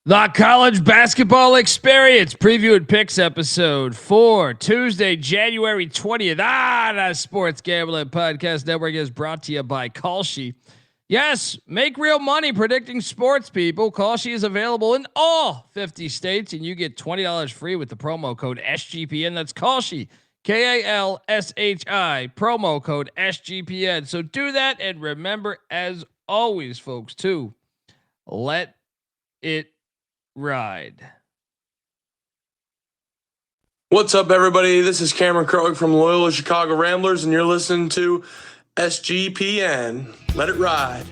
The College Basketball Experience Preview and Picks episode for Tuesday, January 20th. The Sports Gambling Podcast Network is brought to you by Kalshi. Yes, make real money predicting sports, people. Kalshi is available in all 50 states, and you get $20 free with the promo code SGPN. That's Kalshi, Kalshi, promo code SGPN. So do that, and remember, as always, folks, to let it ride. What's up, everybody? This is Cameron Krogh from Loyola Chicago Ramblers, and you're listening to SGPN. Let it ride.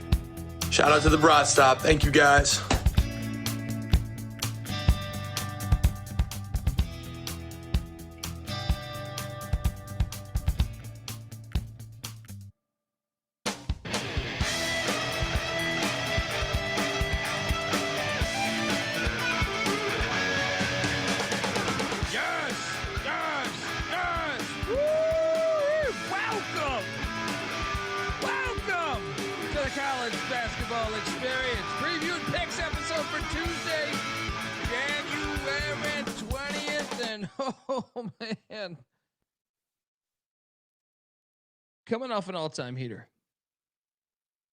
Shout out to the Broad Stop. Thank you, guys. Experience Preview and Picks episode for Tuesday, January 20th. And oh man, coming off an all-time heater,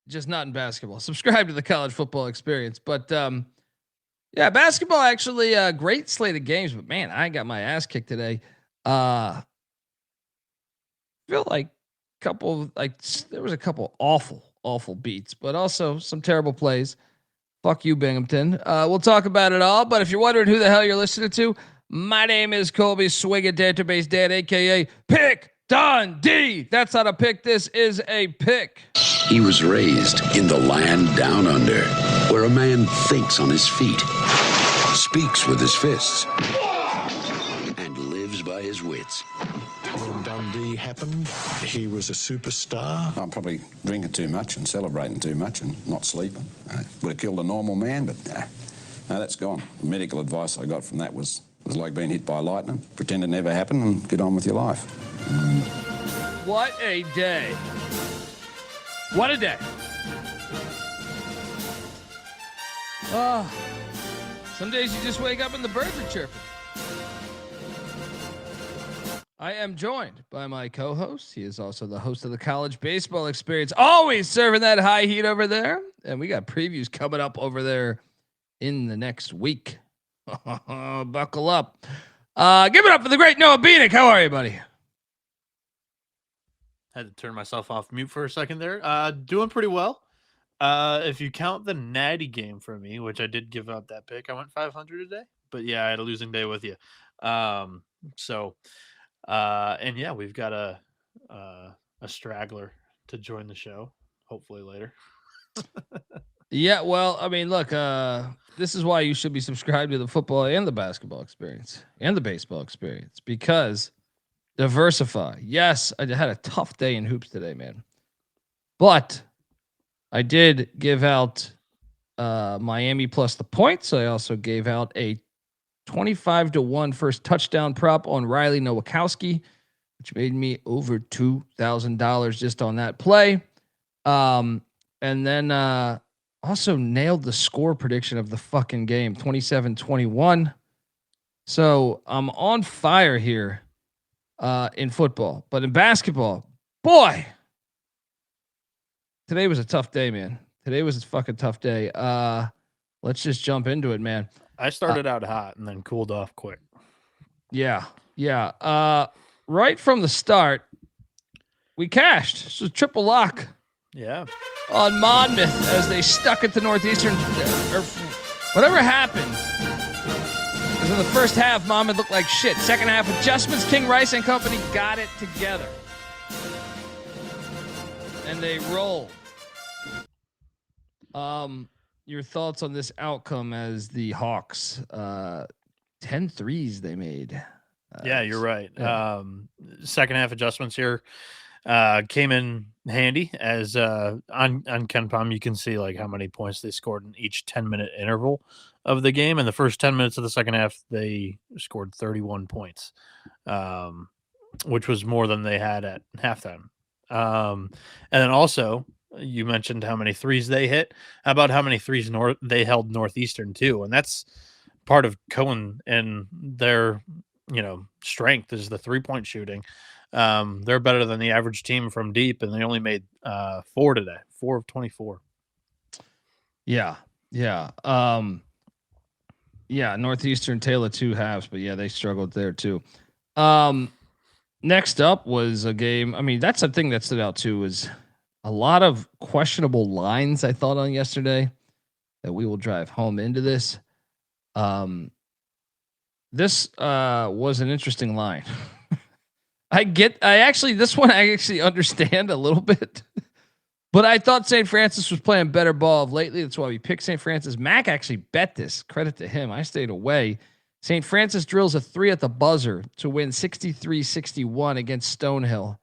just not in basketball. Subscribe to the College Football Experience. But yeah, basketball actually a great slate of games, but man, I got my ass kicked today. Feel like there was a couple awful beats, but also some terrible plays. Fuck you, Binghamton. We'll talk about it all, but if you're wondering who the hell you're listening to, my name is Colby Database Dant, aka Pick Dundee. That's how to pick. This is a pick. He was raised in the land down under, where a man thinks on his feet, speaks with his fists, and lives by his wits. When Dundee happened, he was a superstar. I'm probably drinking too much and celebrating too much and not sleeping. Would have killed a normal man, but no, that's gone. The medical advice I got from that was like being hit by lightning. Pretend it never happened and get on with your life. What a day. What a day. Some days you just wake up and the birds are chirping. I am joined by my co-host. He is also the host of the College Baseball Experience, always serving that high heat over there. And we got previews coming up over there in the next week. Buckle up. Give it up for the great Noah Bieniek. How are you, buddy? Had to turn myself off mute for a second there. Doing pretty well. If you count the Natty game for me, which I did give up that pick, I went 500 a day. But yeah, I had a losing day with you. And yeah, we've got a straggler to join the show, hopefully later. Yeah, well, I mean, look, this is why you should be subscribed to the football and the basketball experience and the baseball experience, because diversify. Yes, I had a tough day in hoops today, man. But I did give out Miami plus the points. I also gave out a 25-1 first touchdown prop on Riley Nowakowski, which made me over $2,000 just on that play. And then also nailed the score prediction of the fucking game, 27-21. So I'm on fire here in football, but in basketball, boy, today was a tough day, man. Today was a fucking tough day. Let's just jump into it, man. I started out hot and then cooled off quick. Yeah. Right from the start, we cashed. This was triple lock. Yeah. On Monmouth as they stuck it to Northeastern. Or whatever happened. Because in the first half, Monmouth looked like shit. Second half, adjustments, King Rice and company got it together. And they rolled. Your thoughts on this outcome as the Hawks, 10 threes they made. Yeah, you're right. Yeah. Second half adjustments here came in handy as on KenPom you can see like how many points they scored in each 10-minute interval of the game. In the first 10 minutes of the second half, they scored 31 points, which was more than they had at halftime. And then also You mentioned how many threes they hit. How about how many threes they held Northeastern too? And that's part of Cohen and their, strength is the 3-point shooting. They're better than the average team from deep, and they only made 4 today, 4 of 24. Yeah. Yeah. Yeah. Northeastern Taylor 2 halves, but yeah, they struggled there too. Next up was a game. I mean, that's the thing that stood out too, is a lot of questionable lines I thought on yesterday that we will drive home into this. This was an interesting line. This one I actually understand a little bit, but I thought St. Francis was playing better ball of lately. That's why we picked St. Francis. Mac actually bet this. Credit to him. I stayed away. St. Francis drills a 3 at the buzzer to win 63-61 against Stonehill.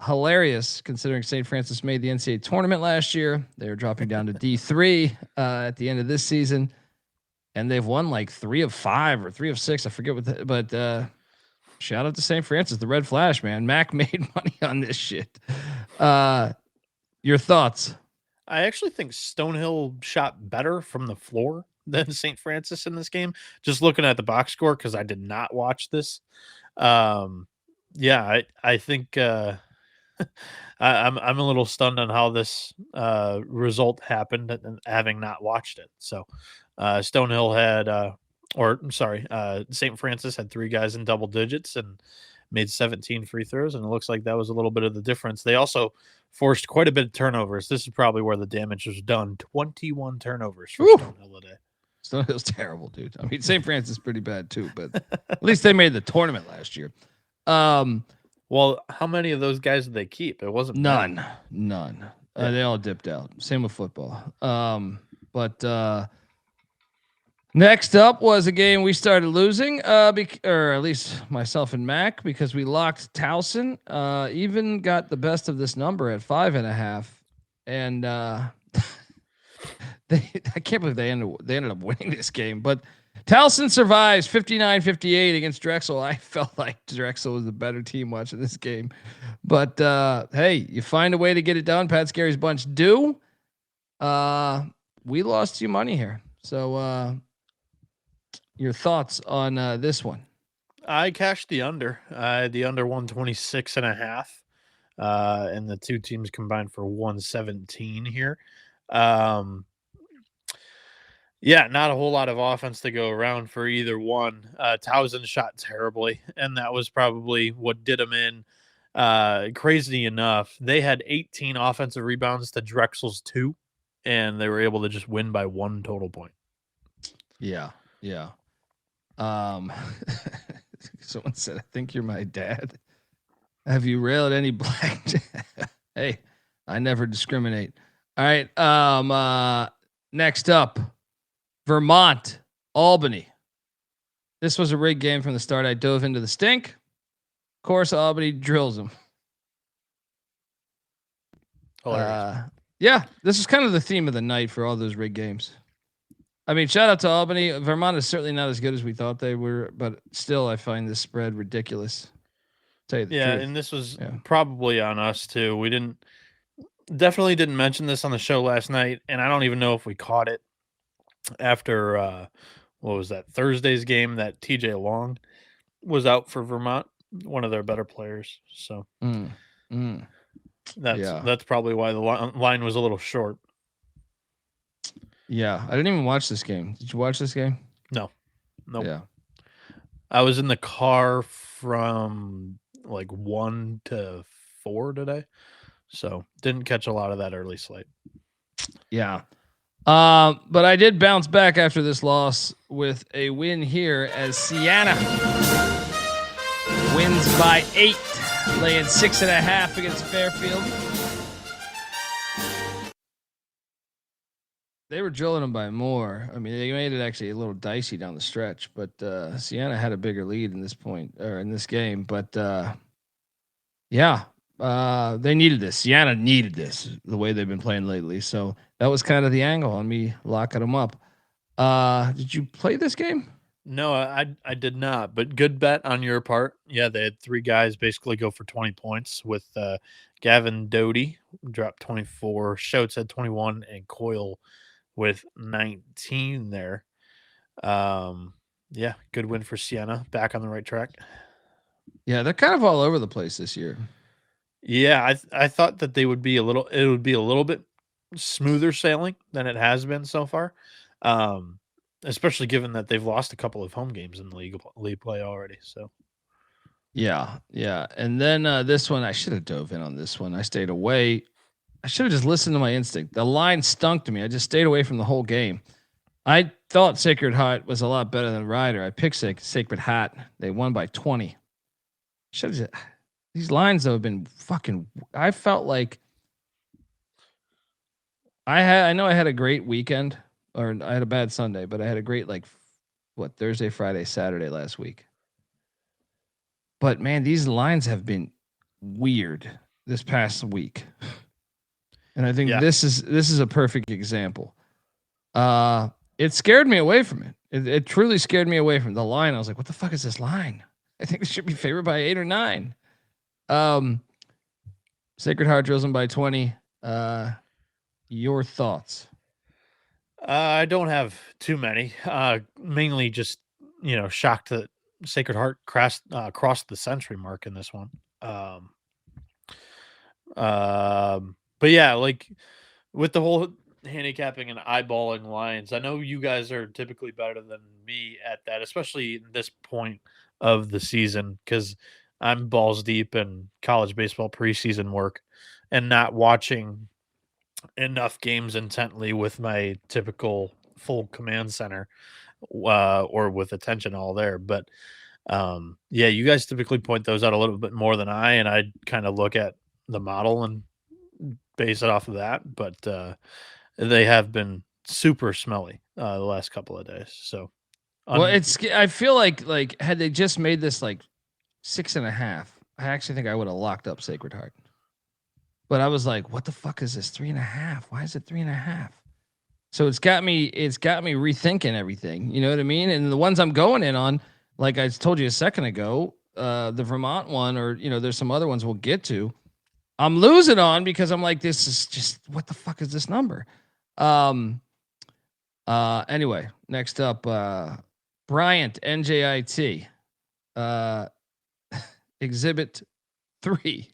Hilarious considering St. Francis made the NCAA tournament last year. They were dropping down to D3 at the end of this season, and they've won like 3 of 5 or 3 of 6. I forget but shout out to St. Francis, the Red Flash, man. Mac made money on this shit. Your thoughts? I actually think Stonehill shot better from the floor than St. Francis in this game. Just looking at the box score, because I did not watch this. Yeah, I think I'm a little stunned on how this result happened, and having not watched it. So Stonehill had, St. Francis had 3 guys in double digits and made 17 free throws, and it looks like that was a little bit of the difference. They also forced quite a bit of turnovers. This is probably where the damage was done. 21 turnovers for Stonehill today. Stonehill's terrible, dude. I mean, St. Francis is pretty bad too, but at least they made the tournament last year. Well, how many of those guys did they keep? It wasn't none. They all dipped out. Same with football. But next up was a game we started losing, or at least myself and Mac, because we locked Towson. Even got the best of this number at 5.5, and I can't believe they ended up winning this game. But Towson survives 59-58 against Drexel. I felt like Drexel was the better team watching this game, but hey, you find a way to get it done. Pat Scary's bunch do. We lost you money here, so your thoughts on this one? I cashed the under. The under 126.5, and the two teams combined for 117 here. Yeah, not a whole lot of offense to go around for either one. Towson shot terribly, and that was probably what did them in. Crazy enough, they had 18 offensive rebounds to Drexel's 2, and they were able to just win by 1 total point. Yeah. Someone said, "I think you're my dad. Have you railed any black?" Hey, I never discriminate. All right. Next up, Vermont, Albany. This was a rigged game from the start. I dove into the stink. Of course, Albany drills them. Yeah, this is kind of the theme of the night for all those rigged games. I mean, shout out to Albany. Vermont is certainly not as good as we thought they were, but still, I find this spread ridiculous. Tell you the truth. And this was probably on us too. We definitely didn't mention this on the show last night, and I don't even know if we caught it after what was that, Thursday's game, that TJ Long was out for Vermont, one of their better players. So that's probably why the line was a little short. Yeah, I didn't even watch this game. Did you watch this game? No. Yeah. I was in the car from like 1 to 4 today, so didn't catch a lot of that early slate. Yeah. But I did bounce back after this loss with a win here as Siena wins by 8, laying 6.5 against Fairfield. They were drilling them by more. I mean, they made it actually a little dicey down the stretch, but Siena had a bigger lead in this game. But they needed this. Siena needed this the way they've been playing lately. So that was kind of the angle on me locking them up. Did you play this game? No, I did not, but good bet on your part. Yeah, they had 3 guys basically go for 20 points with Gavin Doty dropped 24, Schultz had 21, and Coyle with 19 there. Yeah, good win for Siena. Back on the right track. Yeah, they're kind of all over the place this year. Yeah, I thought that it would be a little bit smoother sailing than it has been so far. Especially given that they've lost a couple of home games in the league play already. So Yeah. And then this one, I should have dove in on this one. I stayed away. I should have just listened to my instinct. The line stunk to me. I just stayed away from the whole game. I thought Sacred Heart was a lot better than Ryder. I picked Sacred Heart. They won by 20. Should have. These lines though have been fucking. I felt like I know I had a great weekend, or I had a bad Sunday, but I had a great Thursday, Friday, Saturday last week. But man, these lines have been weird this past week, and I think this is a perfect example. It scared me away from it. It truly scared me away from the line. I was like, what the fuck is this line? I think it should be favored by 8 or 9. Sacred Heart drills them by 20. Your thoughts? I don't have too many. Mainly just shocked that Sacred Heart crossed the century mark in this one. But yeah, like with the whole handicapping and eyeballing lines, I know you guys are typically better than me at that, especially in this point of the season, because I'm balls deep in college baseball preseason work and not watching enough games intently with my typical full command center or with attention all there. But yeah, you guys typically point those out a little bit more than and I kind of look at the model and base it off of that. But they have been super smelly the last couple of days. So I feel like had they just made this like 6.5, I actually think I would have locked up Sacred Heart. But I was like, what the fuck is this 3.5? Why is it 3.5? So it's got me rethinking everything. You know what I mean? And the ones I'm going in on, like I told you a second ago, the Vermont one, or there's some other ones we'll get to. I'm losing on because I'm like, this is just, what the fuck is this number? Anyway, next up, Bryant NJIT, Exhibit 3.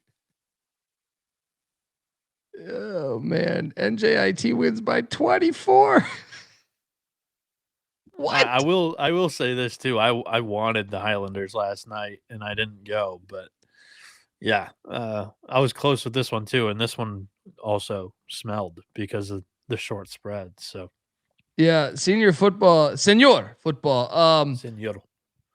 Oh man, NJIT wins by 24. What? I will say this too. I wanted the Highlanders last night and I didn't go, but yeah, I was close with this one too, and this one also smelled because of the short spread. So yeah, senior football. Senor.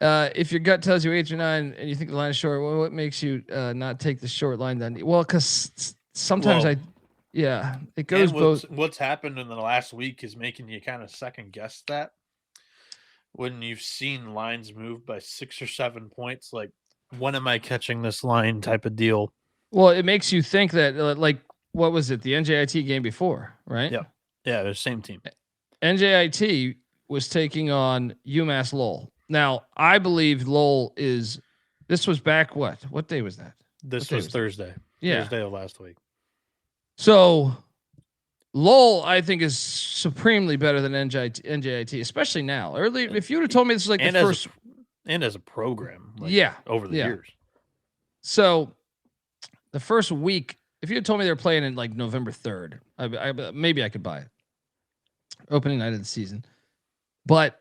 If your gut tells you 8 or 9 and you think the line is short, well, what makes you not take the short line then? Well, because sometimes it goes both. What's happened in the last week is making you kind of second guess that when you've seen lines move by 6 or 7 points, like, when am I catching this line type of deal? Well, it makes you think that, like, what was it? The NJIT game before, right? Yeah. Yeah. They're the same team. NJIT was taking on UMass Lowell. Now, I believe Lowell this was back what day was that? This was Thursday. Yeah. Thursday of last week. So Lowell, I think, is supremely better than NJIT, especially now. Early, if you would have told me this is like the first, and as a program, over the years. So the first week, if you had told me they were playing in like November 3rd, maybe I could buy it. Opening night of the season, but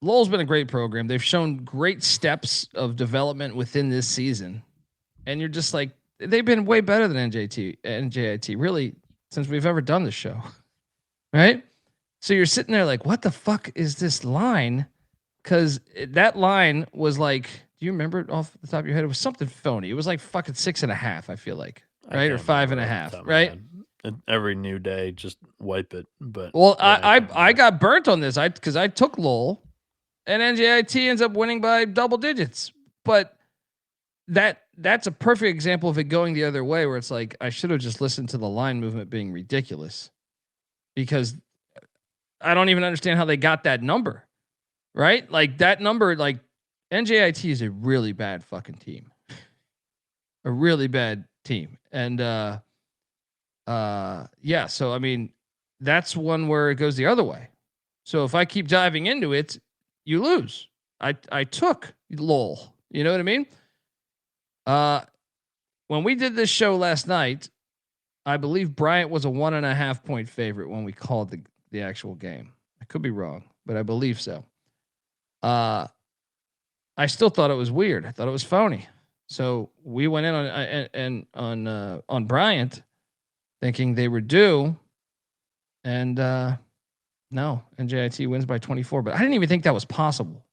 Lowell's been a great program. They've shown great steps of development within this season, and you're just like, they've been way better than NJIT, really, since we've ever done this show, right? So you're sitting there like, what the fuck is this line? Because that line was like, do you remember it off the top of your head? It was something phony. It was like fucking 6.5, I feel like, right? Or 5.5, right? Every new day, just wipe it. But I got burnt on this. Because I took Lowell, and NJIT ends up winning by double digits. But that's a perfect example of it going the other way, where it's like, I should have just listened to the line movement being ridiculous, because I don't even understand how they got that number, right? Like that number, like NJIT is a really bad fucking team, a really bad team. And yeah, so I mean, that's one where it goes the other way. So if I keep diving into it, you lose. I took lol. You know what I mean? When we did this show last night, I believe Bryant was a 1.5 point favorite when we called the actual game. I could be wrong, but I believe so. I still thought it was weird. I thought it was phony. So we went in on Bryant, thinking they were due, and no, NJIT wins by 24. But I didn't even think that was possible.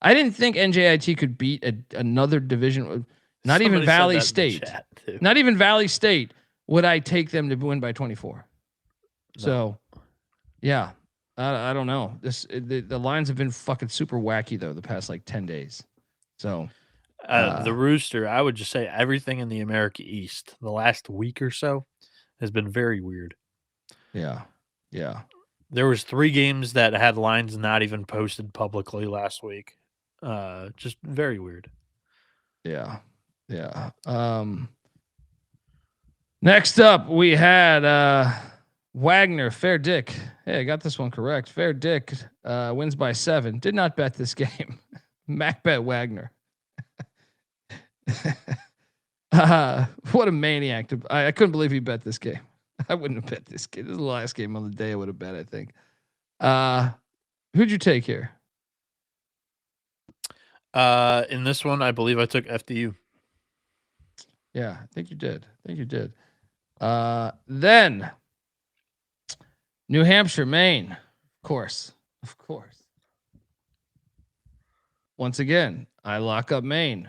I didn't think NJIT could beat another division. Not even Valley State. Not even Valley State would I take them to win by 24. No. So, yeah, I don't know. The lines have been fucking super wacky though the past like 10 days. So the Rooster, I would just say everything in the America East the last week or so has been very weird. Yeah. There was 3 games that had lines not even posted publicly last week. Just very weird. Yeah. Next up, we had Wagner, Fair Dick. Hey, I got this one correct. Fair Dick wins by 7. Did not bet this game. Mac bet Wagner. What a maniac. I couldn't believe he bet this game. I wouldn't have bet this game. This is the last game on the day I would have bet, I think. Who'd you take here? In this one, I believe I took FDU. Yeah, I think you did. Then New Hampshire, Maine. Of course. Once again, I lock up Maine,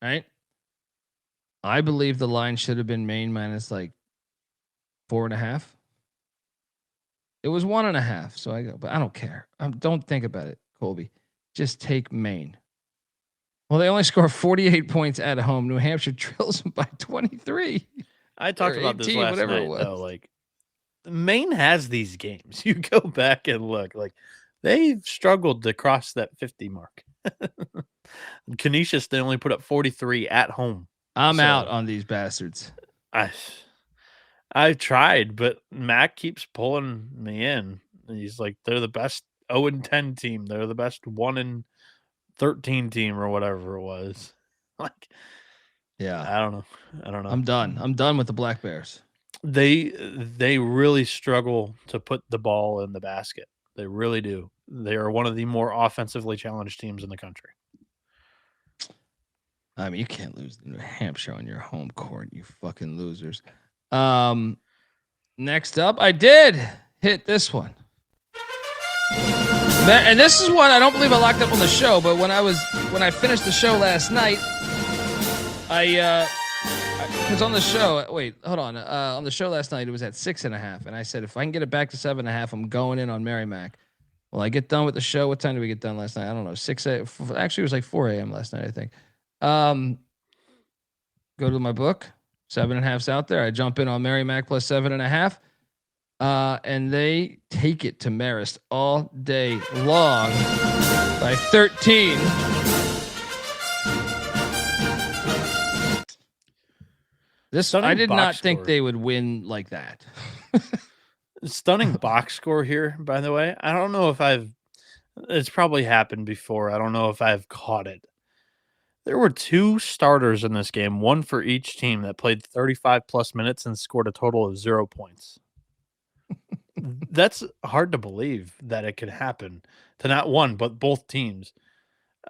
right? I believe the line should have been Maine minus like 4.5. It was 1.5. So I go, but I don't care. Don't think about it, Colby. Just take Maine. Well, they only score 48 points at home. New Hampshire drills them by 23. I talked about 18, this last night, though. Like, Maine has these games. You go back and look. Like, they've struggled to cross that 50 mark. Canisius, they only put up 43 at home. I'm out on these bastards. I've tried, but Mac keeps pulling me in. He's like, they're the best 0-10 team. They're the best 1-13 team or whatever it was. Like, yeah, I don't know. I'm done with the Black Bears. They really struggle to put the ball in the basket. They really do. They are one of the more offensively challenged teams in the country. I mean, you can't lose to New Hampshire on your home court, you fucking losers. Next up, I did hit this one. And this is one I don't believe I locked up on the show, but when I finished the show last night, I was on the show. Wait, hold on. On the show last night, it was at 6.5, and I said if I can get it back to 7.5, I'm going in on Merrimack. Well, I get done with the show. What time did we get done last night? I don't know. 6 a.m. Actually, it was like 4 a.m. last night, I think. Go to my book. 7.5's out there. I jump in on Merrimack plus 7.5. And they take it to Marist all day long by 13. I did not think they would win like that. Stunning box score here, by the way. I don't know if it's probably happened before. I don't know if I've caught it. There were 2 starters in this game, one for each team, that played 35 plus minutes and scored a total of 0 points. That's hard to believe that it could happen to not one, but both teams.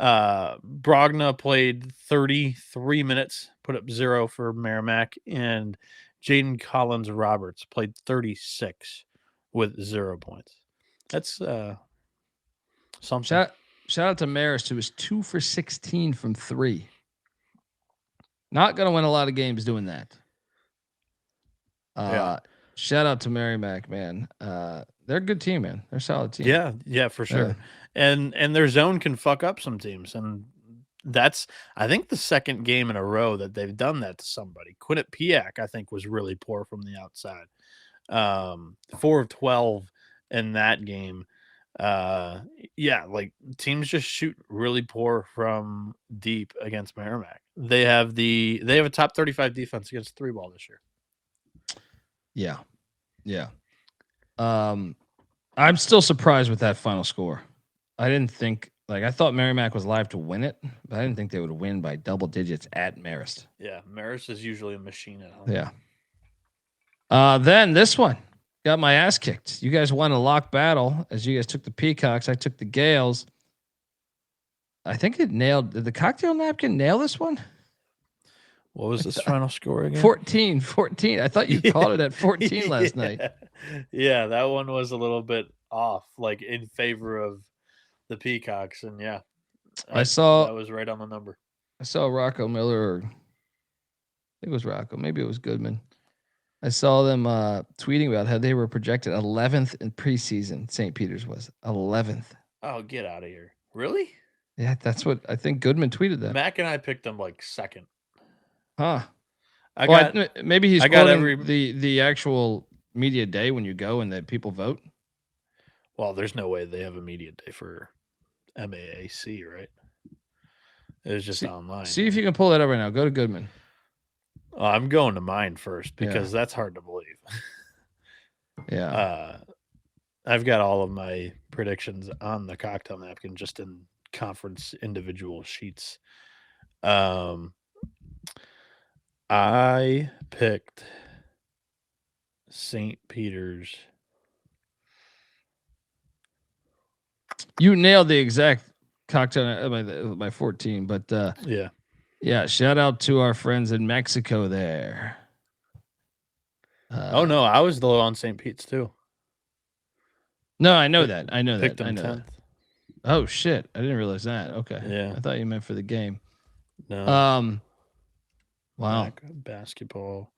Brogna played 33 minutes, put up 0 for Merrimack, and Jaden Collins Roberts played 36 with 0 points. That's something. Shout out to Marist, who was 2 for 16 from 3. Not going to win a lot of games doing that. Yeah. Shout out to Merrimack, man. They're a good team, man. They're a solid team. Yeah, for sure. And their zone can fuck up some teams, and that's, I think, the second game in a row that they've done that to somebody. Quinnipiac, I think, was really poor from the outside. 4 of 12 in that game. Yeah, like teams just shoot really poor from deep against Merrimack. They have a top 35 defense against 3-ball this year. Yeah. Yeah. I'm still surprised with that final score. I didn't think I thought Merrimack was live to win it, but I didn't think they would win by double digits at Marist. Yeah, Marist is usually a machine at home. Yeah. Then this one got my ass kicked. You guys won a lock battle as you guys took the Peacocks. I took the Gales. I think it nailed. Did the cocktail napkin nail this one? What was this final score again? 14. I thought you called it at 14 last night. Yeah, that one was a little bit off, like in favor of the Peacocks. And yeah, I saw that was right on the number. I saw Rocco Miller. I think it was Rocco. Maybe it was Goodman. I saw them tweeting about how they were projected 11th in preseason. St. Peter's was 11th. Oh, get out of here! Really? Yeah, that's what I think. Goodman tweeted that. Mac and I picked them like second. Huh. Maybe he's quoting the actual media day when you go and that people vote. Well, there's no way they have a media day for MAAC, right? It's just online. See if you can pull that up right now. Go to Goodman. I'm going to mine first because that's hard to believe. Yeah. I've got all of my predictions on the cocktail napkin just in conference individual sheets. I picked St. Peter's. You nailed the exact cocktail by 14, but yeah. Shout out to our friends in Mexico there. Oh no, I was low on St. Pete's too. No, I know that. Picked them 10th. Oh shit! I didn't realize that. Okay. Yeah. I thought you meant for the game. No. Wow. Basketball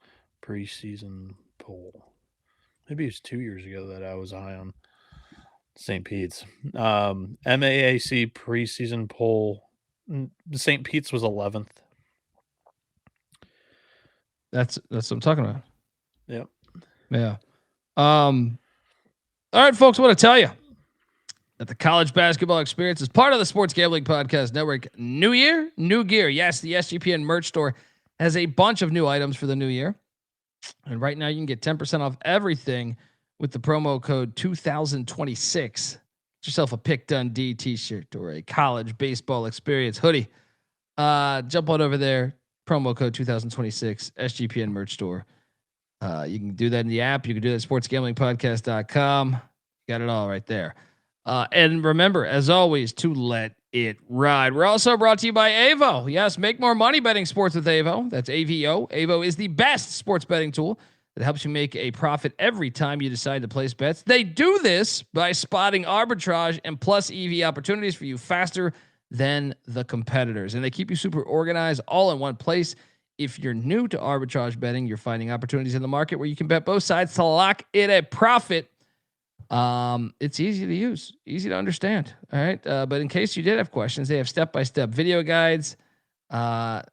preseason poll. Maybe it was 2 years ago that I was high on St. Pete's. MAAC preseason poll. St. Pete's was 11th. That's what I'm talking about. Yep. Yeah. All right, folks. I want to tell you that the college basketball experience is part of the Sports Gambling Podcast Network. New year, new gear. Yes, the SGPN merch store has a bunch of new items for the new year. And right now you can get 10% off everything with the promo code 2026. Get yourself a Pick Dundee t-shirt or a college baseball experience hoodie. Jump on over there. Promo code 2026 SGPN merch store. You can do that in the app. You can do that at sportsgamblingpodcast.com. Got it all right there. And remember, as always, to let it ride. We're also brought to you by Avo. Yes, make more money betting sports with Avo. That's AVO. Avo is the best sports betting tool that helps you make a profit every time you decide to place bets. They do this by spotting arbitrage and plus EV opportunities for you faster than the competitors. And they keep you super organized all in one place. If you're new to arbitrage betting, you're finding opportunities in the market where you can bet both sides to lock in a profit. It's easy to use, easy to understand. All right. But in case you did have questions, they have step-by-step video guides.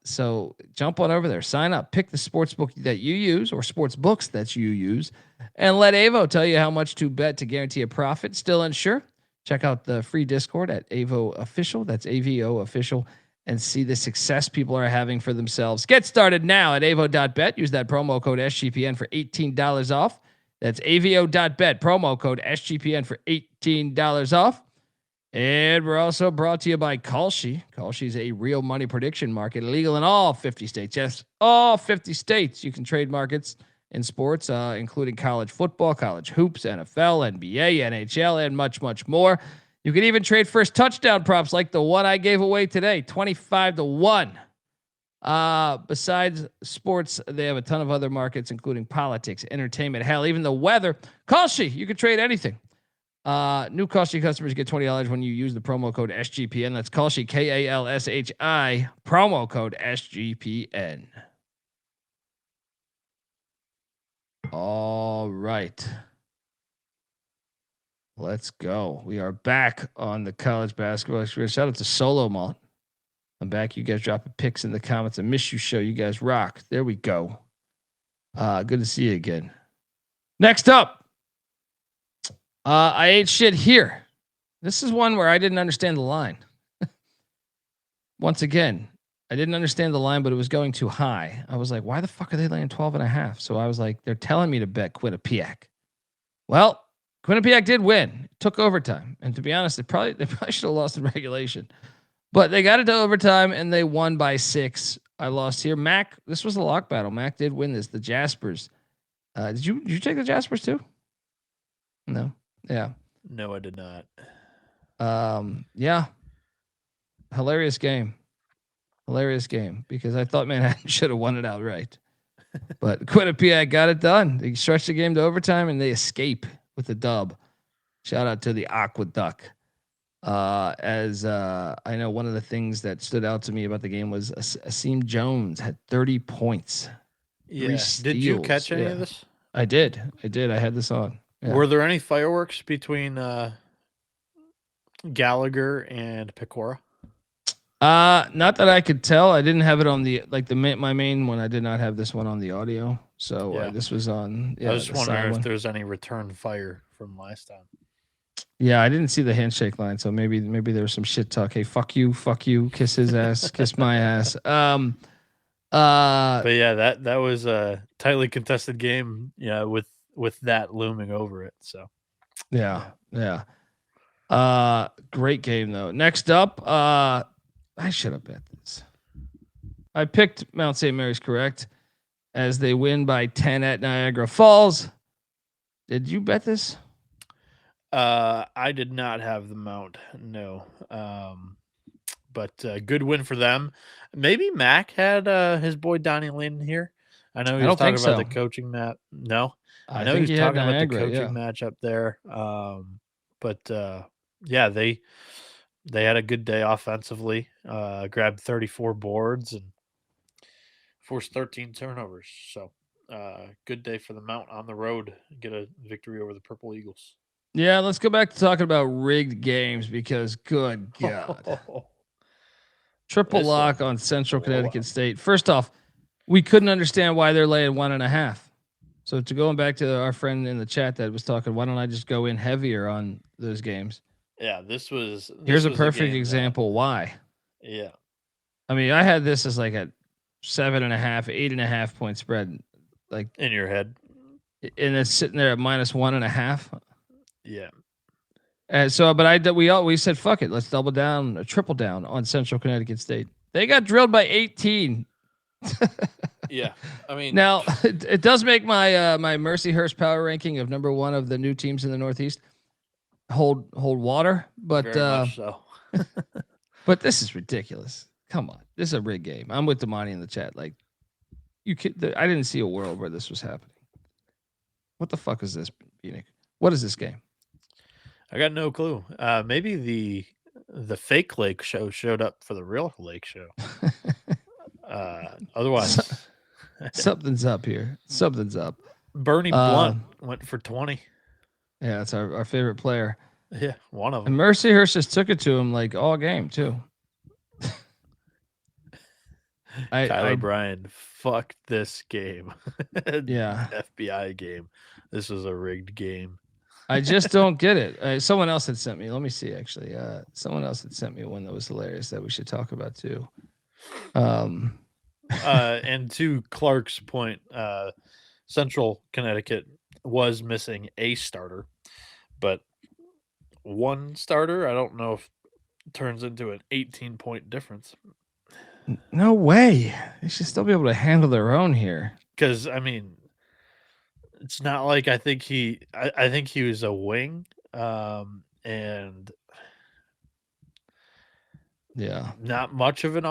So jump on over there, sign up, pick the sportsbook that you use or sports books that you use, and let Avo tell you how much to bet to guarantee a profit. Still unsure? Check out the free Discord at Avo Official. That's AVO Official, and see the success people are having for themselves. Get started now at avo.bet. Use that promo code SGPN for $18 off. That's avo.bet, promo code SGPN for $18 off. And we're also brought to you by Kalshi. Kalshi is a real money prediction market, legal in all 50 states. Yes, all 50 states. You can trade markets in sports, including college football, college hoops, NFL, NBA, NHL, and much, much more. You can even trade first touchdown props like the one I gave away today, 25-1. Besides sports, they have a ton of other markets, including politics, entertainment, hell, even the weather. Kalshi, you can trade anything. New Kalshi customers get $20 when you use the promo code SGPN. That's Kalshi, KALSHI, promo code SGPN. All right. Let's go. We are back on the college basketball experience. Shout out to Solo Malt. I'm back. You guys dropping picks in the comments. I miss you show. You guys rock. There we go. Good to see you again. Next up. I ate shit here. This is one where I didn't understand the line. Once again, I didn't understand the line, but it was going too high. I was like, why the fuck are they laying 12.5? So I was like, they're telling me to bet Quinnipiac. Well, Quinnipiac did win. It took overtime. And to be honest, they probably should have lost in regulation. But they got it to overtime and they won by 6. I lost here. Mac, this was a lock battle. Mac did win this. The Jaspers. Did you take the Jaspers too? No. Yeah. No, I did not. Yeah. Hilarious game because I thought Manhattan should have won it outright. But Quinnipiac got it done. They stretched the game to overtime and they escape with the dub. Shout out to the Aqueduct. As I know, one of the things that stood out to me about the game was Asim Jones had 30 points. Yeah. Did you catch any of this? I did. I had this on. Yeah. Were there any fireworks between Gallagher and Pecora? Not that I could tell. I didn't have it on my main one. I did not have this one on the audio. So this was on. Yeah, I was just wondering if there's any return fire from last time. Yeah, I didn't see the handshake line, so maybe there was some shit talk. Hey, fuck you, kiss his ass, kiss my ass. But yeah, that was a tightly contested game. Yeah, with that looming over it. So yeah. Great game though. Next up, I should have bet this. I picked Mount St. Mary's correct as they win by 10 at Niagara Falls. Did you bet this? I did not have the Mount, no. But good win for them. Maybe Mac had his boy Donnie Lynn here. I know he was talking about the coaching match. No, I know he was talking about the coaching match up there. But yeah, they had a good day offensively. Grabbed 34 boards and forced 13 turnovers. So good day for the Mount on the road. Get a victory over the Purple Eagles. Yeah, let's go back to talking about rigged games because good God. Triple lock on Central Connecticut State. First off, we couldn't understand why they're laying 1.5. So to going back to our friend in the chat that was talking, why don't I just go in heavier on those games? Yeah, here's a perfect example why. Yeah. I mean, I had this as like a 7.5, 8.5 point spread, like in your head. And it's sitting there at -1.5. Yeah. And so, but we said, fuck it. Let's double down, triple down on Central Connecticut State. They got drilled by 18. Yeah. I mean, now it does make my my Mercyhurst power ranking of number 1 of the new teams in the Northeast hold water, but very much so. But this is ridiculous. Come on, this is a rigged game. I'm with Damani in the chat. Like, I didn't see a world where this was happening. What the fuck is this, Bieniek? What is this game? I got no clue. Maybe the fake lake show showed up for the real lake show. Otherwise, something's up here. Something's up. Bernie Blunt went for 20. Yeah, that's our favorite player. Yeah, one of them. And Mercyhurst just took it to him like all game too. Tyler Bryan, fuck this game. Yeah. FBI game. This was a rigged game. I just don't get it. Someone else had sent me. Let me see, actually. Someone else had sent me one that was hilarious that we should talk about too. And to Clark's point, Central Connecticut was missing a starter, but one starter, I don't know if it turns into an 18-point difference. No way. They should still be able to handle their own here. Because, I mean, it's not like I think he was a wing, and yeah, not much of an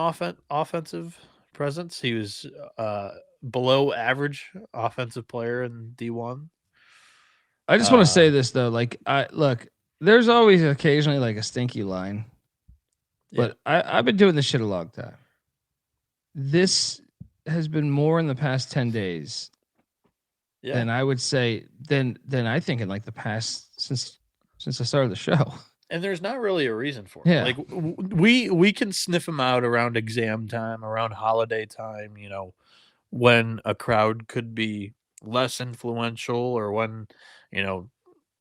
offensive presence. He was below average offensive player in D1. I just want to say this though, like there's always occasionally like a stinky line, but I've been doing this shit a long time. This has been more in the past 10 days than I would say than I think in like the past since I started the show. And there's not really a reason for it. Yeah. Like we can sniff them out around exam time, around holiday time, you know, when a crowd could be less influential or when, you know,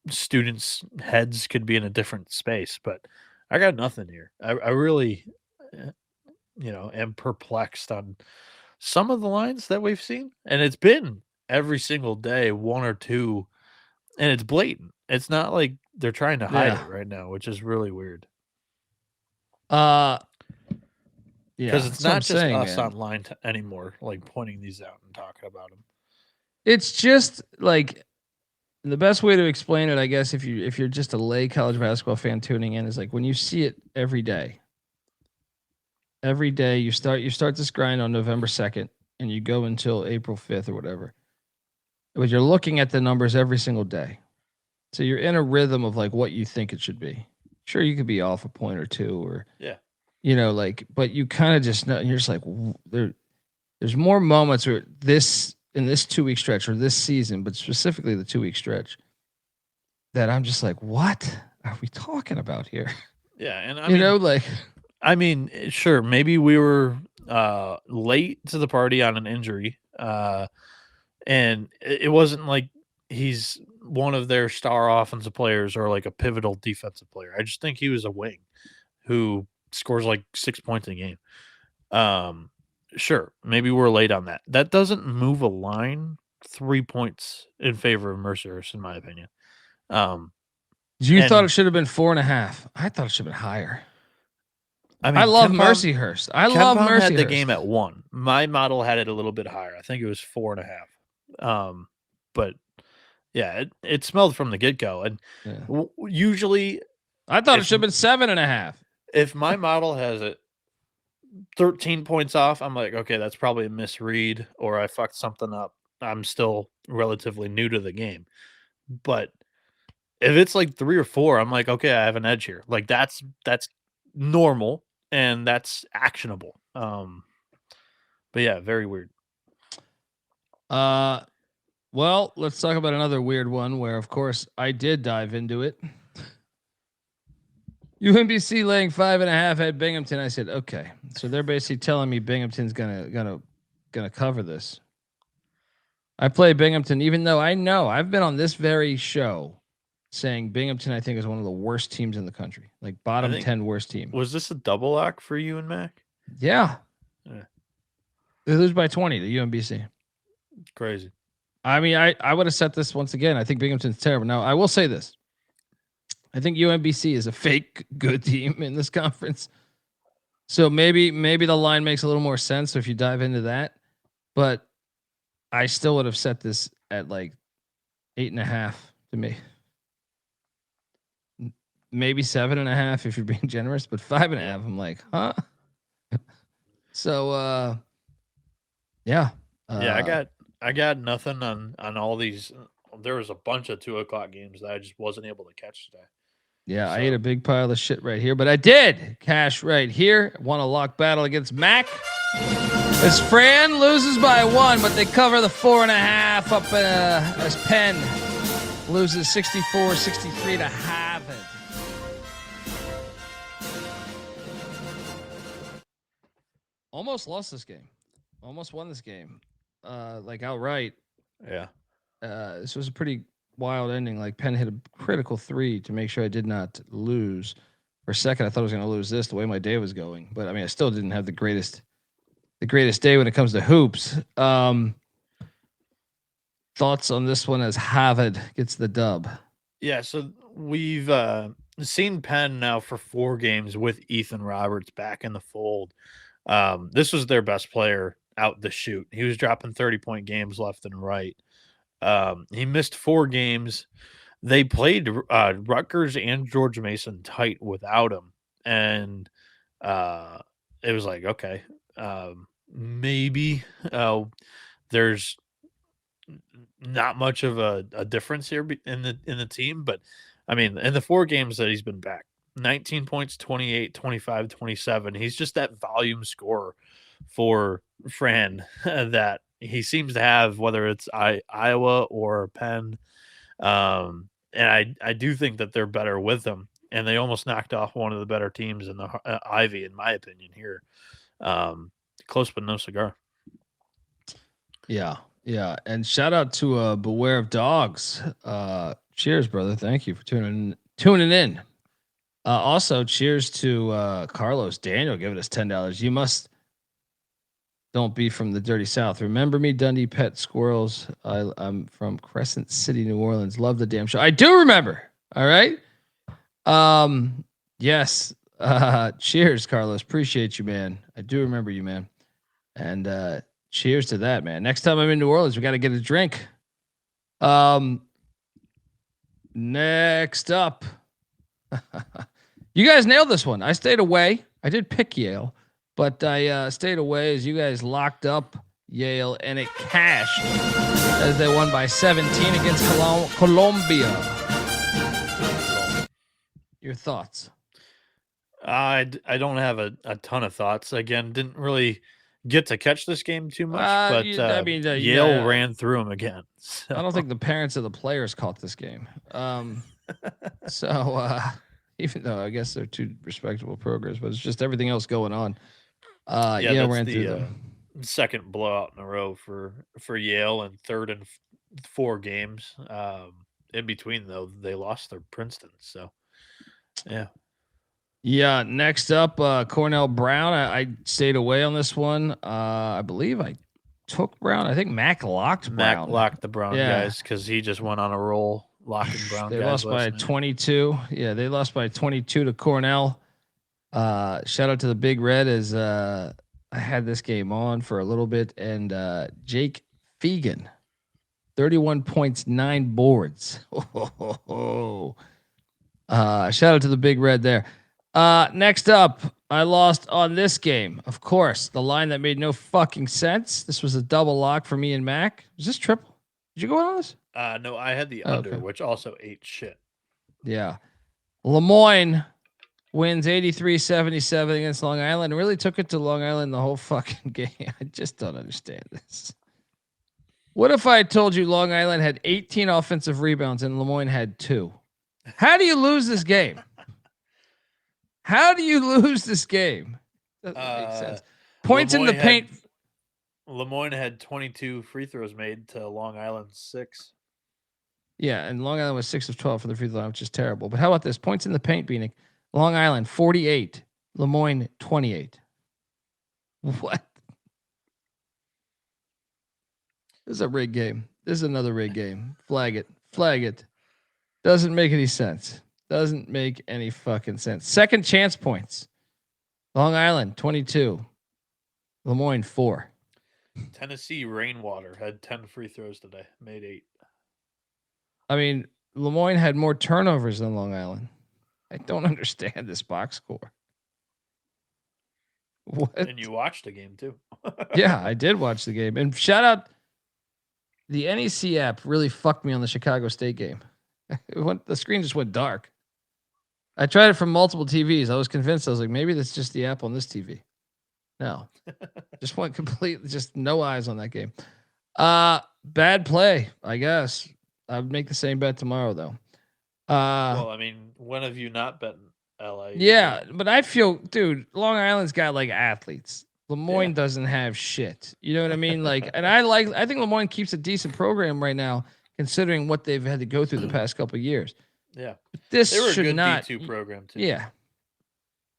students' heads could be in a different space, but I got nothing here. I really, am perplexed on some of the lines that we've seen, and it's been every single day, one or two, and it's blatant. It's not like they're trying to hide it right now, which is really weird. Yeah, Because it's that's what I'm not just saying, us man. online anymore, like pointing these out and talking about them. It's just like the best way to explain it, I guess, if you're just a lay college basketball fan tuning in, is like when you see it every day. Every day you start this grind on November 2nd and you go until April 5th or whatever. But you're looking at the numbers every single day. So you're in a rhythm of like what you think it should be. Sure, you could be off a point or two, or but you kind of just know, and you're just like there's more moments where in this 2-week stretch or this season, but specifically the 2-week stretch, that I'm just like, what are we talking about here? Yeah, and I mean, sure, maybe we were late to the party on an injury, and it wasn't like he's one of their star offensive players or like a pivotal defensive player. I just think he was a wing who scores like 6 points a game. Sure, maybe we're late on that. That doesn't move a line 3 points in favor of Mercyhurst, in my opinion. You thought it should have been 4.5. I thought it should have been higher. I mean, I love Mercyhurst. I love Mercyhurst. Had the game at 1. My model had it a little bit higher. I think it was 4.5. But yeah, it smelled from the get-go. And usually, I thought it should have been 7.5. If my model has it 13 points off, I'm like, okay, that's probably a misread, or I fucked something up. I'm still relatively new to the game. But if it's like 3 or 4, I'm like, okay, I have an edge here. Like that's normal and that's actionable. But yeah, very weird. Well, let's talk about another weird one where, of course, I did dive into it. UMBC laying 5.5 at Binghamton. I said, okay, so they're basically telling me Binghamton's gonna cover this. I play Binghamton, even though I know I've been on this very show saying Binghamton, I think, is one of the worst teams in the country, like bottom 10 worst team. Was this a double lock for you and Mac? Yeah. They lose by 20 to UMBC. Crazy. I mean, I would have set this once again. I think Binghamton's terrible. Now, I will say this. I think UMBC is a fake good team in this conference. So maybe the line makes a little more sense if you dive into that. But I still would have set this at like 8.5 to me. Maybe 7.5 if you're being generous, but 5.5, I'm like, huh? So yeah. I got nothing on all these. There was a bunch of 2:00 games that I just wasn't able to catch today. Yeah, so. I ate a big pile of shit right here, but I did cash right here. Won a lock battle against Mac. As Fran loses by 1, but they cover the 4.5 up as Penn loses 64-63 to Harvard. Almost lost this game. Almost won this game. Like outright. Yeah. This was a pretty wild ending. Like Penn hit a critical 3 to make sure I did not lose. For a second, I thought I was going to lose this the way my day was going. But I mean, I still didn't have the greatest day when it comes to hoops. Thoughts on this one as Harvard gets the dub? Yeah, so we've seen Penn now for 4 games with Ethan Roberts back in the fold. This was their best player out the chute. He was dropping 30-point games left and right. He missed 4 games. They played Rutgers and George Mason tight without him. And it was like, okay, maybe there's not much of a difference here in the team. But, I mean, in the 4 games that he's been back, 19 points, 28, 25, 27. He's just that volume scorer for Fran that he seems to have, whether it's Iowa or Penn. And I do think that they're better with him, and they almost knocked off one of the better teams in the Ivy, in my opinion here. Close, but no cigar. Yeah. And shout out to Beware of Dogs. Cheers, brother. Thank you for tuning in. Also, cheers to Carlos Daniel giving us $10. You must don't be from the dirty South. Remember me, Dundee Pet Squirrels. I'm from Crescent City, New Orleans. Love the damn show. I do remember. All right. Yes. Cheers, Carlos. Appreciate you, man. I do remember you, man. And cheers to that, man. Next time I'm in New Orleans, we got to get a drink. Next up. You guys nailed this one. I stayed away. I did pick Yale, but I stayed away as you guys locked up Yale, and it cashed as they won by 17 against Colombia. Your thoughts? I don't have a ton of thoughts. Again, didn't really get to catch this game too much, but Yale ran through them again. So. I don't think the parents of the players caught this game. Even though I guess they're two respectable programs, but it's just everything else going on. Yale ran through them. Second blowout in a row for Yale, and third and 4 games. In between, though, they lost their Princeton. So, yeah. Yeah. Next up, Cornell Brown. I stayed away on this one. I believe I took Brown. I think Mac locked Brown. Mac locked the Brown guys because he just went on a roll. Locking Brown. They lost by 22. Yeah, they lost by 22 to Cornell. Shout out to the Big Red as I had this game on for a little bit, and Jake Fegan, 31 points, 9 boards. Shout out to the Big Red there. Next up, I lost on this game. Of course, the line that made no fucking sense. This was a double lock for me and Mac. Was this triple? Did you go on this? No, I had the under, which also ate shit. Yeah. Lemoyne wins 83-77 against Long Island. Really took it to Long Island the whole fucking game. I just don't understand this. What if I told you Long Island had 18 offensive rebounds and Lemoyne had 2? How do you lose this game? How do you lose this game? Doesn't make sense. Points in the paint. Lemoyne had 22 free throws made to Long Island 6. Yeah, and Long Island was 6 of 12 for the free throw line, which is terrible. But how about this? Points in the paint, Bieniek. Long Island, 48. Lemoyne, 28. What? This is a rigged game. This is another rigged game. Flag it. Flag it. Doesn't make any sense. Doesn't make any fucking sense. Second chance points. Long Island, 22. Lemoyne, 4. Tennessee Rainwater had 10 free throws today, made 8. I mean, Lemoyne had more turnovers than Long Island. I don't understand this box score. What? And you watched the game too. Yeah, I did watch the game. And shout out, the NEC app really fucked me on the Chicago State game. The screen just went dark. I tried it from multiple TVs. I was convinced. I was like, maybe that's just the app on this TV. No, just went completely, just no eyes on that game. Bad play, I guess. I would make the same bet tomorrow, though. Well, I mean, when have you not bet LA? Yeah, but I feel, dude, Long Island's got like athletes. Lemoyne doesn't have shit. You know what I mean? Like, and I think Lemoyne keeps a decent program right now, considering what they've had to go through the past couple of years. Yeah, but this they were should a good not D2 program too. Yeah,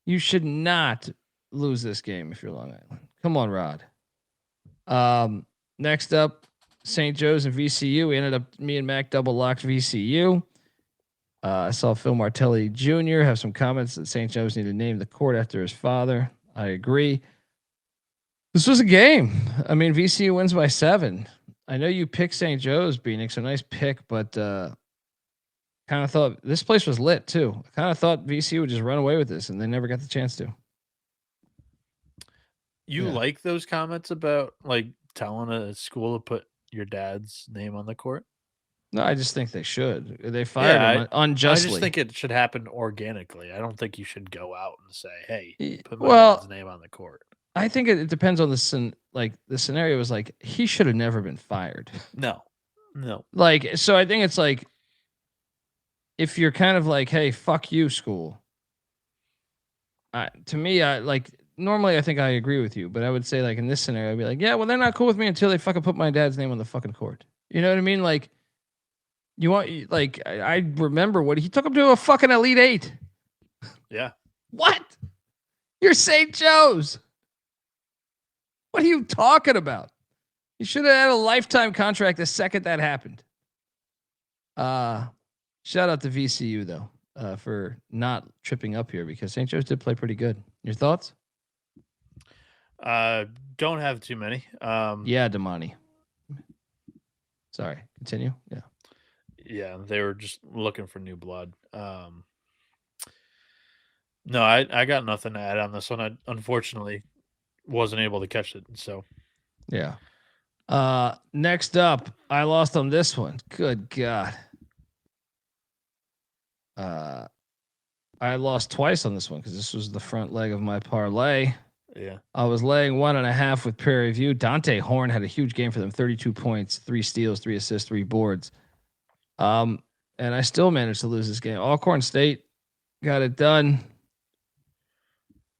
you should not lose this game if you're Long Island. Come on, Rod. Next up, St. Joe's and VCU. We ended up, me and Mac double locked VCU. I saw Phil Martelli Jr. have some comments that St. Joe's need to name the court after his father. I agree. This was a game. I mean, VCU wins by 7. I know you picked St. Joe's, Bieniek, so nice pick, but kind of thought this place was lit too. I kind of thought VCU would just run away with this, and they never got the chance to. You like those comments about like telling a school to put your dad's name on the court? No, I just think they should. They fired him unjustly. I just think it should happen organically. I don't think you should go out and say, "Hey, put my dad's name on the court." I think it depends on the scenario. Was like he should have never been fired. No. Like, so I think it's like if you're kind of like, "Hey, fuck you, school." To me, normally I think I agree with you, but I would say like in this scenario, I'd be like, "Yeah, well, they're not cool with me until they fucking put my dad's name on the fucking court." You know what I mean? Like, You want like I remember what he took him to a fucking Elite Eight. Yeah. What? You're St. Joe's. What are you talking about? You should have had a lifetime contract the second that happened. Shout out to VCU though, for not tripping up here because St. Joe's did play pretty good. Your thoughts? Don't have too many. Yeah, Damani. Sorry, continue. Yeah. Yeah, they were just looking for new blood. No, I got nothing to add on this one. I unfortunately wasn't able to catch it. So yeah. Next up, I lost on this one. Good God. I lost twice on this one because this was the front leg of my parlay. yeah, I was laying 1.5 with Prairie View. Dante Horn had a huge game for them, 32 points, 3 steals, 3 assists, 3 boards. And I still managed to lose this game. Alcorn State got it done.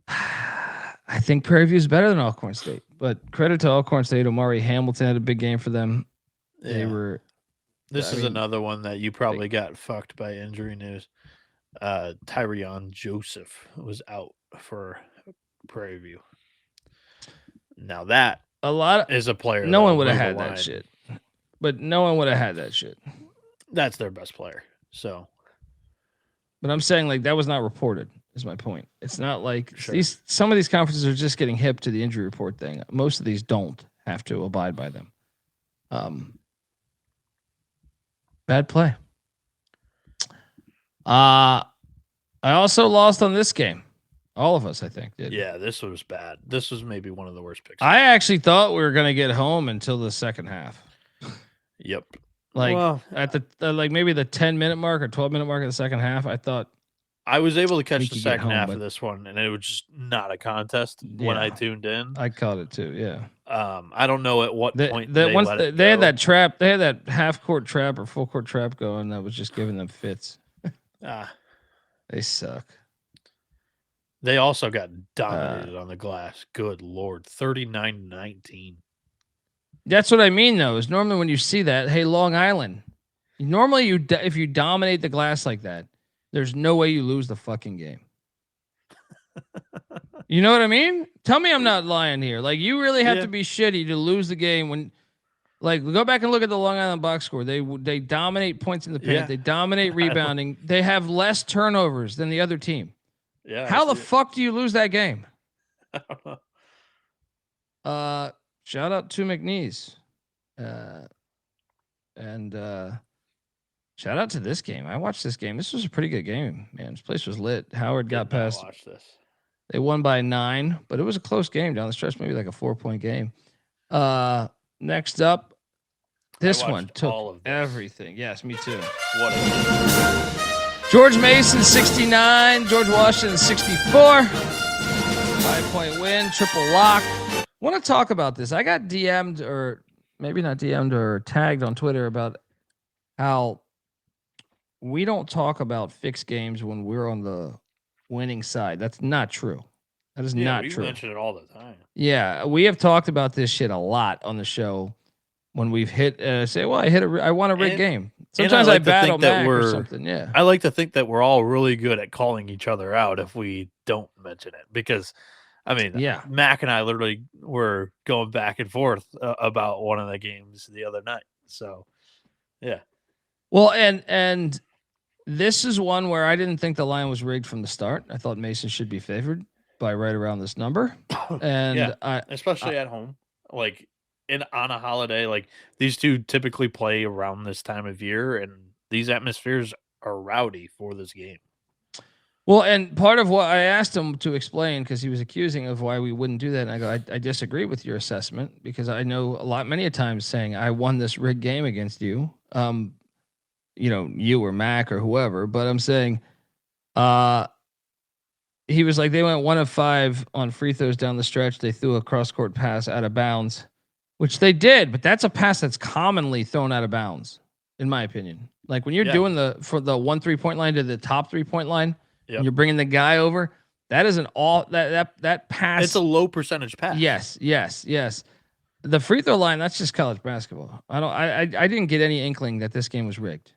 I think Prairie View is better than Alcorn State, but credit to Alcorn State. Omari Hamilton had a big game for them. They were. This is another one that you probably got fucked by injury news. Tyrion Joseph was out for Prairie View. Now that is a player. No one would have had that shit. But no one would have had that shit. That's their best player. So, but I'm saying like that was not reported. Is my point. It's not like some of these conferences are just getting hip to the injury report thing. Most of these don't have to abide by them. Bad play. I also lost on this game. All of us, I think, did. Yeah, this was bad. This was maybe one of the worst picks. I actually thought we were going to get home until the second half. Yep. Like at the like maybe the 10-minute mark or 12-minute mark of the second half, I thought I was able to catch the second half of this one, and it was just not a contest when I tuned in. I caught it too. Yeah. I don't know at what point they had that trap. They had that half court trap or full court trap going that was just giving them fits. They suck. They also got dominated on the glass. Good Lord. 39-19. That's what I mean, though, is normally when you see that, hey, Long Island, normally if you dominate the glass like that, there's no way you lose the fucking game. You know what I mean? Tell me I'm not lying here. Like, you really have to be shitty to lose the game when, like, go back and look at the Long Island box score. They dominate points in the paint. Yeah. They dominate rebounding. They have less turnovers than the other team. Yeah. How the fuck do you lose that game? I don't know. Shout out to McNeese. And shout out to this game. I watched this game. This was a pretty good game, man. This place was lit. Howard got past. Watch this. They won by 9, but it was a close game down the stretch, maybe like a 4-point game. Next up, this one took everything. Yes, me too. What a George Mason, 69. George Washington, 64. 5-point win, triple lock. Want to talk about this. I got DM'd, or maybe not DM'd, or tagged on Twitter about how we don't talk about fixed games when we're on the winning side. That's not true. That is not true. We mention it all the time. Yeah, we have talked about this shit a lot on the show when we've hit I won a rigged game. Sometimes I battle Mac or something. Yeah, I like to think that we're all really good at calling each other out if we don't mention it, because I mean, Mac and I literally were going back and forth about one of the games the other night. So, yeah. Well, and this is one where I didn't think the line was rigged from the start. I thought Mason should be favored by right around this number. And especially at home, like on a holiday, like these two typically play around this time of year, and these atmospheres are rowdy for this game. Well, and part of what I asked him to explain, because he was accusing of why we wouldn't do that, and I go, I disagree with your assessment, because I know many a times saying I won this rigged game against you, you or Mac or whoever, but I'm saying, he was like, they went 1 of 5 on free throws down the stretch. They threw a cross court pass out of bounds, which they did, but that's a pass that's commonly thrown out of bounds, in my opinion. Like when you're doing for the 1 3-point line to the top 3-point line. Yep. You're bringing the guy over. That is that pass. It's a low percentage pass. Yes. The free throw line, that's just college basketball. I didn't get any inkling that this game was rigged.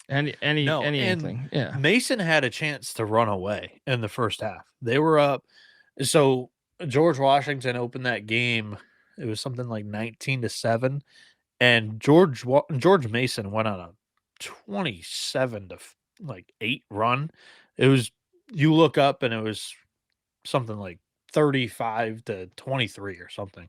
Anything. Yeah. Mason had a chance to run away in the first half. They were up. So George Washington opened that game. It was something like 19-7, and George Mason went on a 27-8 run. It was, you look up and it was something like 35-23 or something,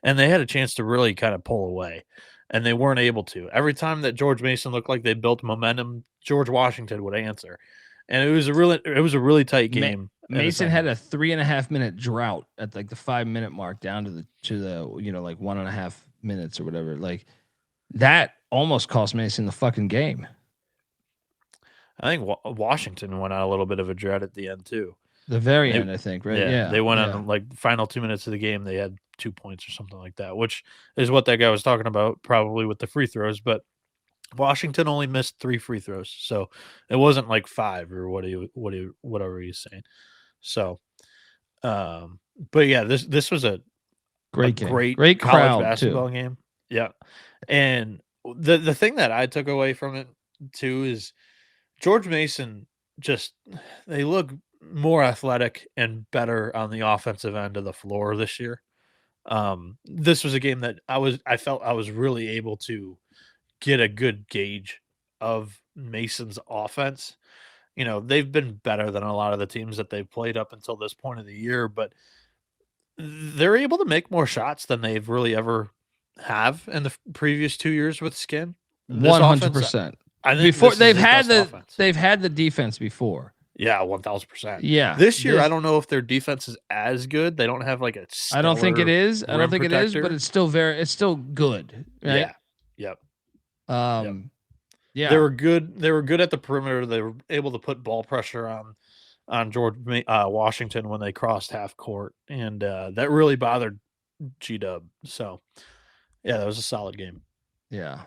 and they had a chance to really kind of pull away, and they weren't able to. Every time that George Mason looked like they built momentum, George Washington would answer, and it was a really tight game. Mason had a 3.5 minute drought at like the 5 minute mark down to the like 1.5 minutes or whatever. Like that almost cost Mason the fucking game. I think Washington went on a little bit of a drought at the end too. The very end, I think, right? Yeah. They went on like final 2 minutes of the game. They had 2 points or something like that, which is what that guy was talking about, probably with the free throws. But Washington only missed 3 free throws, so it wasn't like 5 or whatever he's saying. So, but yeah, this was a great game, great college crowd basketball too. game. Yeah, and the thing that I took away from it too is George Mason they look more athletic and better on the offensive end of the floor this year. This was a game that I felt I was really able to get a good gauge of Mason's offense. You know, they've been better than a lot of the teams that they've played up until this point of the year, but they're able to make more shots than they've really ever have in the previous 2 years with Skin. 100%. I think before they've had the defense before. Yeah, 1,000%. Yeah. This year, I don't know if their defense is as good. They don't have like a. I don't think it is. But it's still good. Right? Yeah. Yep. Yeah. They were good. They were good at the perimeter. They were able to put ball pressure on George Washington when they crossed half court, and that really bothered G-Dub. So, yeah, that was a solid game. Yeah.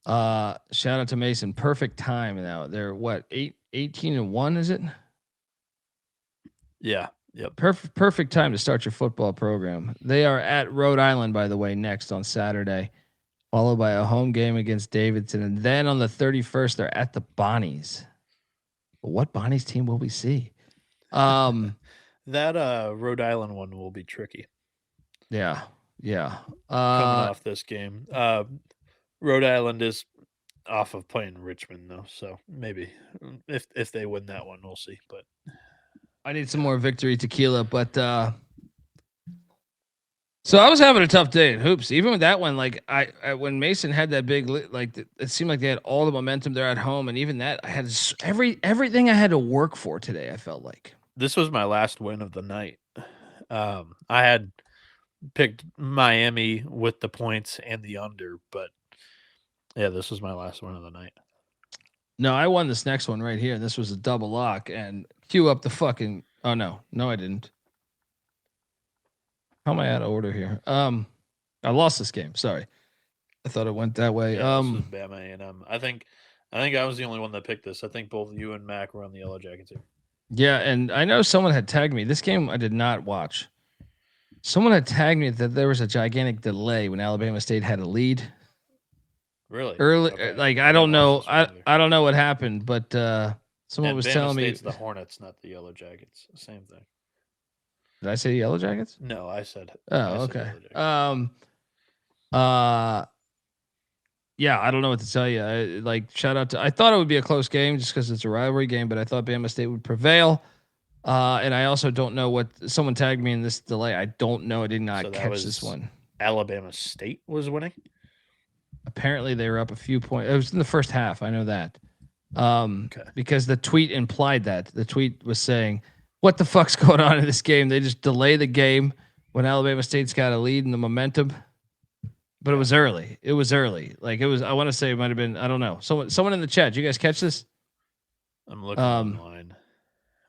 Shout out to Mason. Perfect time now. They're what, 18-1, is it? Yeah. Yep. Perfect time to start your football program. They are at Rhode Island, by the way, next on Saturday, followed by a home game against Davidson, and then on the 31st they're at the Bonnies. What Bonnies team will we see? That Rhode Island one will be tricky. Yeah. Coming off this game. Rhode Island is off of playing Richmond though, so maybe if they win that one, we'll see. But I need some more victory tequila. But so I was having a tough day at hoops, even with that one. Like I when Mason had that big, it seemed like they had all the momentum there at home, and even that I had everything I had to work for today. I felt like this was my last win of the night. I had picked Miami with the points and the under, but yeah, this was my last one of the night. No, I won this next one right here, and this was a double lock. And cue up the fucking. Oh no, I didn't. How am I out of order here? I lost this game. Sorry, I thought it went that way. Yeah, this was Bama A&M. I think I was the only one that picked this. I think both you and Mac were on the Yellow Jackets here. Yeah, and I know someone had tagged me. This game I did not watch. Someone had tagged me that there was a gigantic delay when Alabama State had a lead. Really? Early, Okay. like I don't know. I don't know what happened, but someone was Bama telling State's me the Hornets, not the Yellow Jackets. Same thing. Did I say Yellow Jackets? No, I said. Oh, okay. Yeah, I don't know what to tell you. Shout out to. I thought it would be a close game just because it's a rivalry game, but I thought Bama State would prevail. And I also don't know what someone tagged me in this delay. I don't know. I did not catch this one. Alabama State was winning. Apparently, they were up a few points. It was in the first half. I know that. Okay. Because the tweet implied that. The tweet was saying, "What the fuck's going on in this game? They just delay the game when Alabama State's got a lead and the momentum." But it was early. Like it was. I want to say it might have been. I don't know. Someone in the chat. Did you guys catch this? I'm looking online.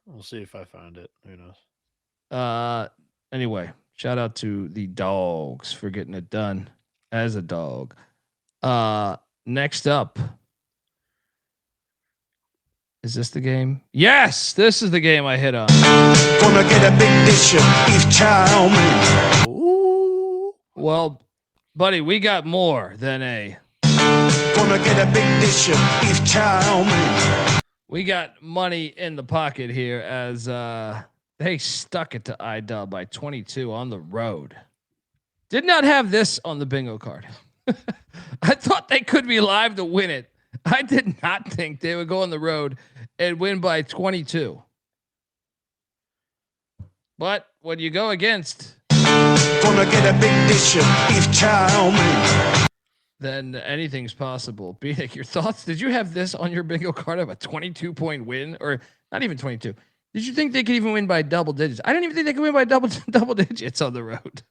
We'll see if I find it. Who knows? Anyway, shout out to the dogs for getting it done as a dog. Next up. Is this the game? Yes, this is the game I hit on. Gonna get a big dish of beef chow mein. Ooh. Well, buddy, we got more than a Gonna get a big dish of beef chow mein. We got money in the pocket here as they stuck it to iDub by 22 on the road. Did not have this on the bingo card. I thought they could be live to win it. I did not think they would go on the road and win by 22. But when you go against, Gonna get a big dish of beef chow mein. then anything's possible. Bieniek, your thoughts? Did you have this on your bingo card of a 22-point win, or not even 22? Did you think they could even win by double digits? I didn't even think they could win by double digits on the road.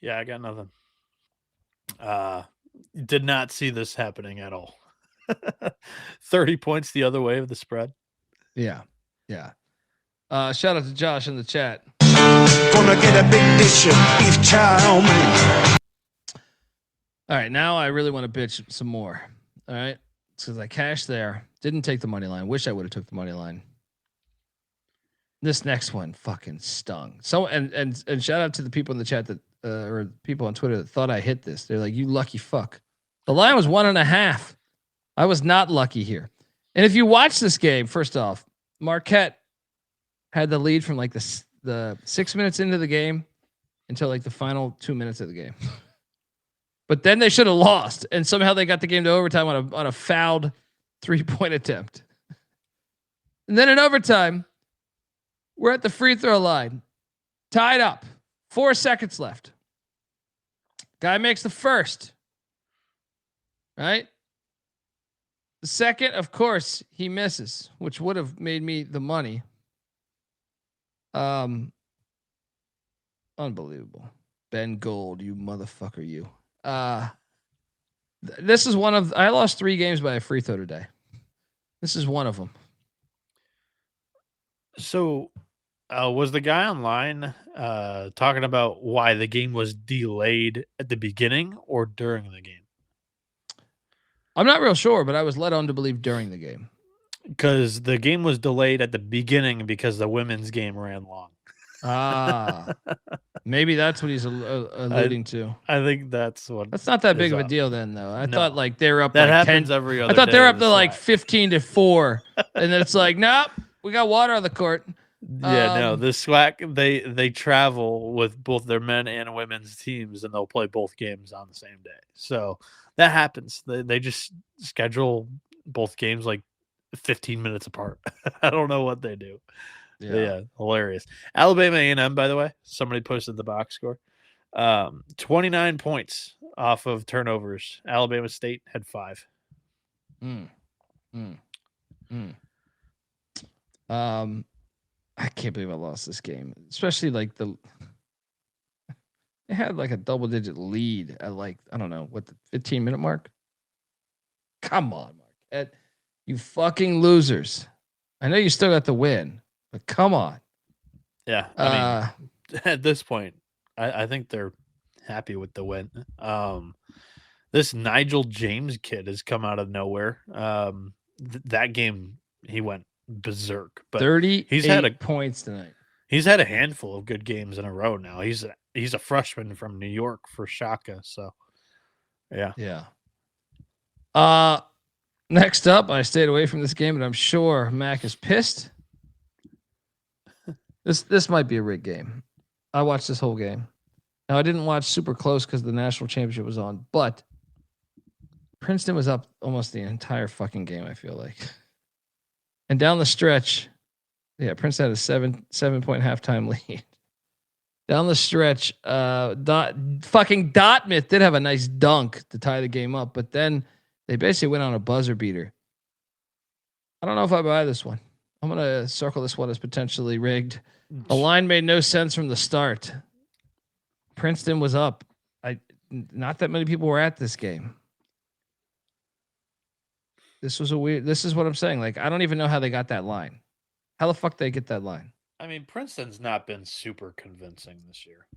Yeah, I got nothing. Did not see this happening at all. 30 points the other way of the spread. Yeah. Shout out to Josh in the chat. Gonna get a big dish of beef chow mein. All right, now I really want to bitch some more. All right, because I cashed there, didn't take the money line. Wish I would have took the money line. This next one fucking stung. So and shout out to the people in the chat that or people on Twitter that thought I hit this. They're like, "You lucky fuck." The line was 1.5. I was not lucky here. And if you watch this game, first off, Marquette had the lead from like the 6 minutes into the game until like the final 2 minutes of the game. But then they should have lost, and somehow they got the game to overtime on a fouled 3-point attempt. And then in overtime, we're at the free throw line, tied up, 4 seconds left. Guy makes the first, right? The second, of course, he misses, which would have made me the money. Unbelievable. Ben Gold, you motherfucker, you. This is one of, I lost 3 games by a free throw today. This is one of them. So was the guy online talking about why the game was delayed at the beginning or during the game? I'm not real sure, but I was led on to believe during the game. Because the game was delayed at the beginning because the women's game ran long. Maybe that's what he's alluding to. I think that's what. That's not that big of a deal then, though. I thought like they were up. That like happens 10, every other. I thought day they were of up the to like slate. 15-4, and then it's like, nope, we got water on the court. Yeah, no, the SWAC they travel with both their men and women's teams, and they'll play both games on the same day. So that happens. They just schedule both games like 15 minutes apart. I don't know what they do. Yeah, hilarious. Alabama A&M, by the way, somebody posted the box score. 29 points off of turnovers. Alabama State had 5. I can't believe I lost this game, especially like they had like a double-digit lead at like, I don't know what, the 15-minute mark. Come on, Mark, you fucking losers. I know you still got the win, but come on. Yeah, I mean, at this point, I think they're happy with the win. This Nigel James kid has come out of nowhere. That game, he went berserk. But 38 points tonight. He's had a handful of good games in a row now. He's a freshman from New York for Shaka. So, yeah. Next up, I stayed away from this game, and I'm sure Mac is pissed. This might be a rigged game. I watched this whole game. Now I didn't watch super close because the national championship was on, but Princeton was up almost the entire fucking game, I feel like. And down the stretch, Princeton had a 7-point halftime lead. Down the stretch, fucking Dartmouth did have a nice dunk to tie the game up, but then they basically went on a buzzer beater. I don't know if I buy this one. I'm going to circle this one as potentially rigged. The line made no sense from the start. Princeton was up. Not that many people were at this game. This is what I'm saying. Like, I don't even know how they got that line. How the fuck they get that line? I mean, Princeton's not been super convincing this year.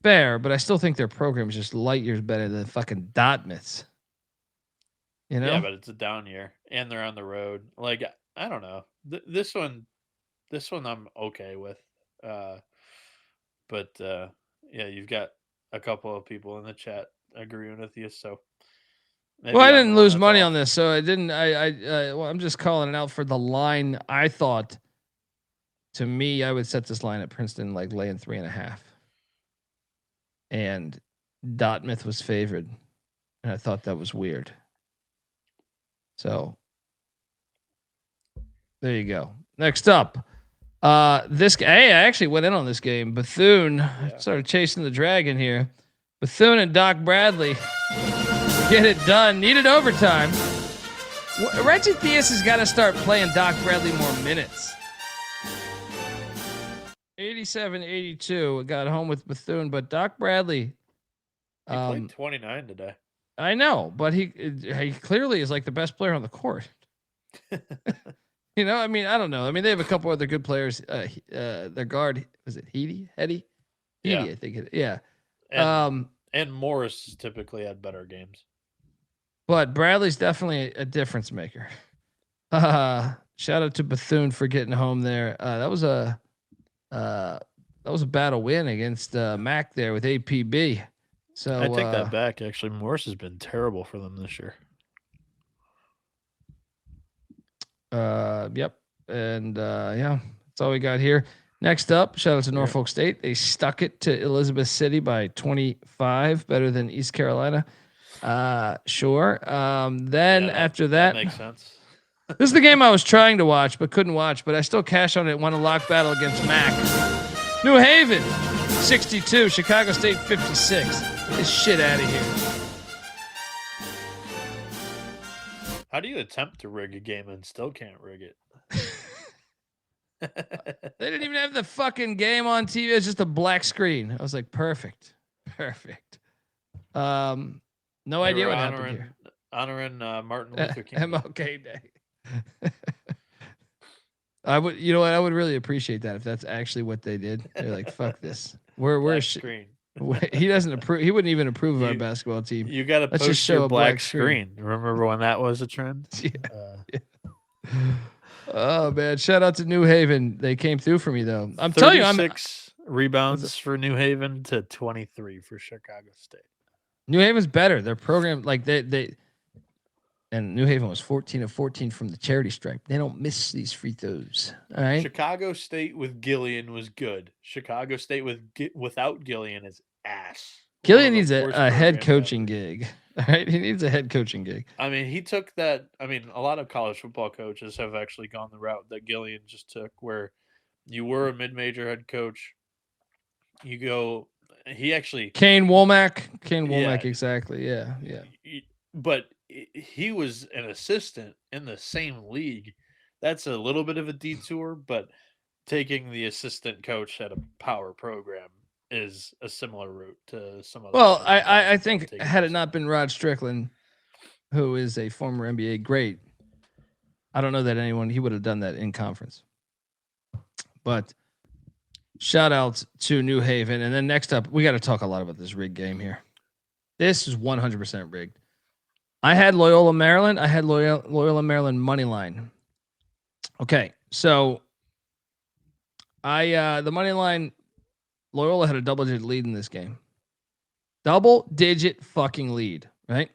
Fair, but I still think their program is just light years better than fucking Dartmouth's. You know? Yeah, but it's a down year, and they're on the road. Like, I don't know. This one I'm okay with. But you've got a couple of people in the chat agreeing with you. So Maybe Well, I I'm didn't the one lose that's money off. on this, so I didn't. Well, I'm just calling it out for the line. I thought, to me, I would set this line at Princeton like laying 3.5, and Dartmouth was favored, and I thought that was weird. So there you go. Next up, this hey, I actually went in on this game. Bethune started chasing the dragon here. Bethune and Doc Bradley get it done. Needed overtime. Reggie Theus has got to start playing Doc Bradley more minutes. 87-82 got home with Bethune, but Doc Bradley. He played 29 today. I know, but he clearly is like the best player on the court. You know, I mean, I don't know. I mean, they have a couple other good players. Their guard, was it Heedy? Heady, I think it. Yeah. And Morris typically had better games. But Bradley's definitely a difference maker. Shout out to Bethune for getting home there. That was a battle win against Mac there with APB. So I take that back. Actually, Morris has been terrible for them this year. Yep. And that's all we got here. Next up, shout out to Norfolk State. They stuck it to Elizabeth City by 25, better than East Carolina. Sure. After that makes sense. This is the game I was trying to watch but couldn't watch, but I still cashed on it. Won a lock battle against Mac. New Haven 62, Chicago State 56. Get this shit out of here. How do you attempt to rig a game and still can't rig it? They didn't even have the fucking game on TV. It's just a black screen. I was like, perfect. No idea what happened here. Honoring Martin Luther King. MLK Day. I would, you know what? I would really appreciate that if that's actually what they did. They're like, fuck this. We're screen. He doesn't approve. He wouldn't even approve of our basketball team. You got to Let's post just show your a black screen. Remember when that was a trend? Oh man! Shout out to New Haven. They came through for me though. I'm telling you, 36 rebounds for New Haven to 23 for Chicago State. New Haven's better. Their program, like they and New Haven was 14 of 14 from the charity stripe. They don't miss these free throws. All right. Chicago State with Gillian was good. Chicago State without Gillian is ass. Gillian needs a head coaching gig. All right. He needs a head coaching gig. I mean, he took that. I mean, a lot of college football coaches have actually gone the route that Gillian just took, where you were a mid-major head coach. You go. He actually Kane Womack, exactly. Yeah. But he was an assistant in the same league. That's a little bit of a detour, but taking the assistant coach at a power program is a similar route to some other. Well, I think had it not been Rod Strickland, who is a former NBA great, I don't know that he would have done that in conference. But shout out to New Haven. And then next up, we got to talk a lot about this rigged game here. This is 100% rigged. I had Loyola, Maryland. I had Loyola, Maryland money line. Okay, so the money line, Loyola had a double-digit lead in this game. Double-digit fucking lead, right?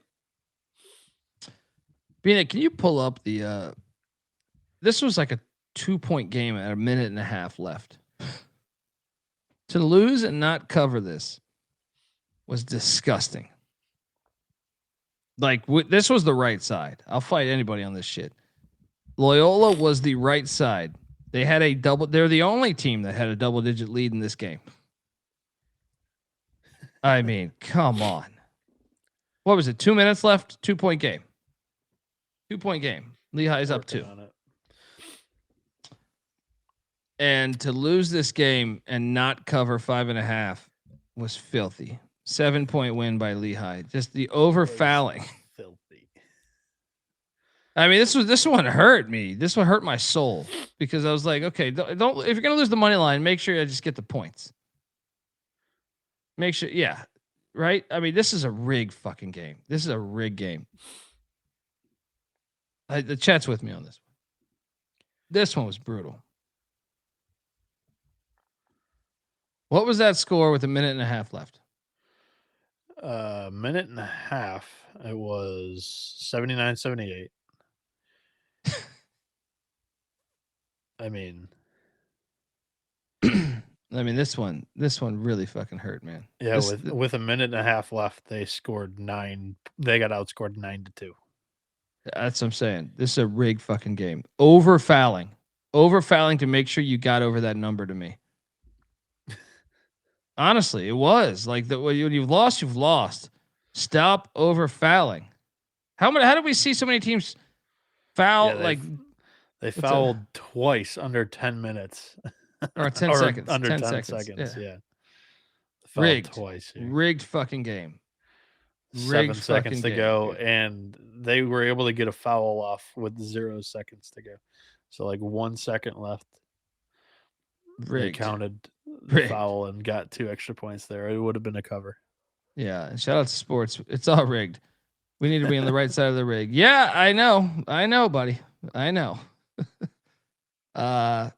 Bieniek, can you pull up the? This was like a 2-point game at a minute and a half left. To lose and not cover this was disgusting. Like this was the right side. I'll fight anybody on this shit. Loyola was the right side. They had they're the only team that had a double-digit lead in this game. I mean, come on. What was it? 2 minutes left? 2-point game. 2-point game. Lehigh's up 2. And to lose this game and not cover 5.5 was filthy. 7-point win by Lehigh. Just the over fouling. Filthy. I mean, this one hurt me. This one hurt my soul because I was like, okay, don't if you're gonna lose the money line, make sure I just get the points. Make sure, yeah, right. I mean, this is a rigged fucking game. This is a rigged game. The chat's with me on this one. This one was brutal. What was that score with a minute and a half left? minute and a half. It was 79-78. I mean, this one really fucking hurt, man. yeah, with a minute and a half left, they scored 9. They got outscored 9-2. That's what I'm saying. This is a rigged fucking game. Over fouling to make sure you got over that number to me. Honestly, it was like when you've lost, you've lost. Stop over fouling. How did we see so many teams foul? Yeah, they fouled twice under 10 minutes. Or 10 seconds. Under 10 seconds. Yeah. Rigged twice. Here. Rigged fucking game. 7 seconds to go, and they were able to get a foul off with 0 seconds to go. So 1 second left. Rigged. They counted the foul and got 2 extra points there. It would have been a cover. Yeah, and shout out to sports. It's all rigged. We need to be on the right side of the rig. Yeah, I know, buddy. I know. But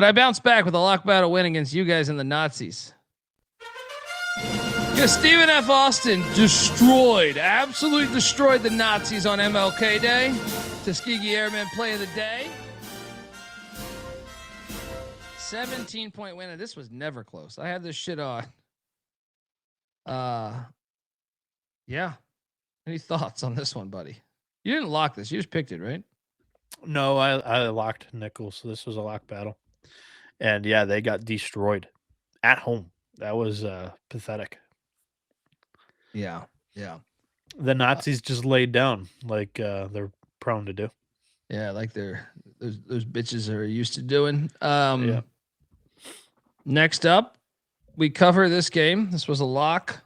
I bounced back with a lock battle win against you guys and the Nazis. Yeah, Stephen F. Austin absolutely destroyed the Nazis on MLK Day. Tuskegee Airmen play of the day. 17-point win, and this was never close. I had this shit on. Yeah. Any thoughts on this one, buddy? You didn't lock this. You just picked it, right? No, I locked nickel, so this was a lock battle. And yeah, they got destroyed at home. That was pathetic. Yeah, yeah. The Nazis just laid down like they're prone to do. Yeah, like those bitches are used to doing. Yeah. Next up, we cover this game. This was a lock.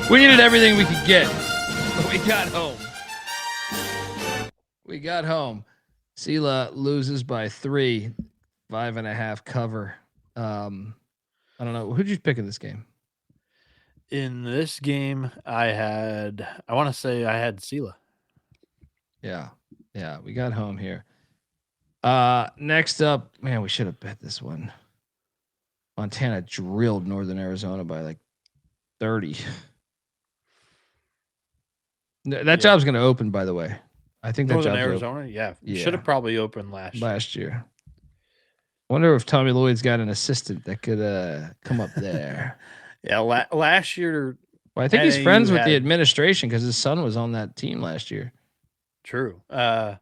We needed everything we could get, but we got home. Sela loses by 3, 5.5 cover. I don't know. Who'd you pick in this game? In this game, I want to say I had Sela. Yeah, we got home here. Next up, man, we should have bet this one. Montana drilled Northern Arizona by 30. That job's going to open, by the way. I think that Northern job's Arizona, yeah. Should have probably opened last year. I wonder if Tommy Lloyd's got an assistant that could come up there. Yeah, last year. Well, I think he's friends with the administration because his son was on that team last year. True. Yeah.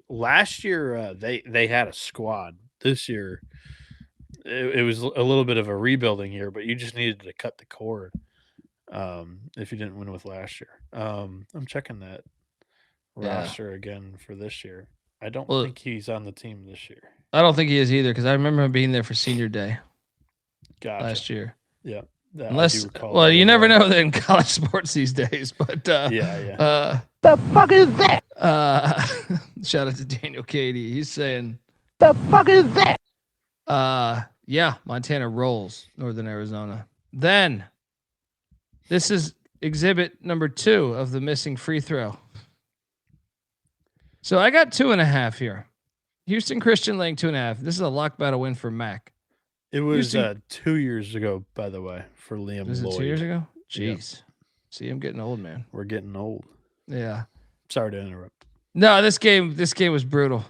Last year they had a squad. This year it was a little bit of a rebuilding year, but you just needed to cut the cord if you didn't win with last year. I'm checking that roster again for this year. I don't think he's on the team this year. I don't think he is either because I remember him being there for senior day last year. Yeah. Unless, you never know that in college sports these days, but yeah. The fuck is that? Shout out to Daniel Cady. He's saying, The fuck is that? Yeah, Montana rolls Northern Arizona. Then this is exhibit number 2 of the missing free throw. So I got 2.5 here. Houston Christian laying 2.5. This is a lock battle win for Mac. It was 2 years ago, by the way, for Liam Lloyd. Was it 2 years ago? Jeez. Yeah. See, I'm getting old, man. We're getting old. Yeah. Sorry to interrupt. No, this game was brutal.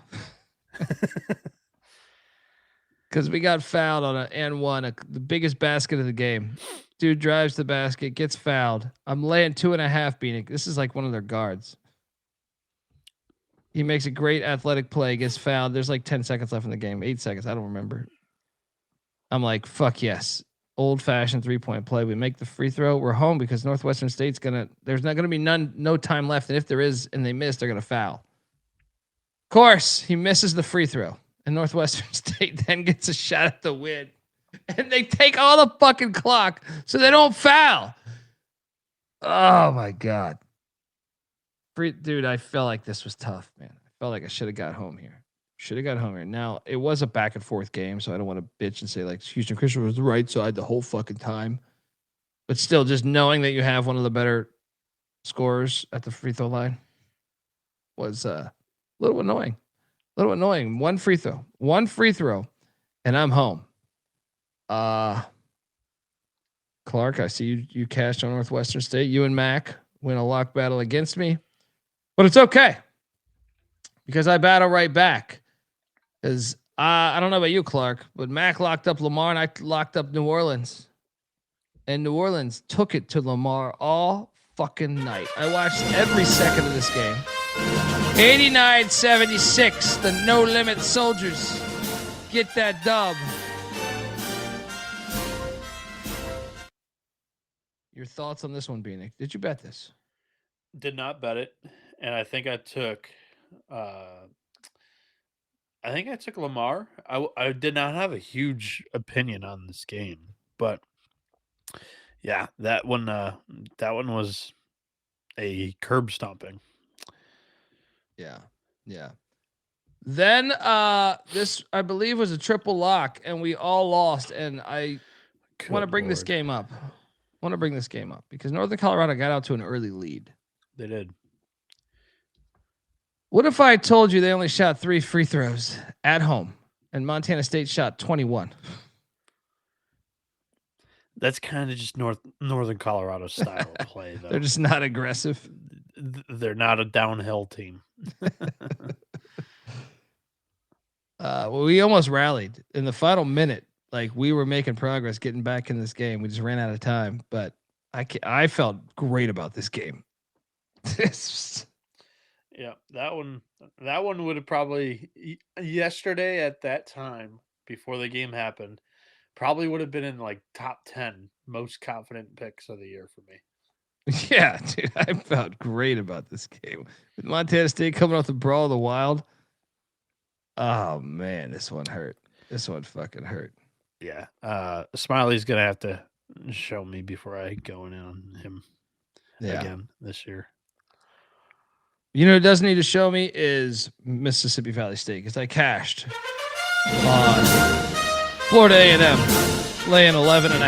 Because we got fouled on an N1, the biggest basket of the game. Dude drives the basket, gets fouled. I'm laying 2.5 beating. This is like one of their guards. He makes a great athletic play, gets fouled. There's 10 seconds left in the game. 8 seconds. I don't remember. I'm like, fuck yes. Old-fashioned 3-point play. We make the free throw. We're home because Northwestern State's there's not going to be no time left. And if there is and they miss, they're going to foul. Of course, he misses the free throw. And Northwestern State then gets a shot at the win. And they take all the fucking clock so they don't foul. Oh, my God. Dude, I felt like this was tough, man. I felt like I should have got home here. Now, it was a back and forth game, so I don't want to bitch and say Houston Christian was the right side the whole fucking time. But still, just knowing that you have one of the better scorers at the free throw line was little annoying. One free throw, and I'm home. Clark, I see you cashed on Northwestern State. You and Mac win a lock battle against me, but it's okay because I battle right back. Because I don't know about you, Clark, but Mac locked up Lamar and I locked up New Orleans, and New Orleans took it to Lamar all fucking night. I watched every second of this game. 89-76, the No Limit Soldiers get that dub. Your thoughts on this one, Bieniek? Did you bet this? Did not bet it, and I think I took. Lamar. I did not have a huge opinion on this game, but yeah, that one was a curb stomping. Yeah. Then this I believe was a triple lock, and we all lost. And I want to bring this game up. Because Northern Colorado got out to an early lead. They did. What if I told you they only shot 3 free throws at home, and Montana State shot 21? That's kind of just Northern Colorado style of play, though. They're just not aggressive. They're not a downhill team. Well, we almost rallied in the final minute. Like, we were making progress getting back in this game. We just ran out of time, but I felt great about this game. Yeah, that one would have probably yesterday at that time before the game happened, probably would have been in like top 10 most confident picks of the year for me. Yeah, dude, I felt great about this game. With Montana State coming off the Brawl of the Wild. Oh man, this one hurt. This one fucking hurt. Yeah. Smiley's gonna have to show me before I go in on him again this year. You know who doesn't need to show me is Mississippi Valley State, because I cashed on Florida A&M laying 11.5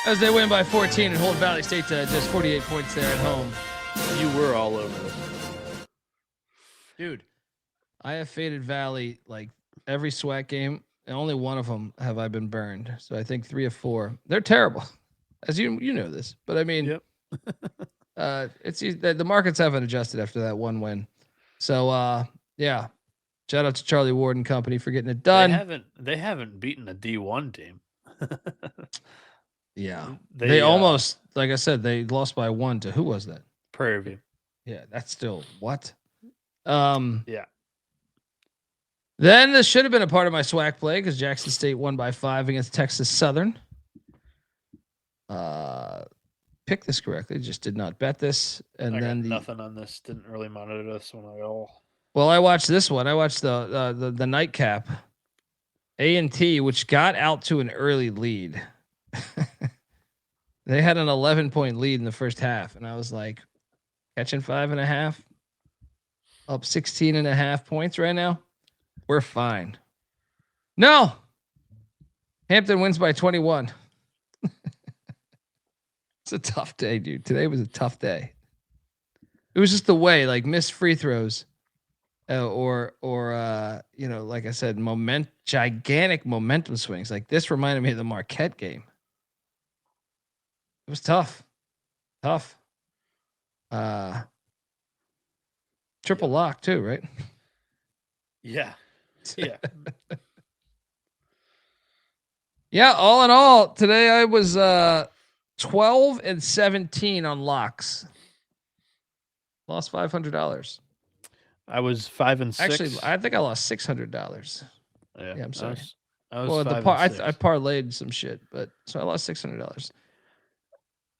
as they win by 14 and hold Valley State to just 48 points there at home. You were all over this, dude. I have faded Valley like every SWAC game, and only one of them have I been burned. So I think 3 of 4. They're terrible, as you know this. But I mean, yep. It's the markets haven't adjusted after that one win. So yeah, shout out to Charlie Ward and company for getting it done. They haven't beaten a D1 team. Yeah, they almost, like I said, they lost by 1 to who was that? Prairie View. Yeah, that's still what? Yeah. Then this should have been a part of my SWAC play because Jackson State won by 5 against Texas Southern. Picked this correctly, just did not bet this. And then nothing on this. Didn't really monitor this one at all. Well, I watched this one. I watched the nightcap. A&T, which got out to an early lead. They had an 11-point lead in the first half, and I was like, catching 5.5, up 16.5 points right now. We're fine. No, Hampton wins by 21. It's a tough day, dude. Today was a tough day. It was just the way, like missed free throws, or like I said, gigantic momentum swings. Like this reminded me of the Marquette game. It was tough. Triple lock too, right? Yeah. Yeah. Yeah. All in all, today I was 12 and 17 on locks. Lost $500. I was 5 and 6. Actually, I think I lost $600. Yeah, I'm sorry. I was well, 5 and 6. I parlayed some shit, but so I lost $600.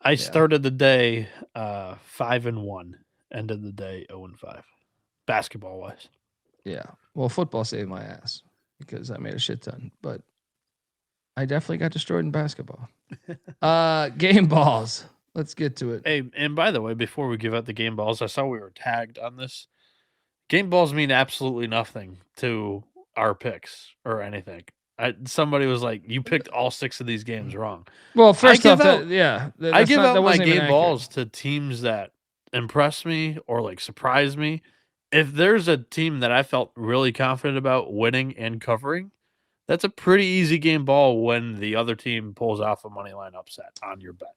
I started the day 5 and 1, ended the day 0 and 5, basketball wise. Yeah, well, football saved my ass because I made a shit ton, but I definitely got destroyed in basketball. Game balls. Let's get to it. Hey, and by the way, before we give out the game balls, I saw we were tagged on this. Game balls mean absolutely nothing to our picks or anything. Somebody was like, "You picked all 6 of these games wrong." Well, first off, I give out my game balls to teams that impress me or like surprise me. If there's a team that I felt really confident about winning and covering, that's a pretty easy game ball when the other team pulls off a money line upset on your bet.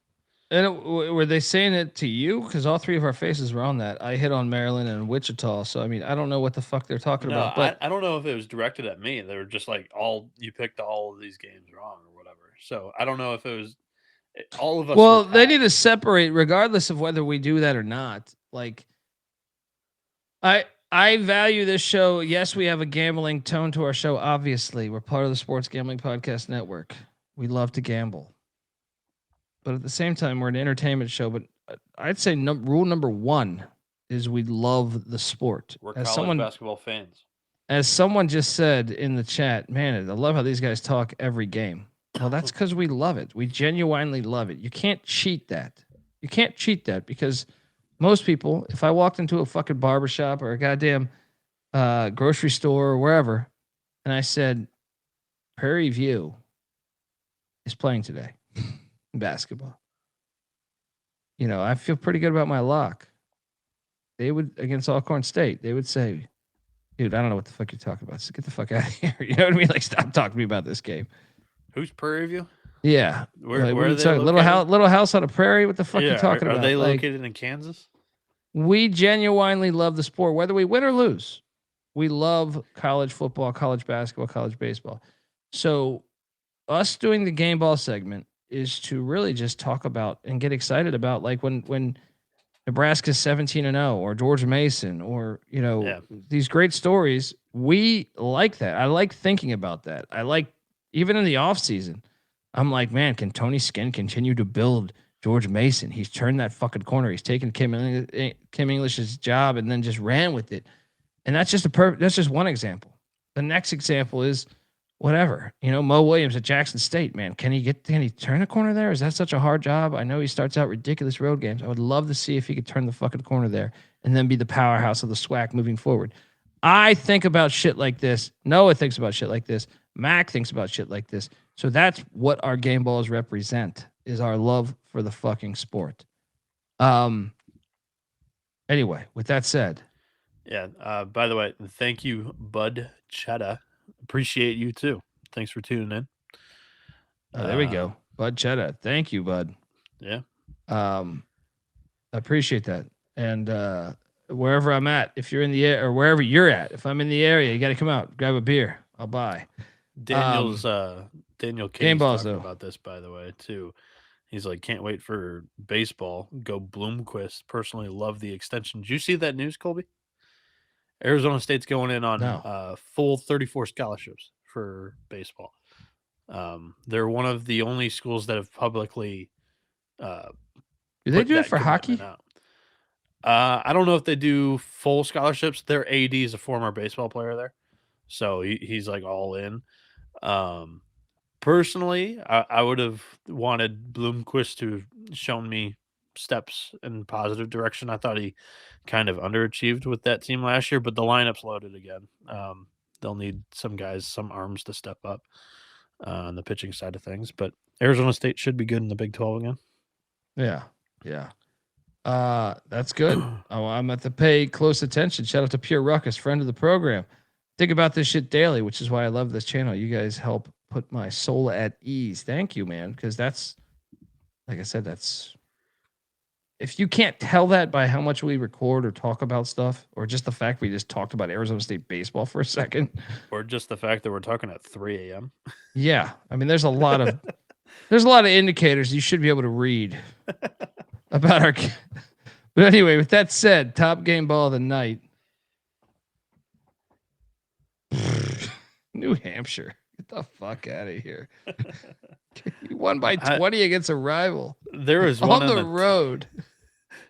And were they saying it to you? Because all three of our faces were on that. I hit on Maryland and Wichita, so I mean, I don't know what the fuck they're talking No, about. But I don't know if it was directed at me. They were just like, you picked all of these games wrong or whatever. So I don't know if it was all of us. Well, they need to separate, regardless of whether we do that or not. Like, I value this show. Yes, we have a gambling tone to our show. Obviously, we're part of the Sports Gambling Podcast Network. We love to gamble. But at the same time, we're an entertainment show. But I'd say rule number one is we love the sport. We're college basketball fans. As someone just said in the chat, man, I love how these guys talk every game. Well, that's because we love it. We genuinely love it. You can't cheat that. You can't cheat that because most people, if I walked into a fucking barbershop or a goddamn grocery store or wherever, and I said, Prairie View is playing today. Basketball. You know, I feel pretty good about my lock. They would, against Alcorn State, they would say, dude, I don't know what the fuck you're talking about. So get the fuck out of here. You know what I mean? Like, stop talking to me about this game. Who's Prairie View? Yeah. Where are they little house on a prairie? What the fuck are you talking about? Are they located in Kansas? We genuinely love the sport, whether we win or lose. We love college football, college basketball, college baseball. So us doing the game ball segment is to really just talk about and get excited about, like when Nebraska's 17-0 or George Mason or, you know, these great stories. We like that. I like thinking about that. I like, even in the off season, I'm like, man, can Tony Skinn continue to build George Mason? He's turned that fucking corner. He's taken Kim English's job and then just ran with it. And that's just that's just one example. The next example is whatever, you know, Mo Williams at Jackson State, man, can he turn a corner there? Is that such a hard job? I know he starts out ridiculous road games. I would love to see if he could turn the fucking corner there and then be the powerhouse of the SWAC moving forward. I think about shit like this. Noah thinks about shit like this. Mac thinks about shit like this. So that's what our game balls represent, is our love for the fucking sport. Anyway, with that said. Yeah. By the way, thank you, Bud Chetta. Appreciate you too. Thanks for tuning in. There we go. Bud Chetta. Thank you, Bud. Yeah. I appreciate that. And wherever I'm at, if you're in the air or wherever you're at, if I'm in the area, you got to come out, grab a beer. I'll buy. Daniel game balls though about this, by the way, too. He's like, can't wait for baseball. Go Bloomquist. Personally love the extension. Did you see that news, Colby? Arizona State's going in on full 34 scholarships for baseball. They're one of the only schools that have publicly. Do they do it for hockey? I don't know if they do full scholarships. Their AD is a former baseball player there, so he's like all in. Personally, I would have wanted Bloomquist to have shown me steps in positive direction. I thought he kind of underachieved with that team last year, but the lineup's loaded again. They'll need some guys, some arms to step up on the pitching side of things, but Arizona State should be good in the Big 12 again. Yeah. That's good. I'm at to pay close attention. Shout out to Pure Ruckus, friend of the program. Think about this shit daily, which is why I love this channel. You guys help put my soul at ease. Thank you, man. Because that's, like I said, that's, if you can't tell that by how much we record or talk about stuff, or just the fact we just talked about Arizona State baseball for a second, or just the fact that we're talking at 3 a.m. Yeah. I mean, there's a lot of indicators you should be able to read about our. But anyway, with that said, top game ball of the night. New Hampshire. Get the fuck out of here. He won by 20 against a rival. There was one on the road.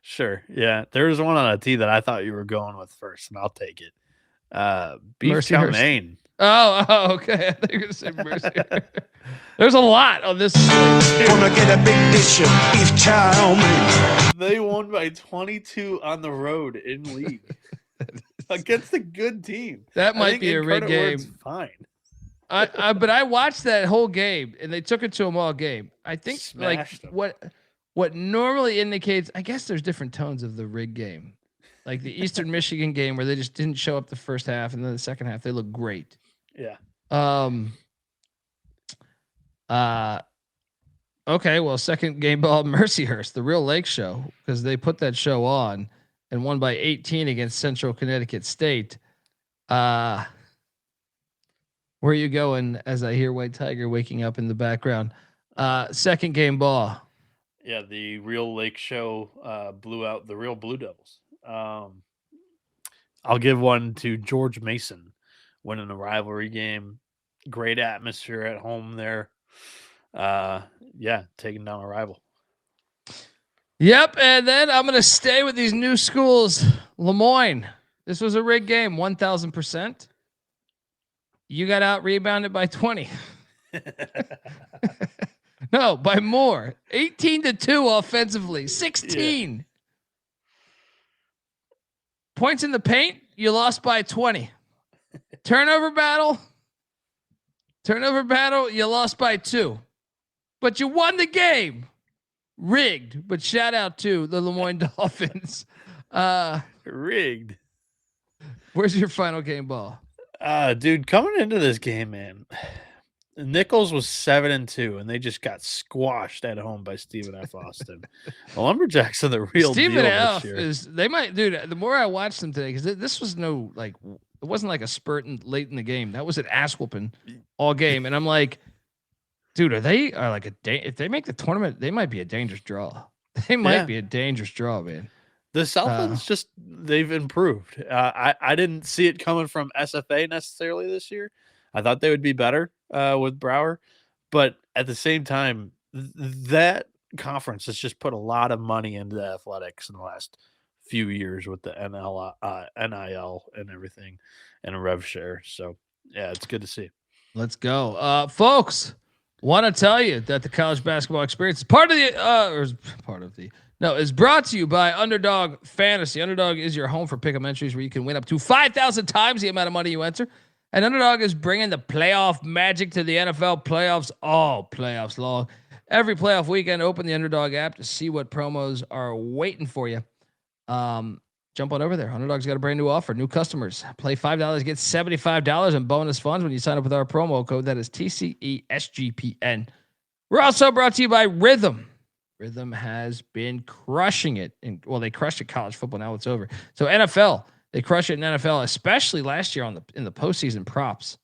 Sure. Yeah. There was one on a tee that I thought you were going with first, and I'll take it. Beeftown, Maine. Oh, okay. I think you're going to say Mercy. There's a lot on this. Gonna get a big dish of beef chow mein. They won by 22 on the road in league against a good team. That might be a red game. Fine. But I watched that whole game, and they took it to them all game. I think Smashed them. what normally indicates, I guess there's different tones of the rig game, like the Eastern Michigan game where they just didn't show up the first half, and then the second half they look great. Yeah. Okay, well, second game ball, Mercyhurst, the Real Lake Show, because they put that show on and won by 18 against Central Connecticut State. Where are you going? As I hear White Tiger waking up in the background. Second game ball. Yeah, the Real Lake Show blew out the Real Blue Devils. I'll give one to George Mason winning a rivalry game. Great atmosphere at home there. Taking down a rival. Yep, and then I'm gonna stay with these new schools. Lemoyne. This was a rigged game, 1,000%. You got out rebounded by 20. No, by more. 18-2 offensively. 16. Yeah. Points in the paint, you lost by 20. Turnover battle, you lost by 2. But you won the game. Rigged, but shout out to the Lemoyne Dolphins. Rigged. Where's your final game ball? Dude, coming into this game, man, Nichols was 7-2, and they just got squashed at home by Stephen F. Austin. The Lumberjacks are the real Stephen deal F. this year. They might, dude. The more I watched them today, because this was no like, it wasn't like a spurt late in the game. That was an ass whooping all game, and I'm like, dude, are like if they make the tournament, they might be a dangerous draw. They might be a dangerous draw, man. The Southlands they've improved. I didn't see it coming from SFA necessarily this year. I thought they would be better with Brower, but at the same time, that conference has just put a lot of money into the athletics in the last few years with the NIL and everything and a rev share. So yeah, it's good to see. Let's go, folks. Want to tell you that the college basketball experience is is brought to you by Underdog Fantasy. Underdog is your home for pick'em entries where you can win up to 5,000 times the amount of money you enter. And Underdog is bringing the playoff magic to the NFL playoffs all playoffs long. Every playoff weekend, open the Underdog app to see what promos are waiting for you. Jump on over there. Underdog's got a brand new offer. New customers play $5, get $75 in bonus funds when you sign up with our promo code. That is TCESGPN. We're also brought to you by Rhythm. Rhythm has been crushing it. They crushed it college football. Now it's over. So NFL, they crush it in NFL, especially last year in the postseason props.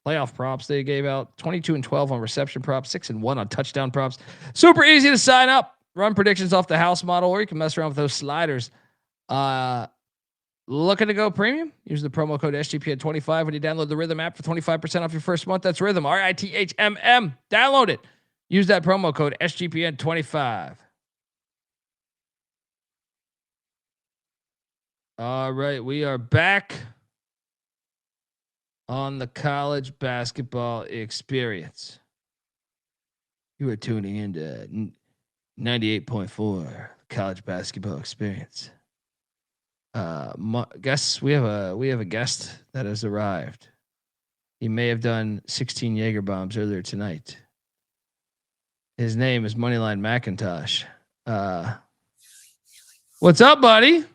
Playoff props, they gave out 22-12 on reception props, 6-1 on touchdown props. Super easy to sign up. Run predictions off the house model, or you can mess around with those sliders. Looking to go premium? Use the promo code SGPN25 when you download the Rhythm app for 25% off your first month. That's Rhythm, RITHMM. Download it. Use that promo code SGPN25. All right, we are back on the college basketball experience. You are tuning into 98.4 college basketball experience. Guess we have a guest that has arrived. He may have done 16 Jaeger bombs earlier tonight. His name is Moneyline McIntyre. What's up, buddy?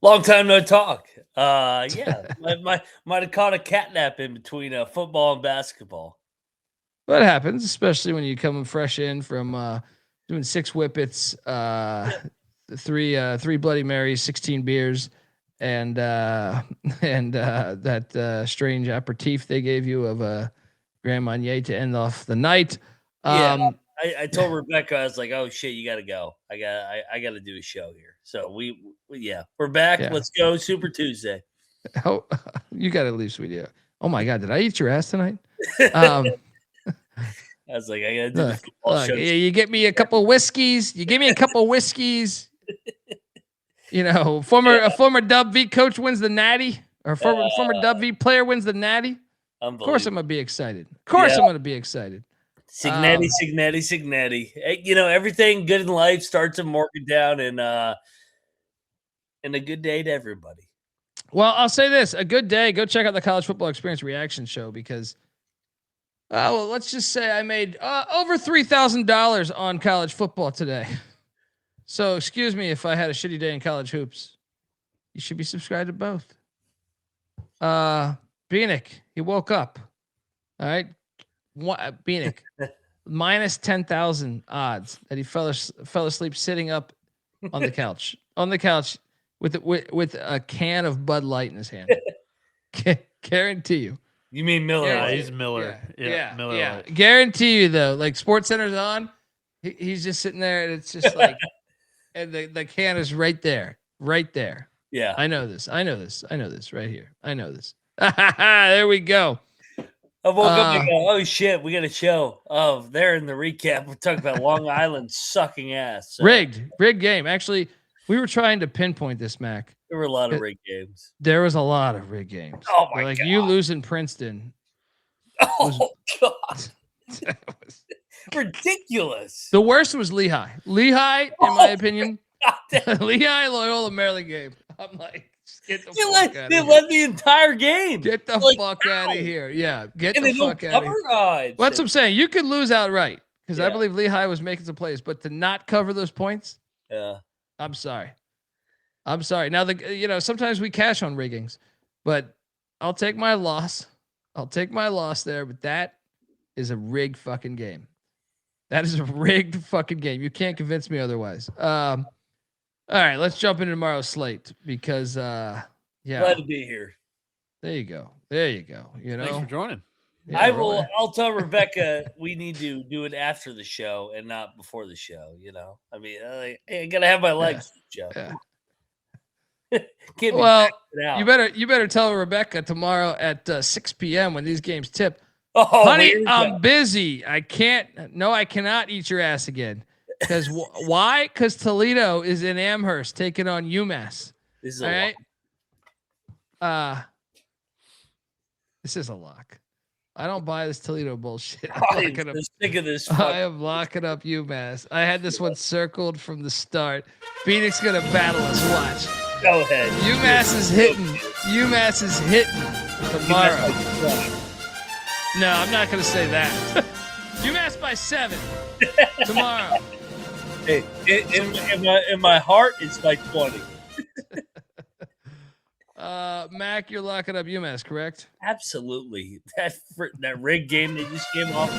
Long time no talk. Might have caught a catnap in between football and basketball. What happens, especially when you come fresh in from doing 6 whippets, 3 Bloody Marys, 16 beers, and that strange aperitif they gave you of Grand Marnier to end off the night. I told Rebecca, I was like, "Oh shit, you got to go. I got to do a show here." So we're back. Yeah. Let's go, Super Tuesday. Oh, you got to leave, sweetie. Oh my God, did I eat your ass tonight? I was like, I got to do the football show. You get me a couple whiskeys. You know, a former Dub V coach wins the Natty, or former Dub V player wins the Natty. Of course, I'm gonna be excited. I'm gonna be excited. Signetti. You know, everything good in life starts in Morgantown, and a good day to everybody. Well, I'll say this: a good day. Go check out the College Football Experience reaction show, because Well, let's just say I made over $3,000 on college football today. So excuse me if I had a shitty day in college hoops. You should be subscribed to both. Bieniek, he woke up. All right. Bieniek, minus 10,000 odds that he fell asleep sitting up on the couch. On the couch with a can of Bud Light in his hand. Guarantee you. You mean Miller? Yeah, he's Miller. Yeah, Miller. Yeah. Guarantee you though, like SportsCenter's on, he's just sitting there, and it's just like, and the can is right there. Yeah, I know this right here. I know this. There we go. I woke up and go, oh shit, we got a show. Oh, there in the recap, we're talking about Long Island sucking ass. So. Rigged game. Actually, we were trying to pinpoint this, Mac. There were a lot of rigged games. There was a lot of rigged games. Oh my god! You losing Princeton. Oh god! Ridiculous. The worst was Lehigh. Lehigh, in my opinion, Lehigh Loyola Maryland game. I'm like, get the fuck out of here. They led the entire game. Get the fuck out of here. Yeah, get the fuck out of here. Well, that's what I'm saying. You could lose outright because I believe Lehigh was making some plays, but to not cover those points, I'm sorry. Now, sometimes we cash on riggings, but I'll take my loss. There, but that is a rigged fucking game. That is a rigged fucking game. You can't convince me otherwise. All right, let's jump into tomorrow's slate because, glad to be here. There you go. Thanks for joining. Yeah, I'll tell Rebecca we need to do it after the show and not before the show. I mean, I gotta have my legs, Joe. Yeah. Well, you better tell Rebecca tomorrow at 6 p.m. when these games tip. Oh, honey, I'm busy. I cannot eat your ass again. Because why? Because Toledo is in Amherst taking on UMass. This is all a right. This is a lock. I don't buy this Toledo bullshit. I'm sick of this. I am locking up UMass. I had this one circled from the start. Phoenix gonna battle us. Watch. Go ahead. UMass is hitting tomorrow. No, I'm not going to say that. UMass by 7 tomorrow. Hey, in my heart, it's by 20. Mac, you're locking up UMass, correct? Absolutely. That rigged game that just came off.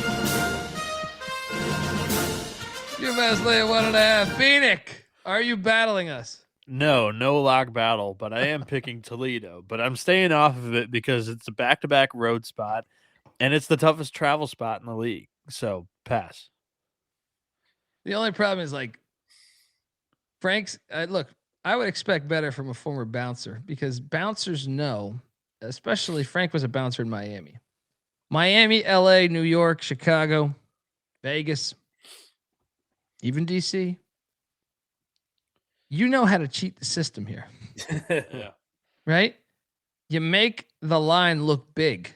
UMass laying 1.5. Bieniek, are you battling us? No lock battle, but I am picking Toledo. But I'm staying off of it because it's a back-to-back road spot, and it's the toughest travel spot in the league. So pass. The only problem is Frank's. Look, I would expect better from a former bouncer because bouncers know, especially Frank was a bouncer in Miami, LA, New York, Chicago, Vegas, even DC. You know how to cheat the system here. Yeah. Right? You make the line look big.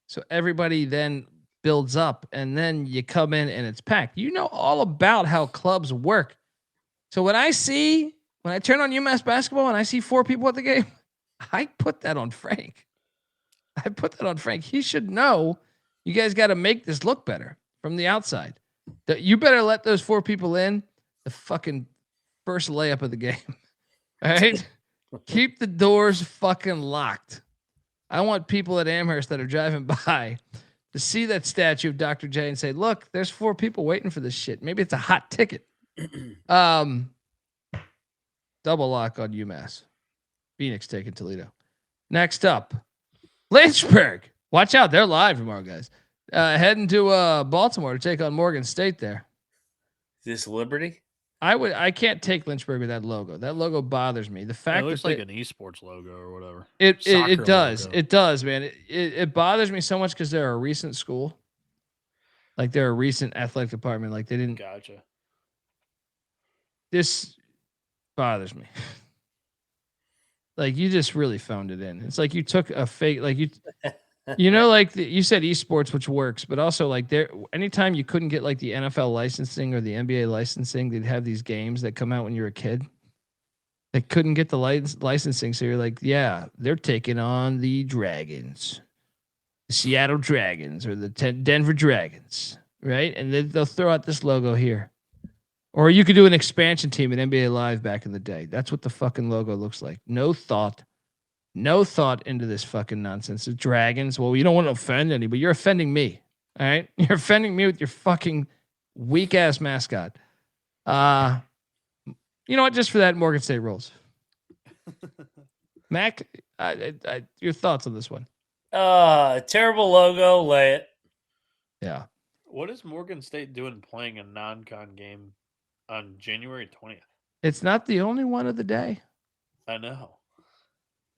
So everybody then builds up and then you come in and it's packed. You know all about how clubs work. So when I turn on UMass basketball and I see 4 people at the game, I put that on Frank. He should know you guys got to make this look better from the outside. You better let those 4 people in the fucking first layup of the game. All right. Keep the doors fucking locked. I want people at Amherst that are driving by to see that statue of Dr. J and say, look, there's 4 people waiting for this shit. Maybe it's a hot ticket. Double lock on UMass. Phoenix taking Toledo. Next up, Lynchburg. Watch out. They're live tomorrow, guys. Heading to Baltimore to take on Morgan State there. Is this Liberty? I can't take Lynchburg with that logo. That logo bothers me. The fact it looks like an esports logo or whatever. It does. Logo. It does, man. It bothers me so much because they're a recent school. Like they're a recent athletic department. Like they didn't. Gotcha. This bothers me. Like you just really phoned it in. It's like you took a fake, like you like you said esports, which works, but also like anytime you couldn't get like the NFL licensing or the NBA licensing, they'd have these games that come out when you're a kid. They couldn't get the licensing. So you're like, yeah, they're taking on the Dragons. Seattle Dragons or the Denver Dragons, right? And they'll throw out this logo here. Or you could do an expansion team at NBA Live back in the day. That's what the fucking logo looks like. No thought into this fucking nonsense. The Dragons, well, you don't want to offend anybody. You're offending me, all right? You're offending me with your fucking weak-ass mascot. You know what? Just for that, Morgan State rolls. Mac, your thoughts on this one? Terrible logo. Lay it. Yeah. What is Morgan State doing playing a non-con game on January 20th? It's not the only one of the day. I know.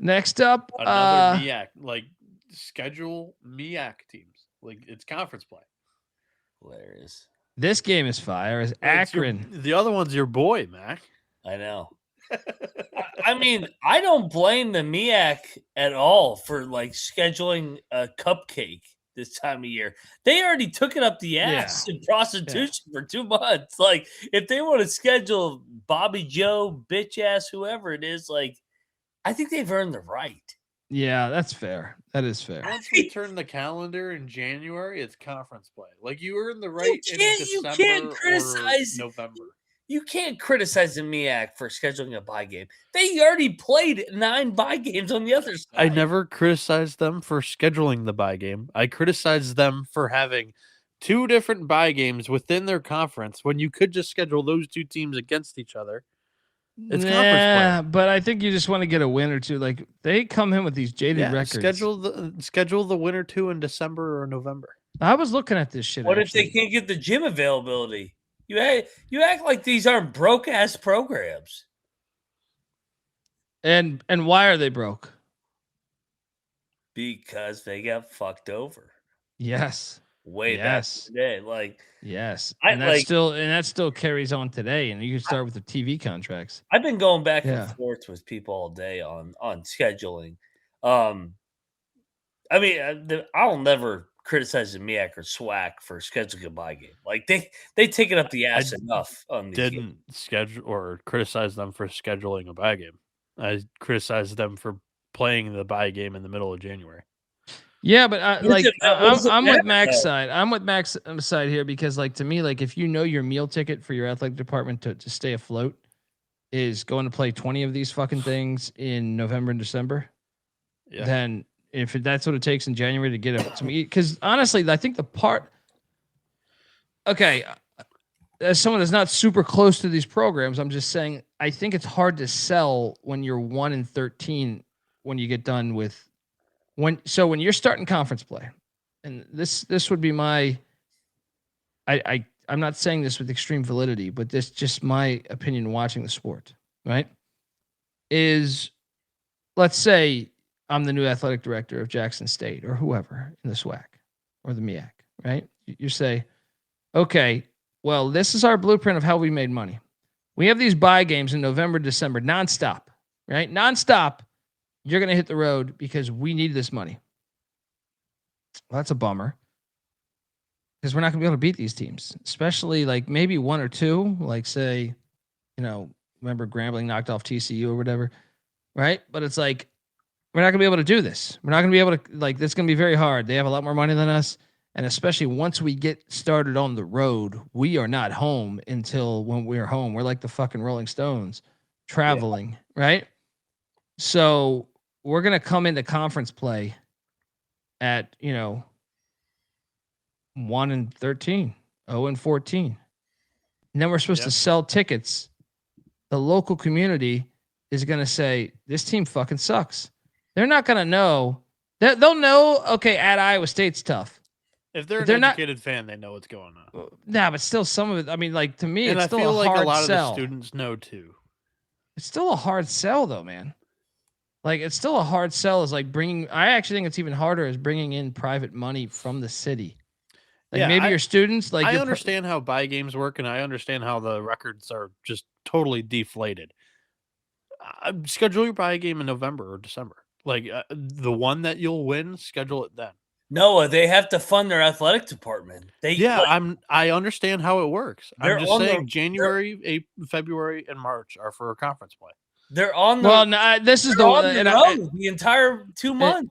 Next up, another MEAC, like schedule MEAC teams. Like it's conference play. Hilarious. This game is fire. Is Akron. The other one's your boy, Mac. I know. I mean, I don't blame the MEAC at all for like scheduling a cupcake this time of year. They already took it up the ass in prostitution for 2 months. Like, if they want to schedule Bobby Joe, bitch ass, whoever it is, like, I think they've earned the right. Yeah, that's fair. That is fair. Once we turn the calendar in January, it's conference play. Like, you earn the right in December you can't criticize or November. You can't criticize the MEAC for scheduling a bye game. They already played 9 bye games on the other side. I never criticized them for scheduling the bye game. I criticized them for having 2 different bye games within their conference when you could just schedule those 2 teams against each other. It's conference play. But I think you just want to get a win or two. Like they come in with these jaded records. Schedule the win or 2 in December or November. I was looking at this shit. What if they can't get the gym availability? You act like these aren't broke ass programs. And why are they broke? Because they got fucked over. Yes. Way back today. Like yes. And that still carries on today. And you can start with the TV contracts. I've been going back and forth with people all day on scheduling. I mean, I'll never criticize the MEAC or SWAC for scheduling a bye game. Like they take it up the ass enough on the didn't schedule or criticize them for scheduling a bye game. I criticized them for playing the bye game in the middle of January. Yeah, but I'm with Mac's side. I'm with Mac's side here because, like, to me, like, if you know your meal ticket for your athletic department to stay afloat is going to play 20 of these fucking things in November and December, then if that's what it takes in January to get some eat, because honestly, I think as someone that's not super close to these programs, I'm just saying I think it's hard to sell when you're 1-13 when you get done with. When you're starting conference play, and this would be my, I'm not saying this with extreme validity, but this just my opinion watching the sport, right? Is let's say I'm the new athletic director of Jackson State or whoever in the SWAC or the MEAC, right? You say, okay, well, this is our blueprint of how we made money. We have these bye games in November, December, nonstop, right? Nonstop. You're going to hit the road because we need this money. Well, that's a bummer because we're not going to be able to beat these teams, especially like maybe 1 or 2, like say, remember Grambling knocked off TCU or whatever, right? But it's like, we're not going to be able to do this. We're not going to be able to, like, this is going to be very hard. They have a lot more money than us. And especially once we get started on the road, we are not home until when we're home. We're like the fucking Rolling Stones traveling, right? So we're going to come into conference play at, 1-13, 0-14. And then we're supposed to sell tickets. The local community is going to say, this team fucking sucks. They're not going to know. They'll know, okay, at Iowa State's tough. If they're an educated fan, they know what's going on. Nah, but still some of it, I mean, like, to me, it's still a hard sell. I feel like a lot of the students know, too. It's still a hard sell, though, man. Like, it's still a hard sell is like I actually think it's even harder is bringing in private money from the city. Like maybe your students, like I understand how bye games work and I understand how the records are just totally deflated. Schedule your bye game in November or December. Like the one that you'll win, schedule it then. Noah, they have to fund their athletic department. I understand how it works. I'm just saying January, February, and March are for a conference play. They're on the the entire 2 months.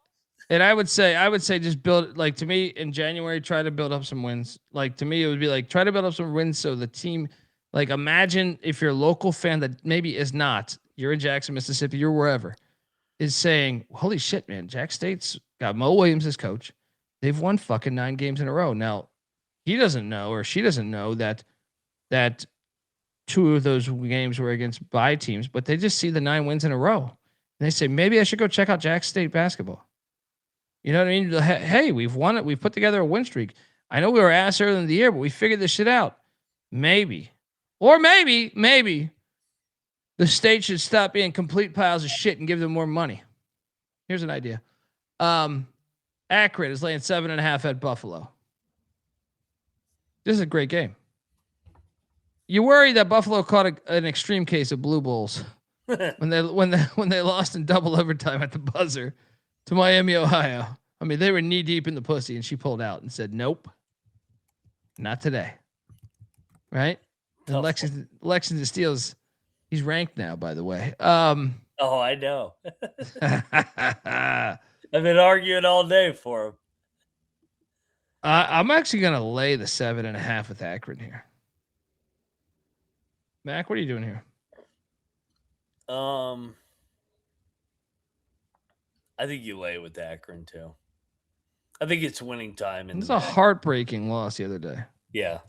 And I would say just build, like, to me in January, try to build up some wins. Like, to me, it would be like, try to build up some wins so the team, like, imagine if you're a local fan that maybe is not, you're in Jackson, Mississippi, you're wherever, is saying, holy shit, man, Jack State's got Mo Williams as coach. They've won fucking 9 games in a row. Now, he doesn't know, or she doesn't know that 2 of those games were against bye teams, but they just see the 9 wins in a row. And they say, maybe I should go check out Jack State basketball. You know what I mean? Hey, we've won it. We've put together a win streak. I know we were ass early in the year, but we figured this shit out. Maybe the state should stop being complete piles of shit and give them more money. Here's an idea. Akron is laying 7.5 at Buffalo. This is a great game. You worry that Buffalo caught an extreme case of blue bulls when they lost in double overtime at the buzzer to Miami, Ohio. I mean, they were knee deep in the pussy, and she pulled out and said, "Nope, not today." Right? And Lexington Steele's, he's ranked now, by the way. Oh, I know. I've been arguing all day for him. I'm actually gonna lay the 7.5 with Akron here. Mac, what are you doing here? I think you lay with Akron too. I think it's winning time. It's a heartbreaking loss the other day. Yeah.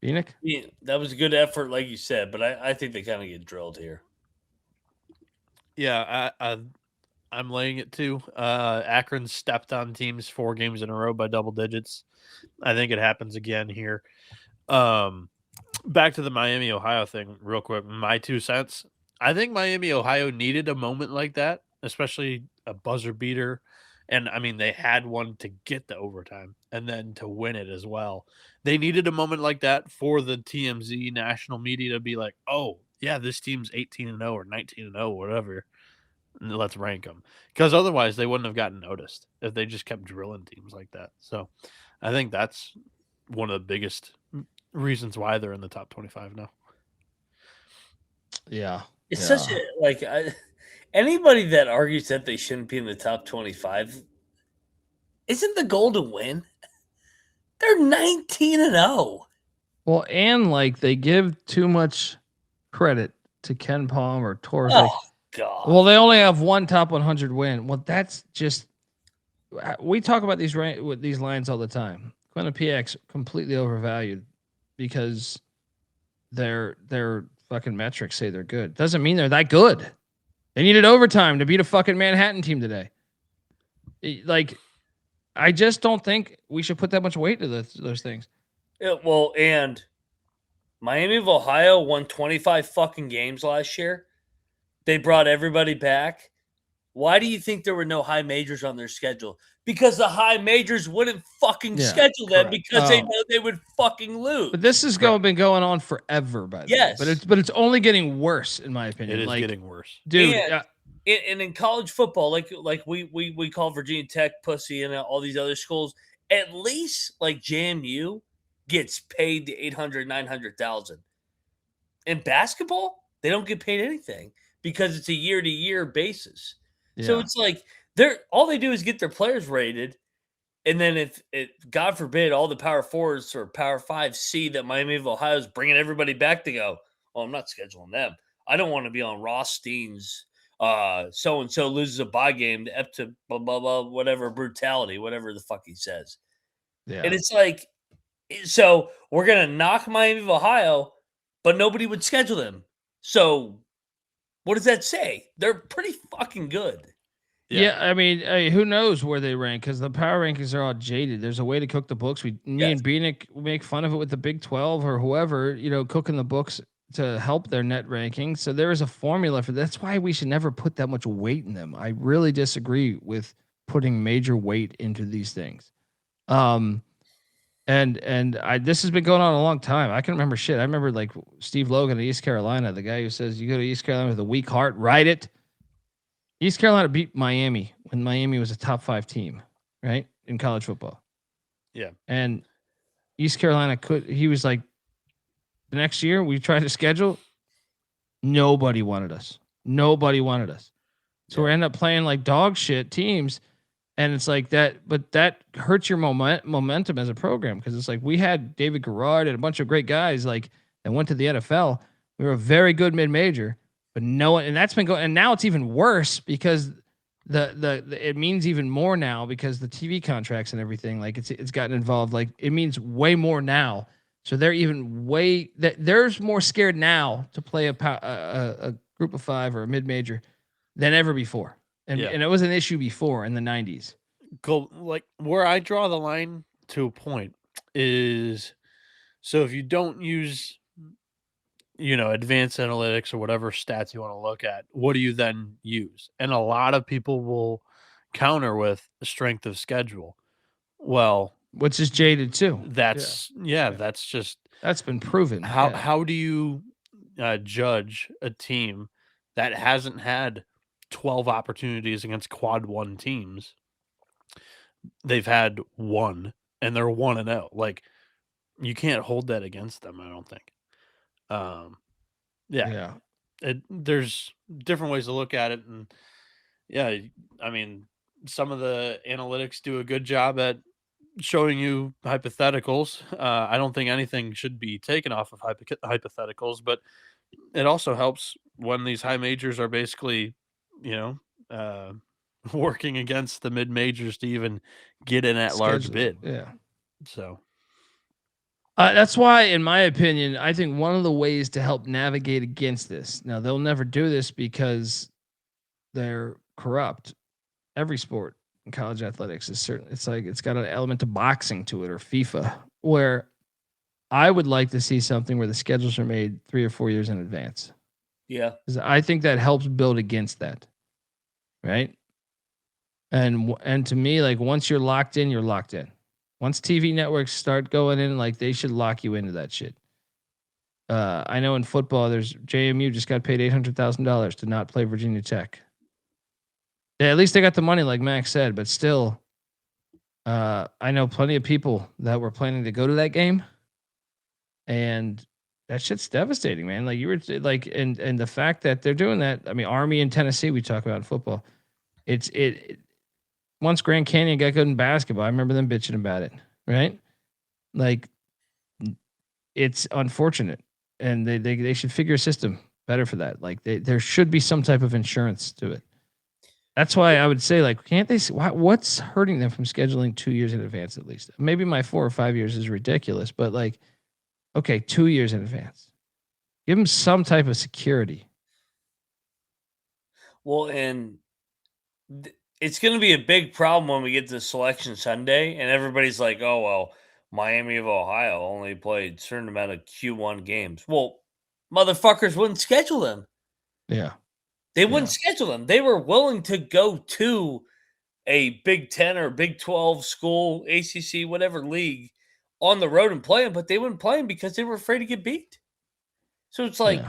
Bieniek? Yeah, that was a good effort, like you said, but I think they kind of get drilled here. Yeah, I'm laying it too. Akron stepped on teams 4 games in a row by double digits. I think it happens again here. Back to the Miami, Ohio thing real quick. My 2 cents. I think Miami, Ohio needed a moment like that, especially a buzzer beater. And I mean, they had one to get the overtime and then to win it as well. They needed a moment like that for the TMZ national media to be like, oh, yeah, this team's 18-0 or 19-0, whatever. And let's rank them. Because otherwise they wouldn't have gotten noticed if they just kept drilling teams like that. So I think that's one of the biggest reasons why they're in the top 25 now. Yeah. It's such a, anybody that argues that they shouldn't be in the top 25, isn't the goal to win? They're 19-0. Well, and like they give too much credit to Ken Palm or Torres. Oh, God. Well, they only have one top 100 win. Well, that's just, we talk about these lines all the time. Quinnipiac's completely overvalued because their fucking metrics say they're good. Doesn't mean they're that good. They needed overtime to beat a fucking Manhattan team today. Like, I just don't think we should put that much weight into those things. Yeah, well, and Miami of Ohio won 25 fucking games last year. They brought everybody back. Why do you think there were no high majors on their schedule? Because the high majors wouldn't fucking schedule them because they know they would fucking lose. But this has been going on forever, by the way. But it's only getting worse, in my opinion. It is getting worse, dude. And in college football, like we call Virginia Tech pussy and all these other schools, at least like JMU gets paid the 800, 900,000. In basketball, they don't get paid anything because it's a year-to-year basis. Yeah. So it's like all they do is get their players rated, and then if God forbid all the Power 4s or Power 5s see that Miami of Ohio is bringing everybody back to go, oh, I'm not scheduling them. I don't want to be on Ross Steen's so-and-so loses a bye game to blah, blah, blah, whatever, brutality, whatever the fuck he says. Yeah. And it's like, so we're going to knock Miami of Ohio, but nobody would schedule them. So what does that say? They're pretty fucking good. Yeah, I mean, who knows where they rank because the power rankings are all jaded. There's a way to cook the books. Me and Bieniek make fun of it with the Big 12 or whoever, cooking the books to help their net ranking. So there is a formula for that. That's why we should never put that much weight in them. I really disagree with putting major weight into these things. And this has been going on a long time. I can remember shit. I remember like Steve Logan at East Carolina, the guy who says you go to East Carolina with a weak heart, ride it. East Carolina beat Miami when Miami was a top 5 team, right? In college football. Yeah. And East Carolina he was like, the next year we tried to schedule. Nobody wanted us. So we end up playing like dog shit teams. And it's like that, but that hurts your momentum as a program because it's like we had David Garrard and a bunch of great guys like that went to the NFL. We were a very good mid-major, but no one, and that's been going, and now it's even worse because the it means even more now because the TV contracts and everything, like it's gotten involved. Like it means way more now. So they're even there's more scared now to play a group of 5 or a mid-major than ever before. And it was an issue before in the 90s. Like where I draw the line to a point is, so if you don't use, advanced analytics or whatever stats you want to look at, what do you then use? And a lot of people will counter with the strength of schedule. Well, which is jaded too. That's that's been proven. How do you judge a team that hasn't had 12 opportunities against quad 1 teams? They've had 1 and they're 1-0. Like you can't hold that against them, I don't think. There's different ways to look at it, and I mean, some of the analytics do a good job at showing you hypotheticals. I don't think anything should be taken off of hypotheticals, but it also helps when these high majors are basically working against the mid majors to even get in at large bid. Yeah. So that's why, in my opinion, I think one of the ways to help navigate against this. Now they'll never do this because they're corrupt. Every sport in college athletics is certain. It's like it's got an element of boxing to it or FIFA, where I would like to see something where the schedules are made 3 or 4 years in advance. Yeah. I think that helps build against that. Right. And to me, like once you're locked in, you're locked in. Once TV networks start going in, like they should lock you into that shit. I know in football, there's JMU just got paid $800,000 to not play Virginia Tech. Yeah, at least they got the money, like Max said, but still, I know plenty of people that were planning to go to that game, and that shit's devastating, man. Like you were like, and the fact that they're doing that, I mean, Army in Tennessee, we talk about in football. Once Grand Canyon got good in basketball, I remember them bitching about it, right? Like, it's unfortunate, and they should figure a system better for that. Like, there should be some type of insurance to it. That's why I would say, like, can't they? What's hurting them from scheduling 2 years in advance at least? Maybe my 4 or 5 years is ridiculous, but like, okay, 2 years in advance. Give them some type of security. Well, and it's going to be a big problem when we get to Selection Sunday, and everybody's like, oh, well, Miami of Ohio only played a certain amount of Q1 games. Well, motherfuckers wouldn't schedule them. Yeah. They wouldn't schedule them. They were willing to go to a Big 10 or Big 12 school, ACC, whatever league on the road and play them, but they wouldn't play them because they were afraid to get beat. So it's like,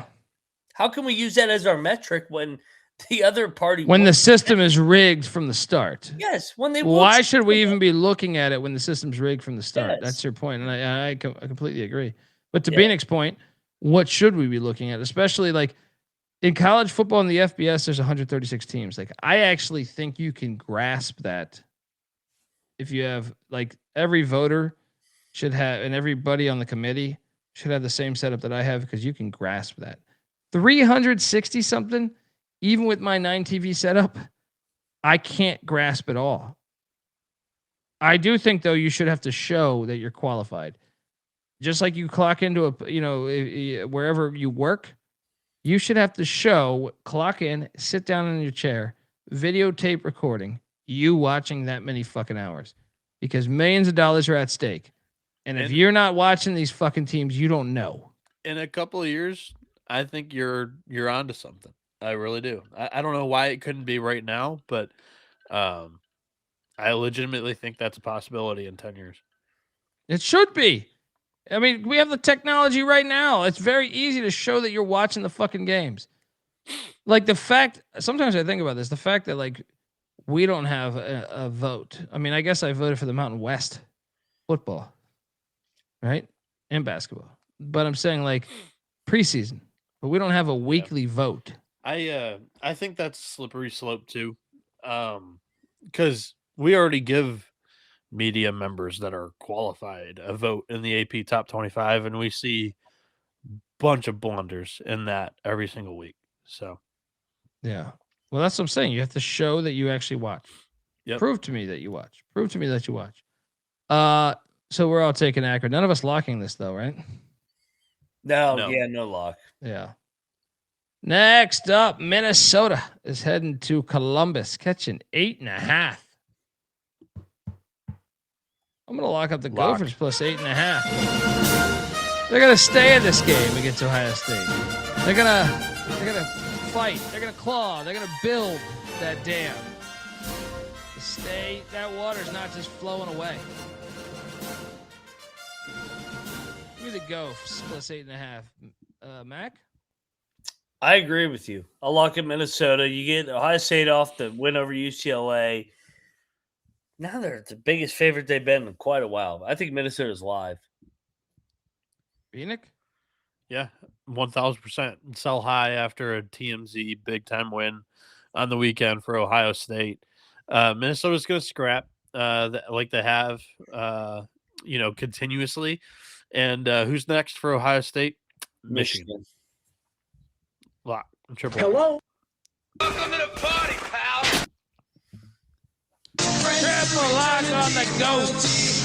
how can we use that as our metric when the other party, when the system is rigged from the start? Yes. When they, why should we even be looking at it when the system's rigged from the start? Yes. That's your point, and I completely agree. But to Bieniek's point, what should we be looking at? Especially like in college football in the FBS, there's 136 teams. Like I actually think you can grasp that if you have like every voter should have, and everybody on the committee should have the same setup that I have, because you can grasp that 360 something. Even with my 9 TV setup, I can't grasp it all. I do think, though, you should have to show that you're qualified. Just like you clock into wherever you work, you should have to show, clock in, sit down in your chair, videotape recording, you watching that many fucking hours. Because millions of dollars are at stake. And if you're not watching these fucking teams, you don't know. In a couple of years, I think you're onto something. I really do. I don't know why it couldn't be right now, but I legitimately think that's a possibility in 10 years. It should be. I mean, we have the technology right now. It's very easy to show that you're watching the fucking games. Like the fact, sometimes I think about this, the fact that like we don't have a vote. I mean, I guess I voted for the Mountain West football, right? And basketball. But I'm saying like preseason, but we don't have a weekly vote. I think that's a slippery slope too, because we already give media members that are qualified a vote in the AP Top 25, and we see a bunch of blunders in that every single week. So, Yeah. Well, that's what I'm saying. You have to show that you actually watch. yep. Prove to me that you watch. Prove to me that you watch. So we're all taking Akron. None of us locking this though, right? No. Yeah, no lock. Yeah. Next up, Minnesota is heading to Columbus, catching 8.5. I'm gonna lock up the Gophers plus 8.5. They're gonna stay in this game against Ohio State. They're gonna fight. They're gonna claw. They're gonna build that dam. Stay. That water's not just flowing away. Give me the Gophs plus 8.5. Mac? I agree with you. I'll lock in Minnesota. You get Ohio State off the win over UCLA. Now they're the biggest favorite they've been in quite a while. I think Minnesota's live. Bieniek? Yeah, 1,000%. Sell high after a TMZ big time win on the weekend for Ohio State. Minnesota's going to scrap like they have, continuously. And who's next for Ohio State? Michigan. Lock. Triple. Hello? Welcome to the party, pal. Triple lock on the Gophs.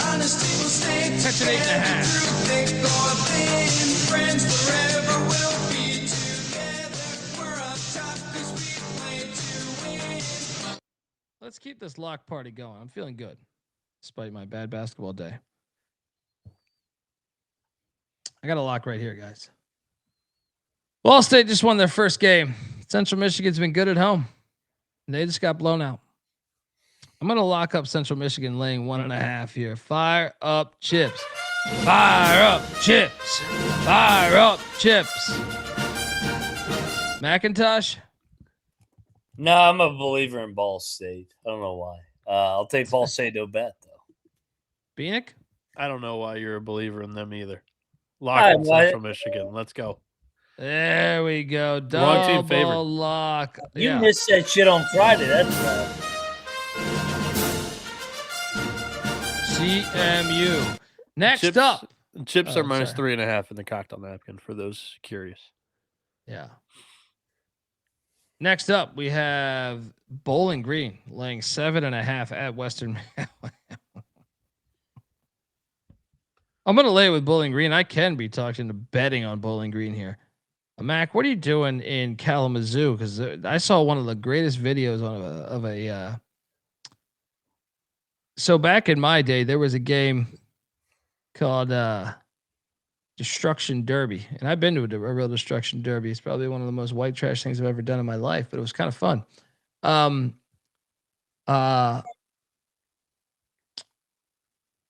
Catching 8.5. Let's keep this lock party going. I'm feeling good, despite my bad basketball day. I got a lock right here, guys. Ball State just won their first game. Central Michigan's been good at home. They just got blown out. I'm going to lock up Central Michigan laying 1.5 here. Fire up chips. Fire up chips. Fire up chips. McIntyre? No, I'm a believer in Ball State. I don't know why. I'll take Ball State no bet, though. Bieniek? I don't know why you're a believer in them either. Lock in Central Michigan. Let's go. There we go. Wrong team favorite. Double lock. You missed that shit on Friday. That's bad. CMU. Next up. Chips are minus 3.5 in the cocktail napkin for those curious. Yeah. Next up, we have Bowling Green laying 7.5 at Western. I'm going to lay it with Bowling Green. I can be talking to betting on Bowling Green here. Mac, what are you doing in Kalamazoo? Because I saw one of the greatest videos of a. So back in my day, there was a game called Destruction Derby, and I've been to a real Destruction Derby. It's probably one of the most white trash things I've ever done in my life, but it was kind of fun.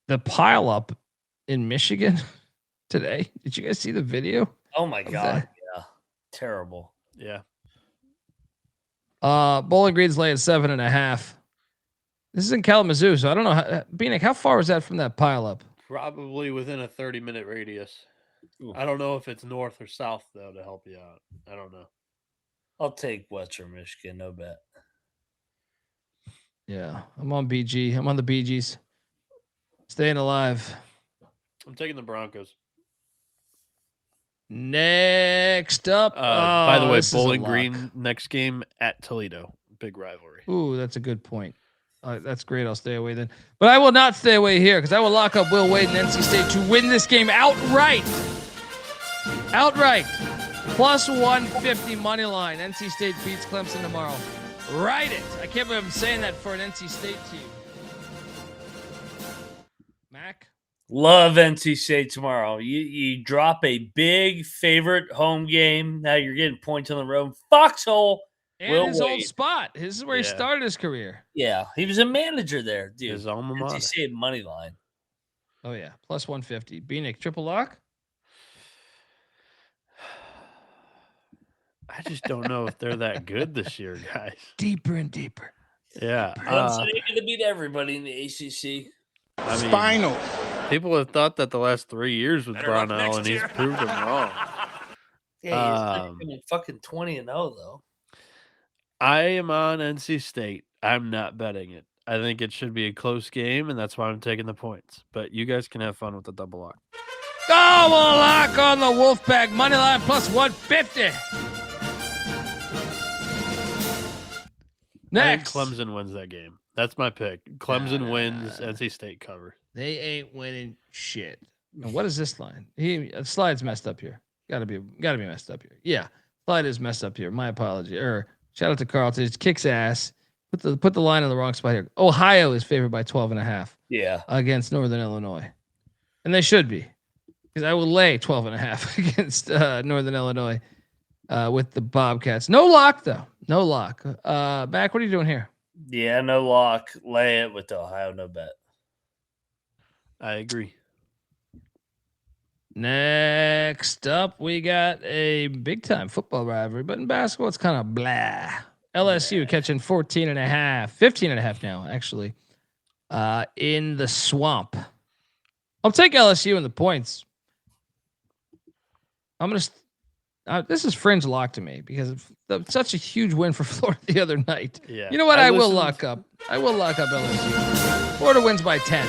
The pile up in Michigan today. Did you guys see the video? Oh my God. Yeah. Terrible. Yeah. Bowling Green's laying 7.5. This is in Kalamazoo, so I don't know. Bieniek, how far was that from that pile up? Probably within a 30-minute radius. Ooh. I don't know if it's north or south, though, to help you out. I don't know. I'll take Western Michigan, no bet. Yeah, I'm on BG. I'm on the BGs. Staying alive. I'm taking the Broncos. Next up. By the way, Bowling Green next game at Toledo. Big rivalry. Ooh, that's a good point. That's great. I'll stay away then. But I will not stay away here because I will lock up Will Wade and NC State to win this game outright. Outright. Plus 150 money line. NC State beats Clemson tomorrow. Write it. I can't believe I'm saying that for an NC State team. Mac? Love NC State tomorrow. You drop a big favorite home game. Now you're getting points on the road. Foxhole. And his old spot. This is where he started his career. Yeah, he was a manager there, dude. His alma mater. NC State money line. Oh, yeah. Plus 150. Bieniek, triple lock? I just don't know if they're that good this year, guys. Deeper and deeper. Yeah. Clemson ain't going to beat everybody in the ACC. Spinal. People have thought that the last 3 years with Brownell, and he's proved them wrong. Yeah, he's not even fucking 20-0 though. I am on NC State. I'm not betting it. I think it should be a close game, and that's why I'm taking the points. But you guys can have fun with the double lock. Double lock on the Wolfpack money line plus 150. Next, I think Clemson wins that game. That's my pick. Clemson wins. NC State cover. They ain't winning shit. And what is this line? Slide's messed up here. Gotta be messed up here. Yeah, slide is messed up here. My apology. Shout out to Carlton. It kicks ass. Put the line in the wrong spot here. Ohio is favored by 12.5. Yeah, against Northern Illinois, and they should be, because I will lay 12.5 against Northern Illinois with the Bobcats. No lock though. No lock. Mac, what are you doing here? Yeah, no lock. Lay it with the Ohio, no bet. I agree. Next up, we got a big time football rivalry, but in basketball, it's kind of blah. LSU catching 14.5, 15.5 now, actually, in the swamp. I'll take LSU in the points. I'm going to, this is fringe lock to me because of such a huge win for Florida the other night. Yeah. You know what? I will lock up. I will lock up LSU. Florida wins by 10.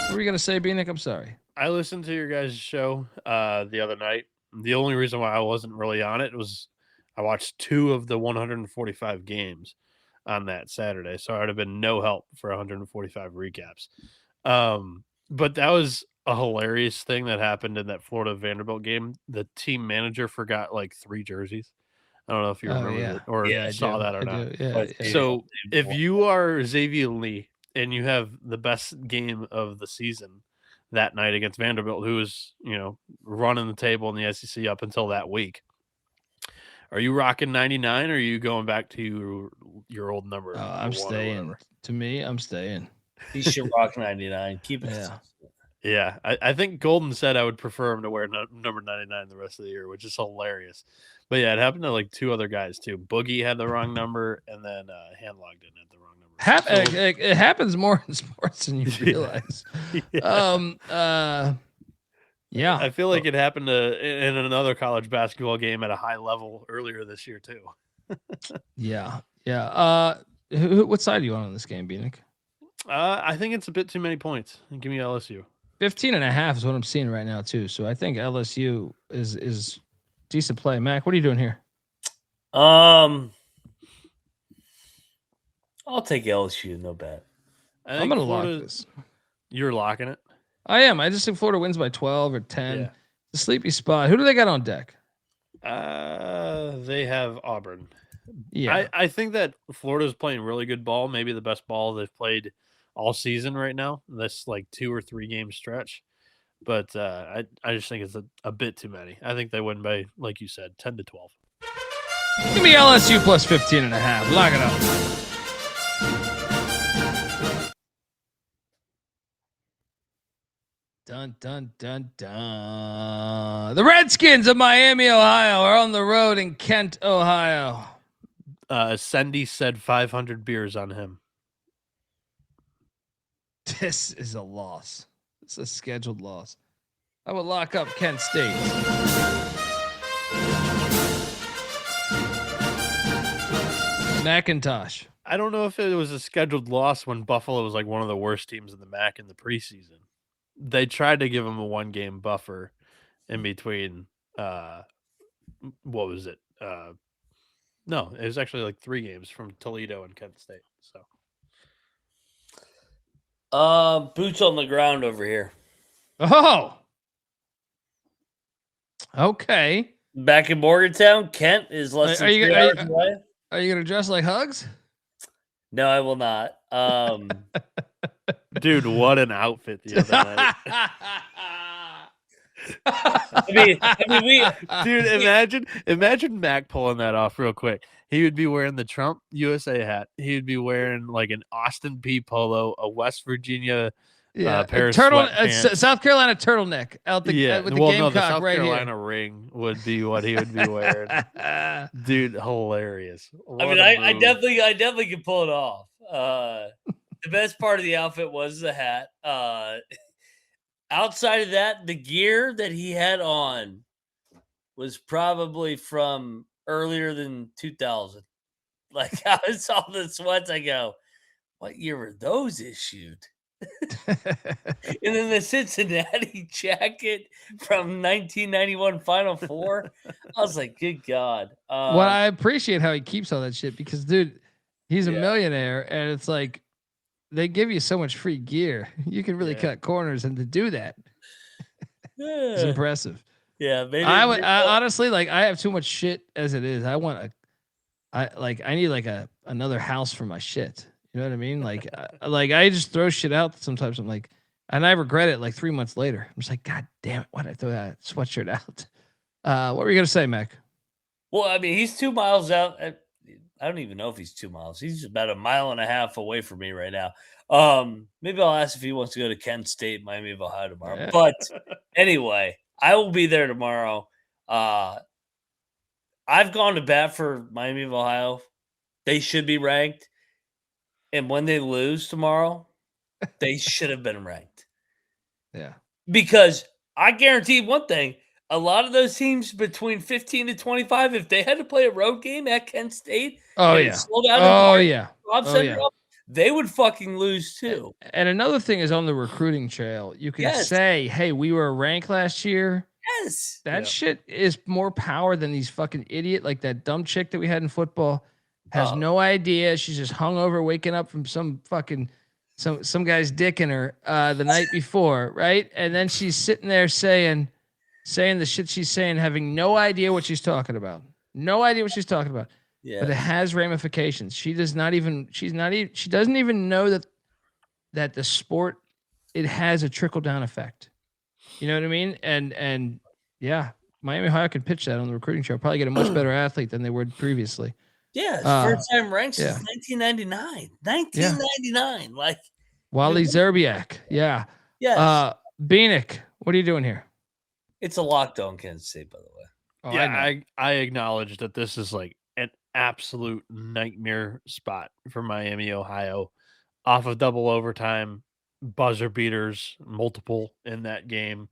What were you going to say, Bieniek? I'm sorry. I listened to your guys' show the other night. The only reason why I wasn't really on it was I watched 2 of the 145 games on that Saturday, so I would have been no help for 145 recaps. But that was a hilarious thing that happened in that Florida Vanderbilt game. The team manager forgot like 3 jerseys. I don't know if you remember it or saw that or not. So if you are Xavier Lee and you have the best game of the season that night against Vanderbilt, who was, running the table in the SEC up until that week, are you rocking 99 or are you going back to your old number? I'm staying. To me, I'm staying. He should rock 99. Keep it. Yeah. I think Golden said I would prefer him to wear number 99 the rest of the year, which is hilarious. But yeah, it happened to like 2 other guys too. Boogie had the wrong number, and then Handlog didn't have the wrong number. It happens more in sports than you realize. Yeah. I feel like it happened in another college basketball game at a high level earlier this year too. Yeah. What side are you on this game, Bieniek? I think it's a bit too many points. Give me LSU. 15.5 is what I'm seeing right now too. So I think LSU is decent play. Mac, what are you doing here? I'll take LSU, no bet. I'm gonna lock this. You're locking it? I am. I just think Florida wins by 12 or 10. Yeah. The sleepy spot. Who do they got on deck? They have Auburn. Yeah. I think that Florida's playing really good ball, maybe the best ball they've played all season right now. This like 2 or 3 game stretch. But I just think it's a bit too many. I think they win by, like you said, 10 to 12. Give me LSU plus 15.5. Lock it up. Dun, dun, dun, dun. The Redskins of Miami, Ohio are on the road in Kent, Ohio. Sendy said 500 beers on him. This is a loss. It's a scheduled loss. I would lock up Kent State. McIntyre. I don't know if it was a scheduled loss when Buffalo was like one of the worst teams in the MAC in the preseason. They tried to give him a 1-game buffer in between. What was it? No, it was actually like 3 games from Toledo and Kent State. So, boots on the ground over here. Oh, okay. Back in Morgantown, Kent is less than 3 hours away. Are you gonna dress like Hugs? No, I will not. Dude, what an outfit the other night. Imagine Mac pulling that off real quick. He would be wearing the Trump USA hat. He would be wearing like an Austin P polo, a West Virginia pair of sweatpants. South Carolina turtleneck out with the Gamecock the South right Carolina here. ring would be what he would be wearing. Dude, hilarious. I definitely can pull it off. The best part of the outfit was the hat. Outside of that, the gear that he had on was probably from earlier than 2000. Like, I saw the sweats, I go, what year were those issued? And then the Cincinnati jacket from 1991 Final Four. I was like, good God. Well, I appreciate how he keeps all that shit because, dude, he's a millionaire, and it's like they give you so much free gear. You can really cut corners, and to do that, it's impressive. Yeah, I honestly, like, I have too much shit as it is. I need like another house for my shit. You know what I mean? Like, I just throw shit out sometimes. I'm like, and I regret it like 3 months later. I'm just like, God damn it, why'd I throw that sweatshirt out? What were you gonna say, Mac? Well, I mean, he's 2 miles out. I don't even know if he's 2 miles. He's about a mile and a half away from me right now. Maybe I'll ask if he wants to go to Kent State, Miami of Ohio tomorrow. Yeah. But anyway, I will be there tomorrow. I've gone to bat for Miami of Ohio. They should be ranked. And when they lose tomorrow, they should have been ranked. Yeah. Because I guarantee one thing, a lot of those teams between 15 to 25, if they had to play a road game at Kent State, they would fucking lose too. And another thing is on the recruiting trail, you can say, hey, we were ranked last year. Yes. That shit is more power than these fucking idiot, like that dumb chick that we had in football. Has no idea. She's just hungover, waking up from some fucking some guy's dick in her the night before, right? And then she's sitting there saying the shit she's saying, having no idea what she's talking about. No idea what she's talking about. Yeah. But it has ramifications. She doesn't even know that the sport, it has a trickle down effect. You know what I mean? And yeah, Miami Ohio can pitch that on the recruiting trail. Probably get a much better athlete than they were previously. Yeah, first time ranked since 1999. 1999. Like Wally Zerbiak. Yeah. Yes. Bieniek, what are you doing here? It's a lockdown Kansas State, by the way. Oh, yeah, I acknowledge that this is like an absolute nightmare spot for Miami, Ohio. Off of double overtime, buzzer beaters, multiple in that game.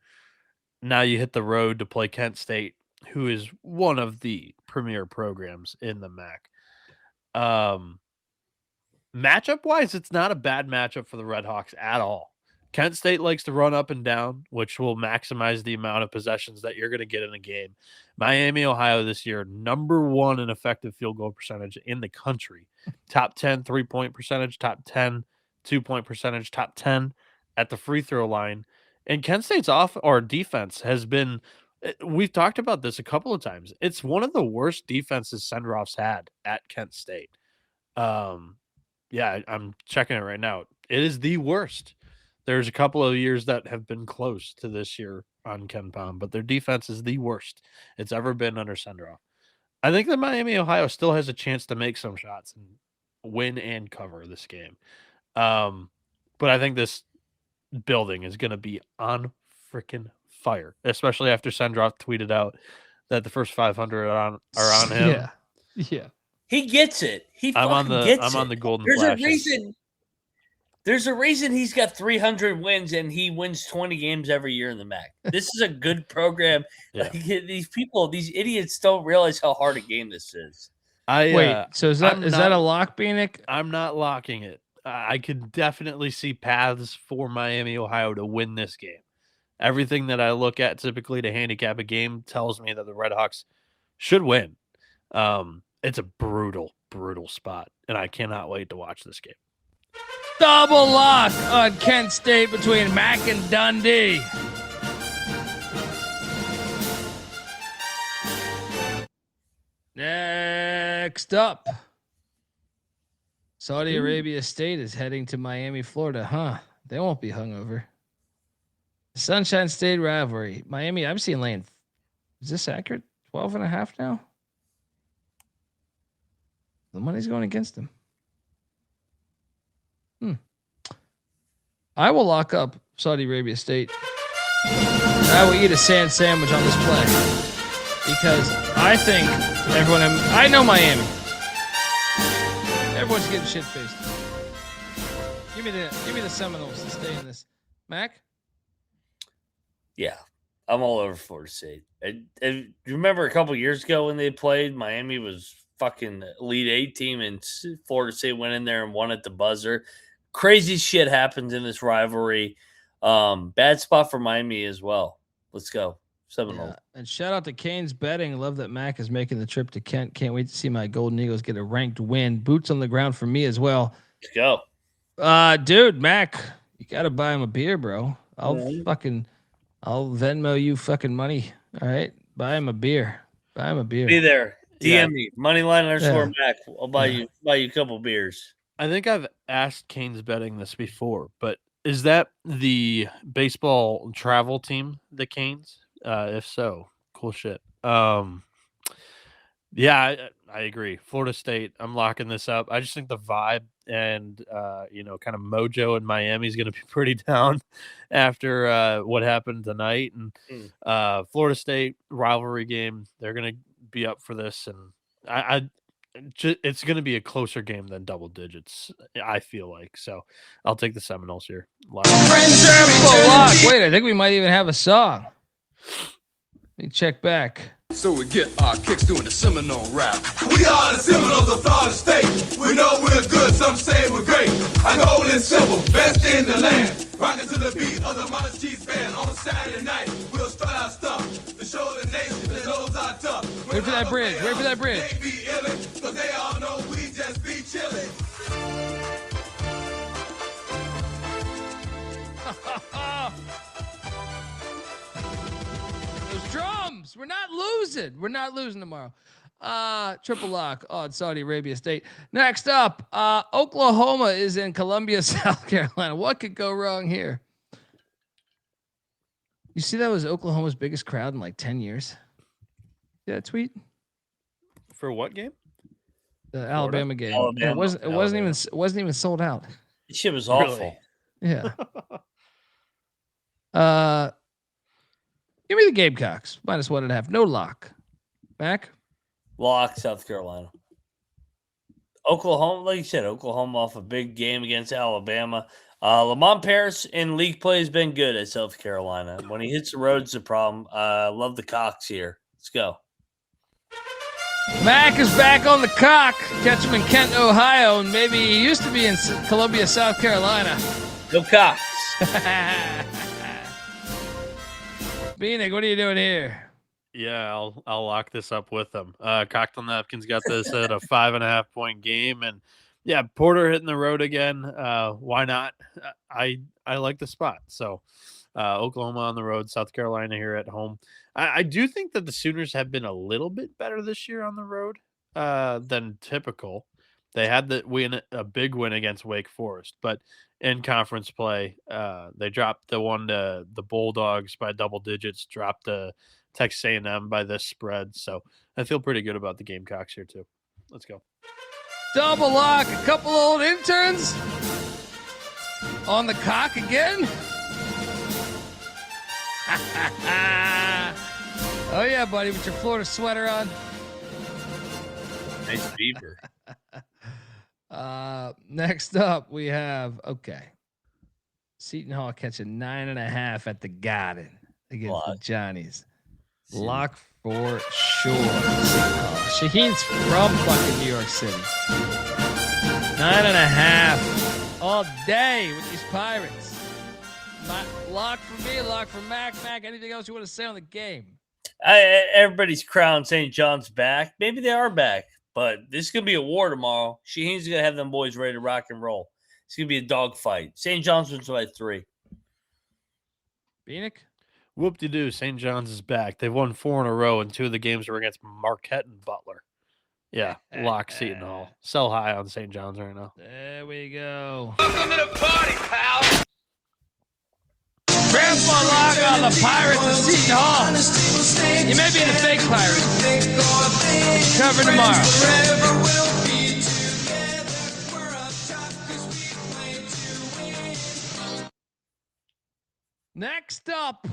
Now you hit the road to play Kent State, who is one of the premier programs in the MAC. Matchup wise, it's not a bad matchup for the Redhawks at all. Kent State likes to run up and down, which will maximize the amount of possessions that you're going to get in a game. Miami, Ohio this year, number 1 in effective field goal percentage in the country. Top 10 3-point percentage, top 10 2-point percentage, top 10 at the free throw line. And Kent State's defense has been, we've talked about this a couple of times. It's one of the worst defenses Sendroff's had at Kent State. Yeah, I'm checking it right now. It is the worst. There's a couple of years that have been close to this year on KenPom, but their defense is the worst it's ever been under Sendroff. I think that Miami, Ohio still has a chance to make some shots and win and cover this game. But I think this building is going to be on freaking fire, especially after Sendroff tweeted out that the first 500 are on him. Yeah. He gets it. I'm on the golden flashes. There's a reason he's got 300 wins and he wins 20 games every year in the MAC. This is a good program. Yeah. Like, these idiots don't realize how hard a game this is. So is that a lock, Bieniek? I'm not locking it. I can definitely see paths for Miami, Ohio to win this game. Everything that I look at typically to handicap a game tells me that the Redhawks should win. It's a brutal, brutal spot, and I cannot wait to watch this game. Double lock on Kent State between Mac and Dundee. Next up, Saudi Arabia State is heading to Miami, Florida. Huh? They won't be hungover. Sunshine State rivalry. Miami, I'm seeing laying. Is this accurate? 12.5 now? The money's going against them. I will lock up Saudi Arabia State. I will eat a sand sandwich on this play because I think I know Miami. Everyone's getting shit faced. Give me the Seminoles to stay in this. Mac? Yeah. I'm all over Florida State. You remember a couple years ago when they played? Miami was fucking Elite Eight team, and Florida State went in there and won at the buzzer. Crazy shit happens in this rivalry. Bad spot for Miami as well. Let's go. Seminoles. Yeah. And shout out to Canes Betting. Love that Mac is making the trip to Kent. Can't wait to see my Golden Eagles get a ranked win. Boots on the ground for me as well. Let's go. Dude, Mac, you got to buy him a beer, bro. I'll Venmo you fucking money. All right. Buy him a beer. Be there. DM me. Moneyline _Mac. I'll buy you a couple beers. I think I've asked Canes Betting this before, but is that the baseball travel team, the Canes? If so, cool shit. Yeah, I agree. Florida State, I'm locking this up. I just think the vibe and kind of mojo in Miami is going to be pretty down after what happened tonight. And Florida State rivalry game, they're going to be up for this, and it's going to be a closer game than double digits, I feel like. So I'll take the Seminoles here. Wait, I think we might even have a song. Let me check back. So we get our kicks doing the Seminole rap. We are the Seminoles of Florida State. We know we're good, some say we're great. Our goal is simple, best in the land. Rocking to the beat of the Modest Cheese Band on Saturday night. We'll start our stuff to show the nation that those are tough. Wait for that bridge. They be illin', 'cause they all know we just be chillin'. Those drums. We're not losing tomorrow. Triple lock on Saudi Arabia State. Next up, Oklahoma is in Columbia, South Carolina. What could go wrong here? You see, that was Oklahoma's biggest crowd in like 10 years. See that tweet? For what game? The Alabama game. Alabama. It wasn't even sold out. This shit was awful. Really? Yeah. Give me the Gamecocks. -1.5. No lock. Back. Lock, South Carolina. Oklahoma, like you said, Oklahoma off a big game against Alabama. Lamont Paris in league play has been good at South Carolina. When he hits the road, it's a problem. Love the Cox here. Let's go. Mac is back on the cock. Catch him in Kent, Ohio, and maybe he used to be in Columbia, South Carolina. Go Cox. Bieniek, what are you doing here? Yeah, I'll lock this up with them. Cocktail Napkins got this at a 5.5 point game, and yeah, Porter hitting the road again. Why not? I like the spot. So Oklahoma on the road, South Carolina here at home. I do think that the Sooners have been a little bit better this year on the road than typical. They had a big win against Wake Forest, but in conference play, they dropped the Bulldogs by double digits, dropped the Texas A&M by this spread. So I feel pretty good about the Gamecocks here too. Let's go. Double lock. A couple old interns on the cock again. Oh yeah, buddy, with your Florida sweater on. Nice beaver. Next up we have Seton Hall catching 9.5 at the Garden against the Johnnies. Lock for sure. Shaheen's from fucking New York City. 9.5 all day with these Pirates. Lock for me, lock for Mac. Mac, anything else you want to say on the game? Everybody's crowned St. John's back. Maybe they are back, but this is going to be a war tomorrow. Shaheen's going to have them boys ready to rock and roll. It's going to be a dogfight. St. John's wins by 3. Bieniek? Whoop-de-doo, St. John's is back. They've won 4 in a row, and 2 of the games were against Marquette and Butler. Yeah, lock Seton Hall. Sell high on St. John's right now. There we go. Welcome to the party, pal. Grandpa lock on the Pirates of Seton Hall. You may be the fake Pirates. Cover tomorrow. Next up.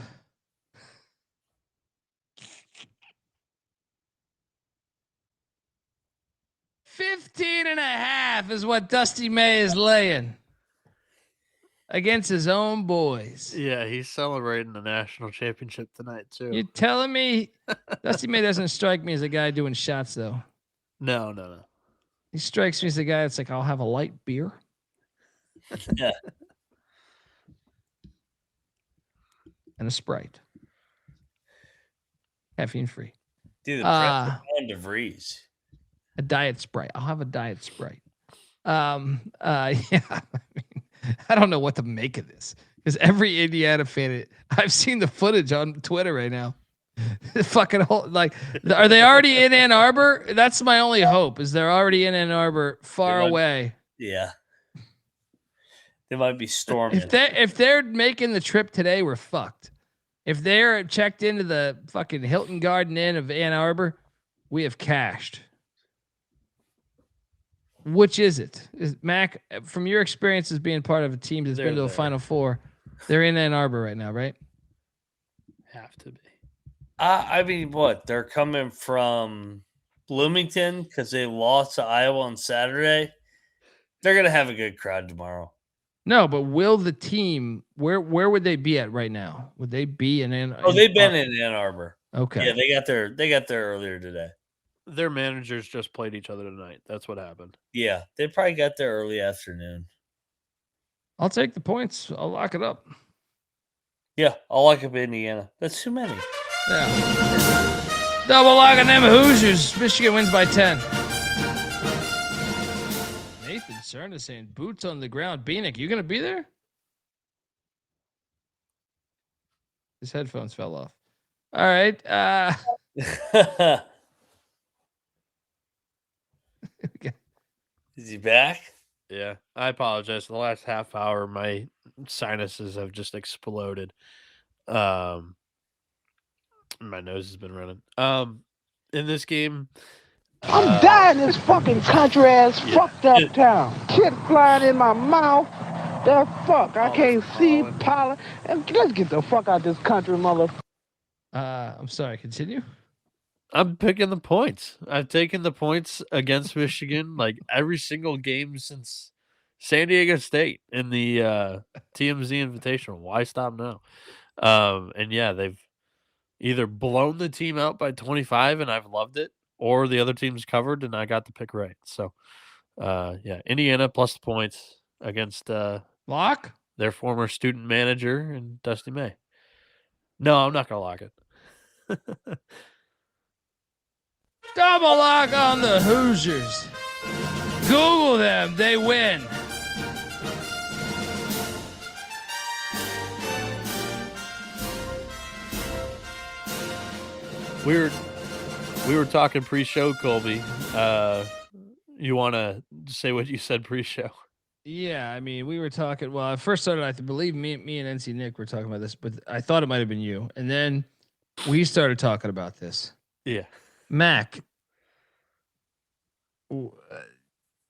$15.5 is what Dusty May is laying. against his own boys. Yeah, he's celebrating the national championship tonight too. You telling me Dusty May doesn't strike me as a guy doing shots though? No. He strikes me as a guy that's like, I'll have a light beer. Yeah. And a Sprite. Caffeine free. Dude, the Browns are DeVries. A diet Sprite. I'll have a diet Sprite. Yeah. I mean, I don't know what to make of this because every Indiana fan, I've seen the footage on Twitter right now. Fucking whole, like, are they already in Ann Arbor? That's my only hope. Is they're already in Ann Arbor, far away. Yeah. They might be storming. If they're making the trip today, we're fucked. If they're checked into the fucking Hilton Garden Inn of Ann Arbor, we have cashed. Which is it? Mac, from your experience as being part of a team that's been to the Final Four, they're in Ann Arbor right now, right? Have to be. I mean, what? They're coming from Bloomington because they lost to Iowa on Saturday. They're going to have a good crowd tomorrow. No, but will the team, where would they be at right now? Would they be in Ann Arbor? Oh, they've been in Ann Arbor. Okay. Yeah, they got there earlier today. Their managers just played each other tonight. That's what happened. Yeah, they probably got there early afternoon. I'll take the points. I'll lock it up. Yeah, I'll lock up Indiana. That's too many. Yeah. Double locking them Hoosiers. Michigan wins by 10. Nathan Cern is saying boots on the ground. Bieniek, you going to be there? His headphones fell off. All right. Is he back? Yeah, I apologize. For the last half hour, my sinuses have just exploded. My nose has been running. In this game, I'm dying in this fucking country ass fucked up town. Shit flying in my mouth. The fuck, I can't see pollen. Let's get the fuck out this country, motherfucker. I'm sorry. Continue. I'm picking the points. I've taken the points against Michigan like every single game since San Diego State in the TMZ Invitational. Why stop now? And yeah, they've either blown the team out by 25 and I've loved it, or the other team's covered and I got the pick right. So yeah, Indiana plus the points against Lock? Their former student manager and Dusty May. No, I'm not gonna lock it. Double lock on the Hoosiers. Google them. They win. We were talking pre-show, Colby. You want to say what you said pre-show? Yeah, I mean, we were talking. Well, I first started. I believe me and NC Nick were talking about this, but I thought it might have been you. And then we started talking about this. Yeah, Mac.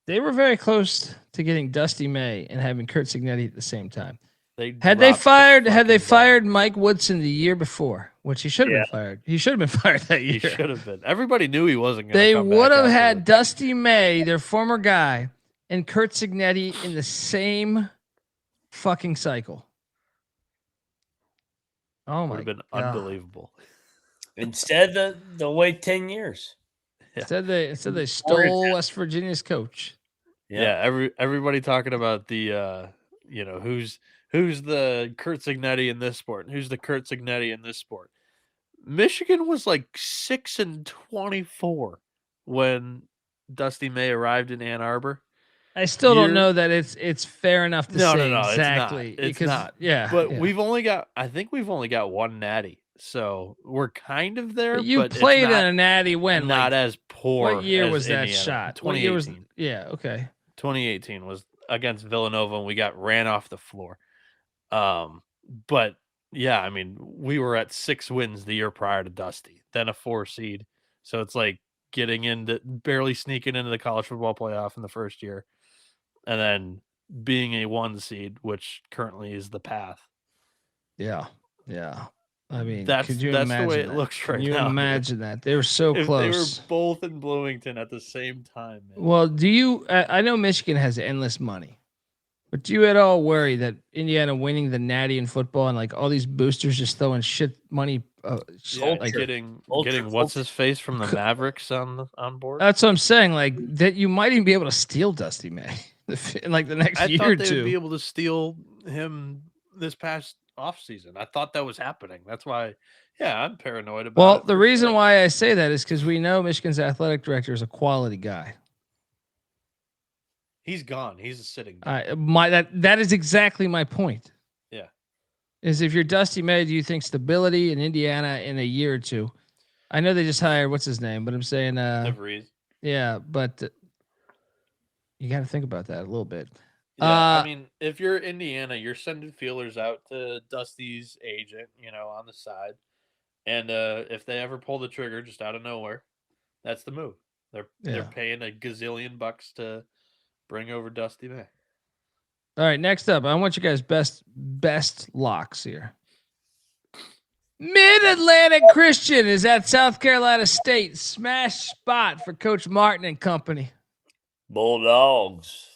They were very close to getting Dusty May and having Kurt Cignetti at the same time. Had they fired Mike Woodson the year before, which he should have been fired. He should have been fired that year. He should have been. Everybody knew he wasn't going to They come back would have had afterwards. Dusty May, their former guy, and Kurt Cignetti in the same fucking cycle. Oh my Would have been God. Unbelievable. Instead, they'll wait 10 years. Instead they stole West Virginia's coach. Yeah, everybody talking about the who's the Kurt Cignetti in this sport and who's the Kurt Cignetti in this sport. Michigan was like 6-24 when Dusty May arrived in Ann Arbor. I still don't know that it's fair enough to say exactly. It's not. Yeah, but yeah. I think we've only got one natty, so we're kind of there. But you but played it's not, in a natty when? not as poor. What year as was that Indiana. shot? What year was? 2018. Yeah, okay. 2018 was against Villanova, and we got ran off the floor. But yeah, I mean, we were at 6 wins the year prior to Dusty, then a 4 seed. So it's like barely sneaking into the college football playoff in the first year, and then being a 1 seed, which currently is the path. Yeah. I mean, that's could you the imagine way it that? looks right Can you now. imagine that? They were so If close. they were both in Bloomington at the same time. Man. Well, I know Michigan has endless money, But do you at all worry that Indiana winning the Natty in football and like all these boosters just throwing shit money? Like getting what's his face from the Mavericks on board. That's what I'm saying. Like that, you might even be able to steal Dusty May in like the next year or two. I thought they would be able to steal him this past offseason. I thought that was happening. That's why, I'm paranoid about it. Well, the reason why I say that is because we know Michigan's athletic director is a quality guy. He's gone. He's a sitting. That is exactly my point. Yeah. Is if you're Dusty May, do you think stability in Indiana in a year or two? I know they just hired what's his name, but I'm saying yeah, but you got to think about that a little bit. Yeah, I mean, if you're Indiana, you're sending feelers out to Dusty's agent, on the side. And if they ever pull the trigger just out of nowhere, that's the move. They're paying a gazillion bucks to bring over Dusty May. All right, next up, I want you guys best locks here. Mid-Atlantic Christian is at South Carolina State. Smash spot for Coach Martin and company. Bulldogs.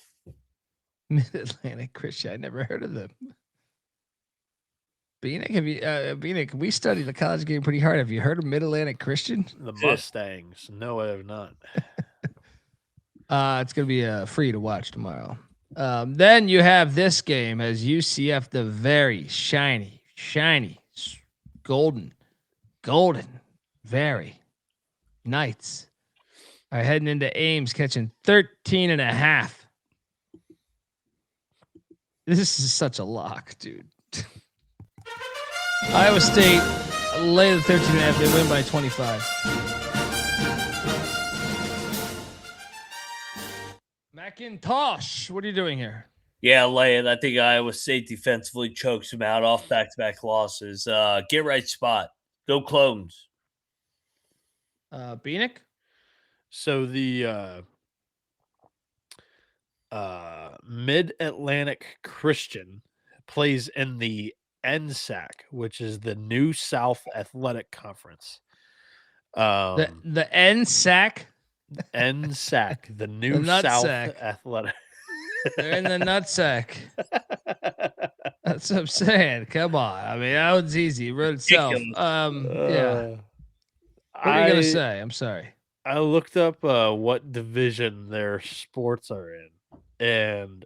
Mid-Atlantic Christian. I never heard of them. Bieniek, we studied the college game pretty hard. Have you heard of Mid-Atlantic Christian? The Mustangs. No, I have not. It's going to be free to watch tomorrow. Then you have this game as UCF, the very shiny, golden, very Knights are heading into Ames catching 13.5. This is such a lock, dude. Iowa State lay the 13.5. They win by 25. McIntyre, what are you doing here? Yeah, lay it. I think Iowa State defensively chokes him out off back-to-back losses. Get right spot. Go Clones. Bieniek? So the Mid-Atlantic Christian plays in the NSAC, which is the New South Athletic Conference. The NSAC? NSAC, the New South Athletic. They're in the nutsack. That's what I'm saying. Come on. I mean, that was easy. It wrote itself. Yeah. What are you going to say? I'm sorry. I looked up what division their sports are in, and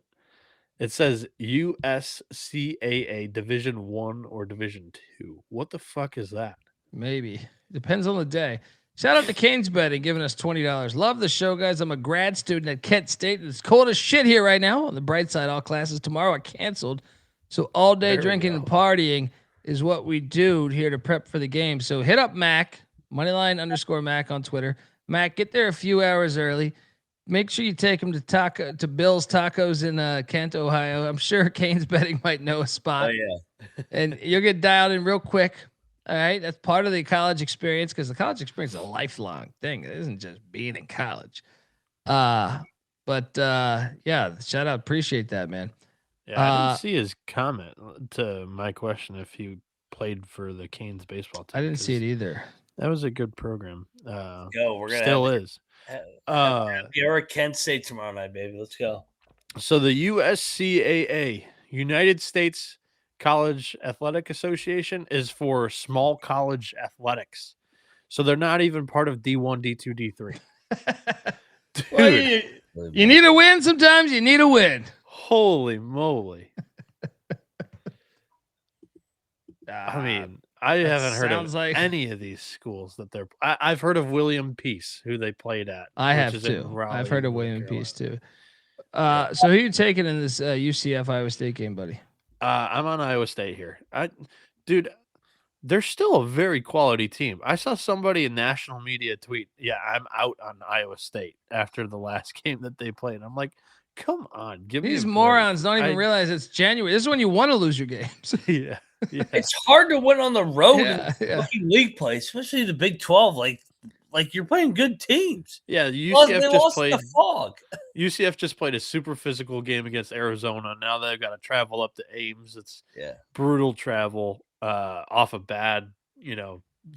it says USCAA Division 1 or Division 2. What the fuck is that? Maybe. Depends on the day. Shout out to Canes Betting giving us $20. Love the show, guys. I'm a grad student at Kent State. It's cold as shit here right now. On the bright side, all classes tomorrow are canceled. So all day drinking and partying is what we do here to prep for the game. So hit up Mac, Moneyline_Mac on Twitter. Mac, get there a few hours early. Make sure you take him to Bill's Tacos in Kent, Ohio. I'm sure Canes Betting might know a spot. Oh, yeah. And you'll get dialed in real quick. All right, that's part of the college experience because the college experience is a lifelong thing. It isn't just being in college. Yeah, shout out, appreciate that, man. Yeah, I didn't see his comment to my question if he played for the Canes baseball team. I didn't see it either. That was a good program. We're gonna still is. You're at Kent State tomorrow night, baby. Let's go. So the USCAA, United States College Athletic Association, is for small college athletics. So they're not even part of D1, D2, D3. Dude, well, you need a win sometimes. You need a win. Holy moly. I mean, I haven't heard of any of these schools that they're. I've heard of William Peace, who they played at. I have too. I've heard of William Peace too. So who are you taking in this UCF Iowa State game, buddy? I'm on Iowa State here. Dude, they're still a very quality team. I saw somebody in national media tweet, "Yeah, I'm out on Iowa State after the last game that they played." I'm like, come on, give me these morons don't even realize it's January. This is when you want to lose your games. Yeah. It's hard to win on the road in league play, especially the Big 12. Like you're playing good teams. Yeah, UCF just played a super physical game against Arizona. Now they've got to travel up to Ames. It's brutal travel off a bad,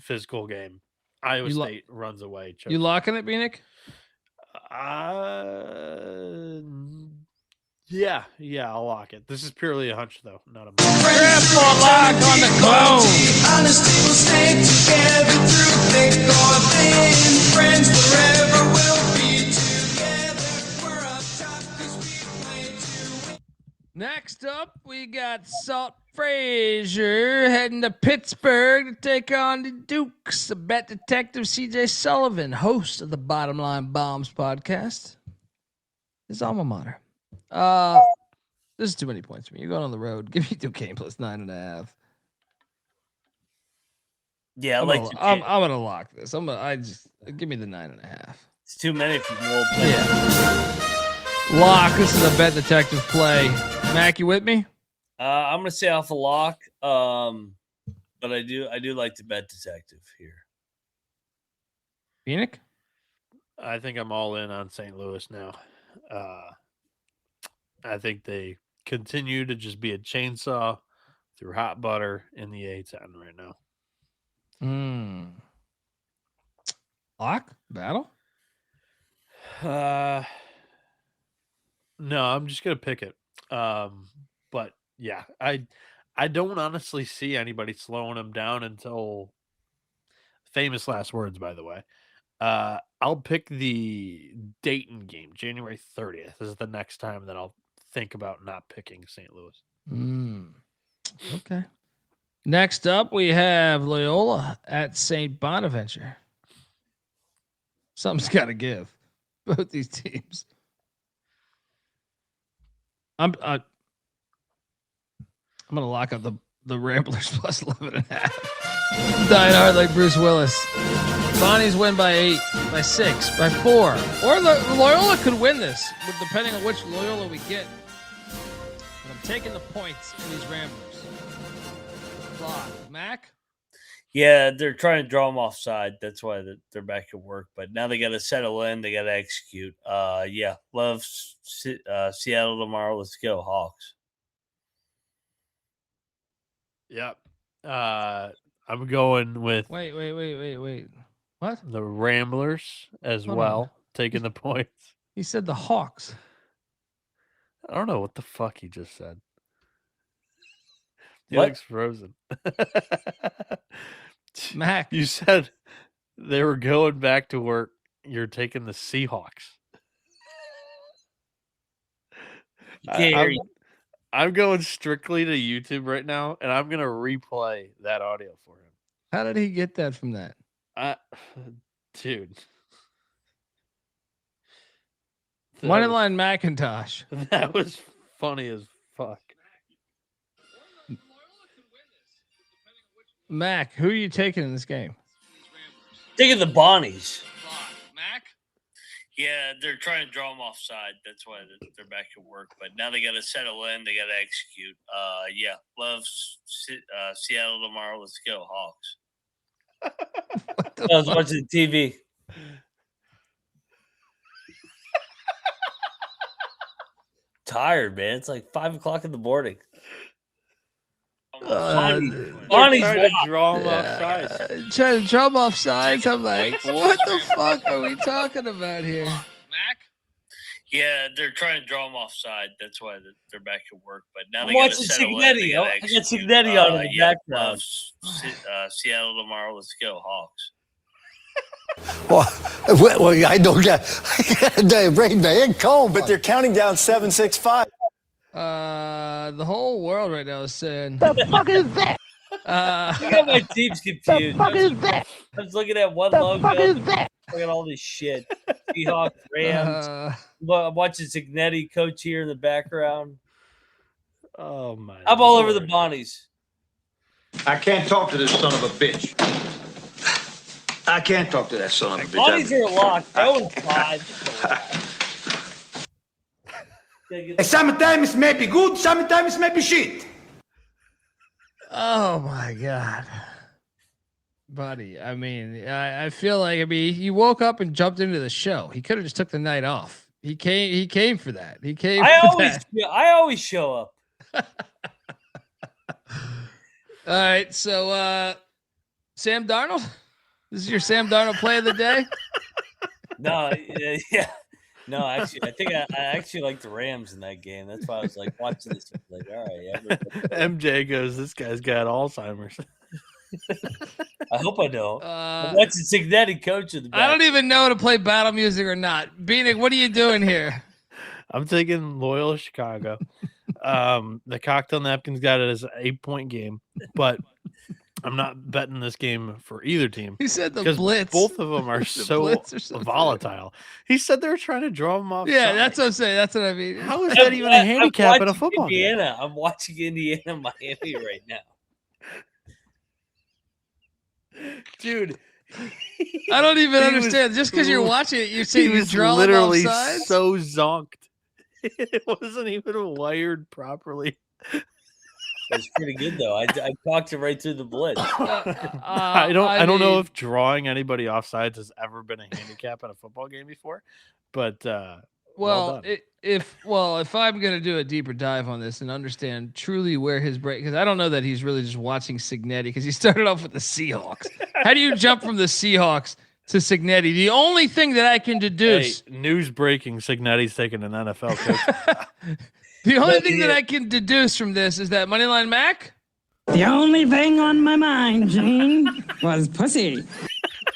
physical game. Iowa State runs away. You locking it, Bieniek? Yeah, I'll lock it. This is purely a hunch, though, not a. Grandpa lock on the clone. Honesty will stay together through thick or thin. Friends forever will be together. We're up top 'cause we play to win. Next up, we got Salt Frazier heading to Pittsburgh to take on the Dukes. The bet detective CJ Sullivan, host of the Bottom Line Bombs podcast, his alma mater. This is too many points for me. You're going on the road. Give me Duquesne plus 9.5. Yeah, I'm gonna lock this. Give me the 9.5. It's too many for the old Yeah. Lock. This is a bet detective play. Mac, you with me? I'm gonna say off a lock. But I do like the bet detective here. Bieniek? I think I'm all in on St. Louis now. I think they continue to just be a chainsaw through hot butter in the A-10 right now. Lock? Battle? No, I'm just gonna pick it. But yeah, I don't honestly see anybody slowing them down until famous last words, by the way. I'll pick the Dayton game, January 30th. This is the next time that I'll think about not picking St. Louis. Okay. Next up, we have Loyola at St. Bonaventure. Something's got to give. Both these teams. I'm gonna lock up the Ramblers plus 11.5. Dying hard like Bruce Willis. Bonnies win by 8, by 6, by 4. Or Loyola could win this, depending on which Loyola we get. But I'm taking the points in these Ramblers. Lock. Mac? Yeah, they're trying to draw them offside. That's why they're back at work. But now they got to settle in. They got to execute. Love Seattle tomorrow. Let's go, Hawks. Yep. I'm going with Wait. What? the Ramblers as Hold well, on. taking the points. He said the Hawks. I don't know what the fuck he just said. He What? looks frozen. Mac. You said they were going back to work. You're taking the Seahawks. I'm going strictly to YouTube right now, and I'm going to replay that audio for him. How did he get that from that? Dude. Moneyline McIntosh. That was funny as fuck. Mac, who are you taking in this game? Taking the Bonnies. Mac? Yeah, they're trying to draw them offside. That's why they're back at work. But now they got to settle in. They got to execute. Love Seattle tomorrow. Let's go, Hawks. I was watching TV. Tired, man. It's like 5 o'clock in the morning. Bonnie's trying to draw them offside. Trying to draw them offside. I'm like, what the fuck are we talking about here? Mac? Yeah, they're trying to draw them offside. That's why they're back at work. But now I'm they got to watching settle Signetti. in. I got Signetti on in the background. Seattle tomorrow. Let's go, Hawks. Well, I don't get the brain man cold, but they're counting down 7-6-5. The whole world right now is saying, The fuck is that? I got my teams confused. The fuck is that? I was looking at one The logo. fuck is that? Look at all this shit. Seahawks, Rams. I'm watching Signetti coach here in the background. Oh my! I'm all over the Bonnies. I can't talk to this son of a bitch. I can't talk to that son of a bitch. Bonnies are locked. That one's 5. Sometimes it may be good, sometimes it may be shit. oh my God. Buddy, I mean, I feel like, he woke up and jumped into the show. He could have just took the night off. He came for that. I always show up. All right, so Sam Darnold? This is your Sam Darnold play of the day? No, yeah. No, actually, I think I actually like the Rams in that game. That's why I was like watching this. Like, all right, MJ goes, this guy's got Alzheimer's. I hope I don't. I'm watching Signetti coach of the back. I don't even know to play battle music or not. Bieniek, what are you doing here? I'm taking Loyola Chicago. The cocktail napkins got it as an 8-point game, but I'm not betting this game for either team. He said the blitz. Both of them are so volatile. He said they were trying to draw them off. Yeah, that's what I'm saying. That's what I mean. How is that even a handicap in a football game? I'm watching Indiana Miami right now. Dude, I don't even understand. Just because you're watching it, you're saying you draw literally offsides? so zonked. It wasn't even wired properly. It's pretty good though. I talked it right through the blitz. I don't know if drawing anybody offsides has ever been a handicap in a football game before, but if I'm gonna do a deeper dive on this and understand truly where his break, because I don't know that he's really just watching Signetti because he started off with the Seahawks. How do you jump from the Seahawks to Signetti? The only thing that I can deduce. Hey, news breaking: Signetti's taking an NFL coach. The only thing that I can deduce from this is that Moneyline Mac. The only thing on my mind, Gene, was pussy.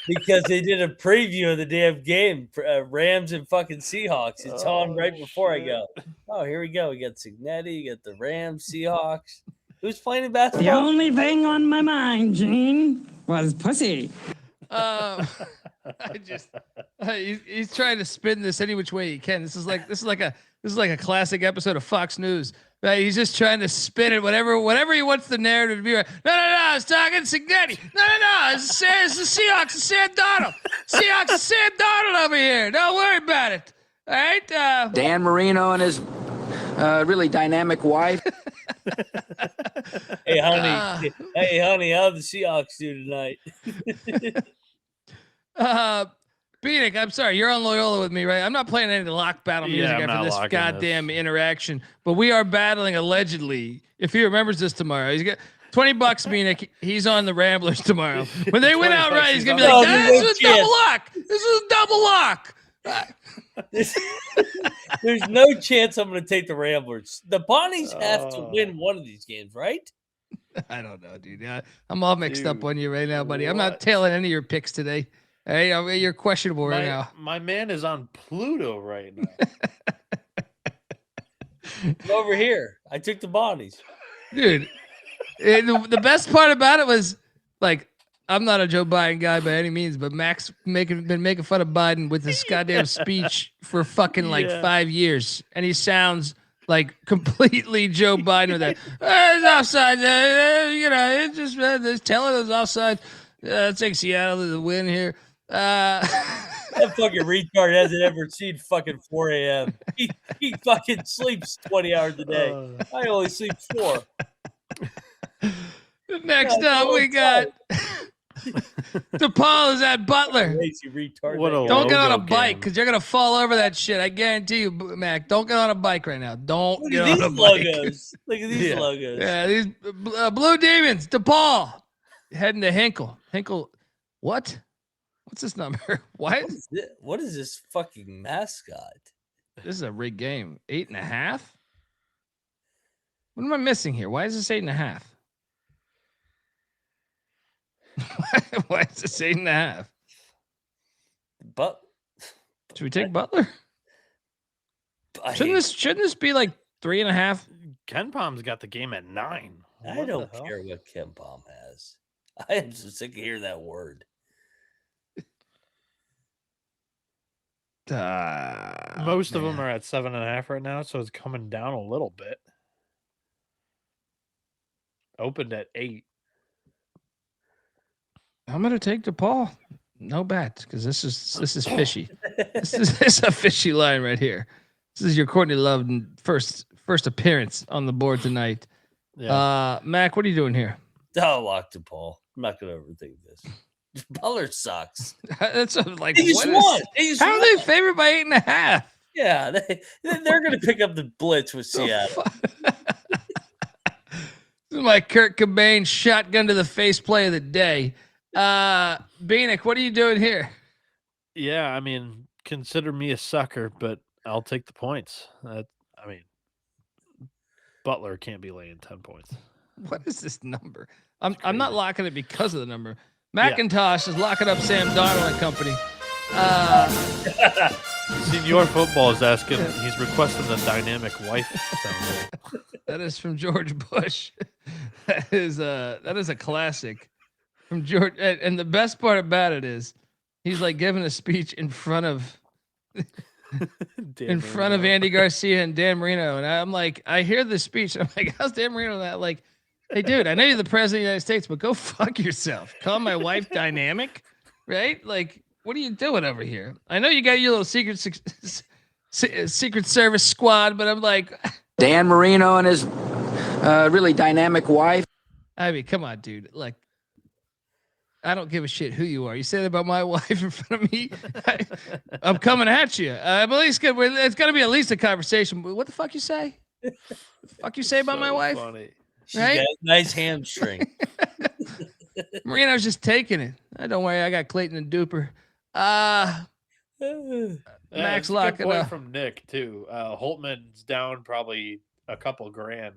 Because they did a preview of the damn game, Rams and fucking Seahawks. It's on right before I go. Oh, here we go. We got Signetti, you got the Rams, Seahawks. Who's playing in basketball? The only thing on my mind, Gene, was pussy. He's trying to spin this any which way he can. This is like a classic episode of Fox News. Right? He's just trying to spin it, whatever he wants the narrative to be. Right. No, I was talking Signetti. No, it's the Seahawks, it's Sam Darnold. Seahawks, it's Sam Darnold over here. Don't worry about it. All right. Dan Marino and his really dynamic wife. Hey, honey, how the Seahawks do tonight? Bieniek, I'm sorry, you're on Loyola with me, right? I'm not playing any lock battle music after this goddamn interaction, but we are battling allegedly. If he remembers this tomorrow, he's got $20, Bieniek. He's on the Ramblers tomorrow. When they win outright, he's gonna be like, "This was double lock. This was double lock." There's no chance I'm going to take the Ramblers. The Bonnies have to win one of these games, right? I don't know, dude. Yeah, I'm all mixed up on you right now, buddy. I'm not tailing any of your picks today. Hey, you're questionable right now. My man is on Pluto right now. Over here, I took the Bonnies, dude. The best part about it was like, I'm not a Joe Biden guy by any means, but Mac's been making fun of Biden with this goddamn speech for fucking 5 years, and he sounds like completely Joe Biden with that. It's offside, it's just telling us offside. Take Seattle to the win here. That fucking retard hasn't ever seen fucking 4 a.m. He fucking sleeps 20 hours a day. I only sleep 4. Next up, we got DePaul is at Butler. Lazy retard. Don't get on a bike because you're gonna fall over that shit. I guarantee you, Mac. Don't get on a bike right now. Don't get on a bike. Look at these logos. Yeah, these Blue Demons. DePaul heading to Hinkle. Hinkle, what? What's this number? What is this fucking mascot? This is a rigged game. 8.5. What am I missing here? Why is this 8.5? Why is this 8.5? But should we take Butler? Shouldn't this be like 3.5? Ken Palm's got the game at 9. I don't care what Ken Palm has. I am so sick of hearing that word. Most of them are at 7.5 right now, so it's coming down a little bit. Opened at 8. I'm gonna take DePaul. No bet, because this is fishy. This is a fishy line right here. This is your Courtney Love first appearance on the board tonight. Yeah. Mac, what are you doing here? Oh, lock DePaul. I'm not gonna overthink this. Butler sucks. That's like they just won. How are they favored by 8.5? Yeah, they're gonna pick up the blitz with Seattle. This is my Kurt Cobain shotgun to the face play of the day. Bieniek, what are you doing here? Yeah, I mean, consider me a sucker, but I'll take the points. Butler can't be laying 10 points. What is this number? I'm not locking it because of the number. McIntyre is locking up Sam Darnold and company. Senior Football is asking. He's requesting the dynamic wife sound. That is from George Bush. That is a classic from George. And the best part about it is he's like giving a speech in front of Andy Garcia and Dan Marino. And I'm like, I hear the speech. I'm like, how's Dan Marino that? Like, hey, dude, I know you're the president of the United States, but go fuck yourself. Call my wife dynamic, right? Like, what are you doing over here? I know you got your little Secret Service squad, but I'm like, Dan Marino and his really dynamic wife. I mean, come on, dude. Like, I don't give a shit who you are. You say that about my wife in front of me, I'm coming at you. At least it's got to be at least a conversation. What the fuck you say? What the fuck you say about my wife? Funny. She's got a nice hamstring. Marino's just taking it. Don't worry, I got Clayton and Duper. Max lock it up from Nick too. Holtman's down probably a couple grand.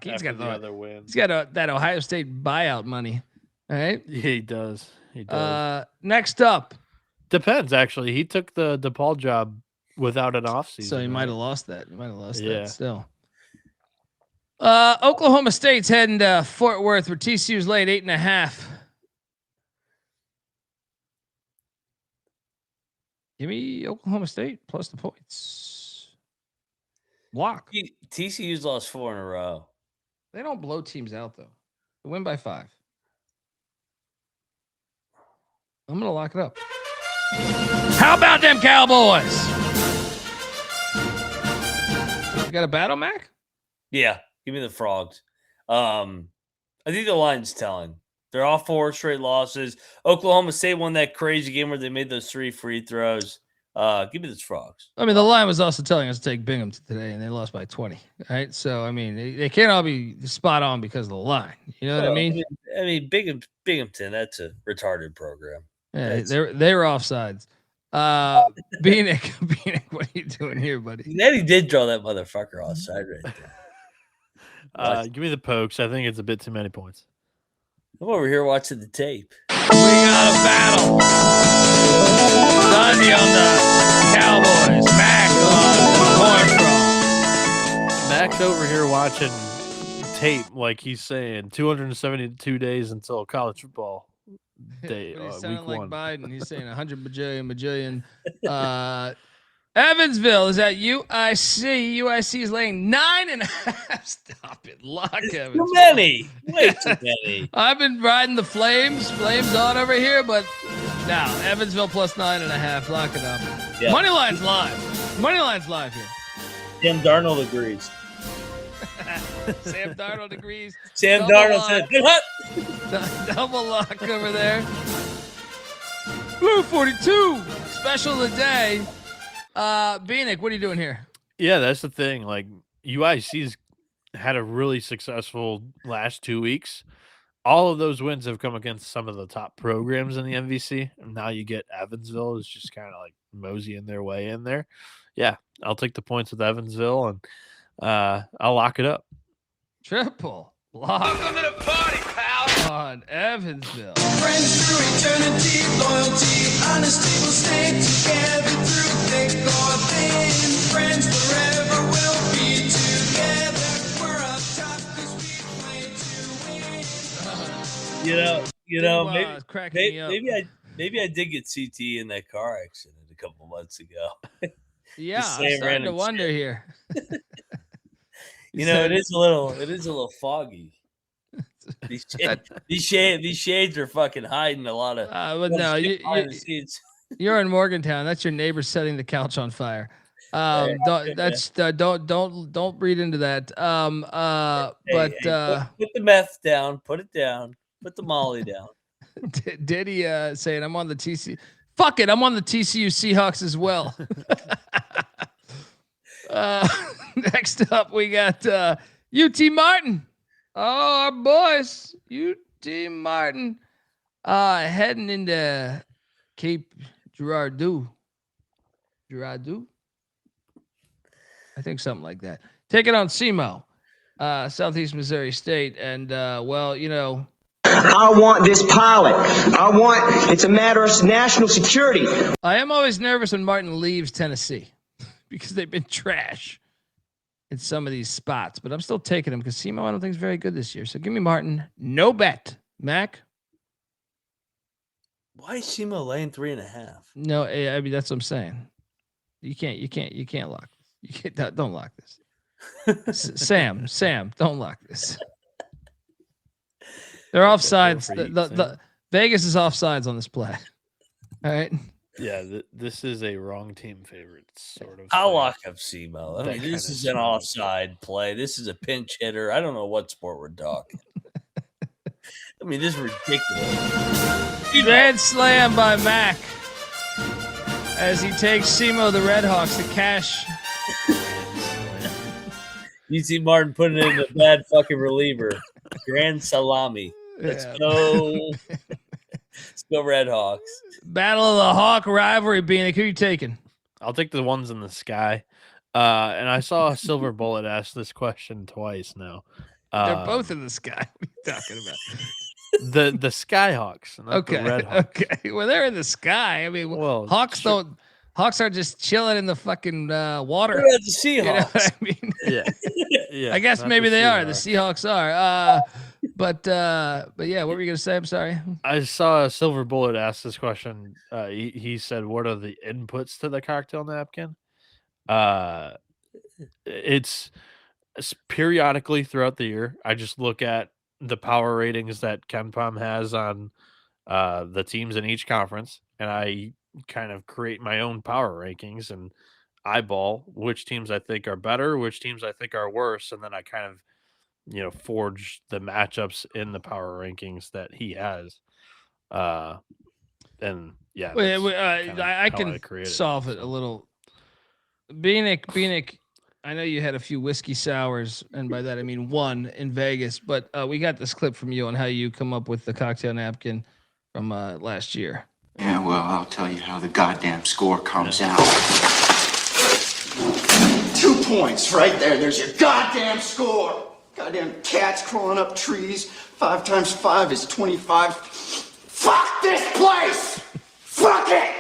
He's got the other win. He's got that Ohio State buyout money. All right. Yeah, he does. Next up. Depends, actually. He took the DePaul job without an offseason. So he might have lost that. He might have lost that still. Oklahoma State's heading to Fort Worth where TCU's laid 8.5. Give me Oklahoma State plus the points. Lock. TCU's lost 4 in a row. They don't blow teams out though. They win by 5. I'm gonna lock it up. How about them Cowboys? You got a battle, Mac? Yeah, give me the Frogs. I think the line's telling. They're all 4 straight losses. Oklahoma State won that crazy game where they made those 3 free throws. Give me those Frogs. I mean, the line was also telling us to take Binghamton today, and they lost by 20. Right? So, I mean, they can't all be spot on because of the line. You know what I mean? Binghamton, that's a retarded program. Yeah, they were offsides. Bieniek, what are you doing here, buddy? Nettie did draw that motherfucker offside right there. Give me the Pokes. I think it's a bit too many points. I'm over here watching the tape. We got a battle. Dundee on the Cowboys. Mac on Cornfrog. Mac's over here watching tape, like he's saying 272 days until college football day. Week like 1. Biden. He's saying 100 bajillion. Evansville is at UIC. UIC is laying 9.5. Stop it. Lock Evansville. Too many. Way too many. I've been riding the Flames. Flames on over here, but now Evansville plus 9.5. Lock it up. Yeah. Money line's live. Money line's live here. Sam Darnold agrees. Sam Darnold agrees. Sam Darnold said, "Good hunt." Double lock over there. Blue 42. Special of the day. Bieniek, what are you doing here? Yeah, that's the thing. Like UIC's had a really successful last 2 weeks. All of those wins have come against some of the top programs in the MVC. And now you get Evansville is just kind of like moseying their way in there. Yeah, I'll take the points with Evansville and I'll lock it up. Triple lock. Welcome to the party, pal. On Evansville. Friends through eternity, loyalty, honesty will stay together through thick or thin. Friends forever will be together. We're up top 'cause we play to win. Maybe I did get CT in that car accident a couple months ago. Yeah, I'm starting to wonder here. It is a little foggy. These shades are fucking hiding a lot of. But no, you're in Morgantown. That's your neighbor setting the couch on fire. Don't read into that. Put the meth down. Put it down. Put the Molly down. Diddy saying I'm on the TC. Fuck it, I'm on the TCU Seahawks as well. Next up, we got UT Martin. Oh, our boys, UT Martin, heading into Cape Girardeau. I think something like that. Take it on SEMO, Southeast Missouri State. And, well, you know. I want this pilot. It's a matter of national security. I am always nervous when Martin leaves Tennessee because they've been trash in some of these spots. But I'm still taking him because SEMO I don't think is very good this year. So give me Martin. No bet. Mac? Why is SEMO laying 3.5? No, I mean, that's what I'm saying. You can't lock this. You can't, don't lock this. Sam, don't lock this. They're offsides. The Vegas is offsides on this play. All right. Yeah, this is a wrong team favorite sort of. I'll lock up SEMO. I mean, this is an offside play. This is a pinch hitter. I don't know what sport we're talking. I mean, this is ridiculous. Grand slam by Mac as he takes SEMO the Redhawks to cash. You see Martin putting it in a bad fucking reliever. Grand salami. Let's go. Let's go Redhawks. Battle of the Hawk rivalry, Bieniek. Who are you taking? I'll take the ones in the sky. And I saw Silver Bullet ask this question twice now. They're both in the sky. What are you talking about? The Skyhawks. Okay. The Redhawks. Okay. Well, they're in the sky. I mean, Hawks are just chilling in the fucking water. What about the Seahawks? You know what I mean? Yeah. I guess maybe they are. The Seahawks are. But yeah, what were you gonna say? I'm sorry. I saw Silver Bullet ask this question. He said, "What are the inputs to the cocktail napkin?" It's periodically throughout the year. I just look at the power ratings that KenPom has on the teams in each conference, and I kind of create my own power rankings and eyeball which teams I think are better, which teams I think are worse, and then I kind of forge the matchups in the power rankings that he has. And yeah, I can solve it a little. Bieniek, I know you had a few whiskey sours, and by that I mean one in Vegas, but we got this clip from you on how you come up with the cocktail napkin from last year. Yeah, well, I'll tell you how the goddamn score comes out. 2 points right there. There's your goddamn score. Goddamn cats crawling up trees. 5 times 5 is 25. Fuck this place! Fuck it!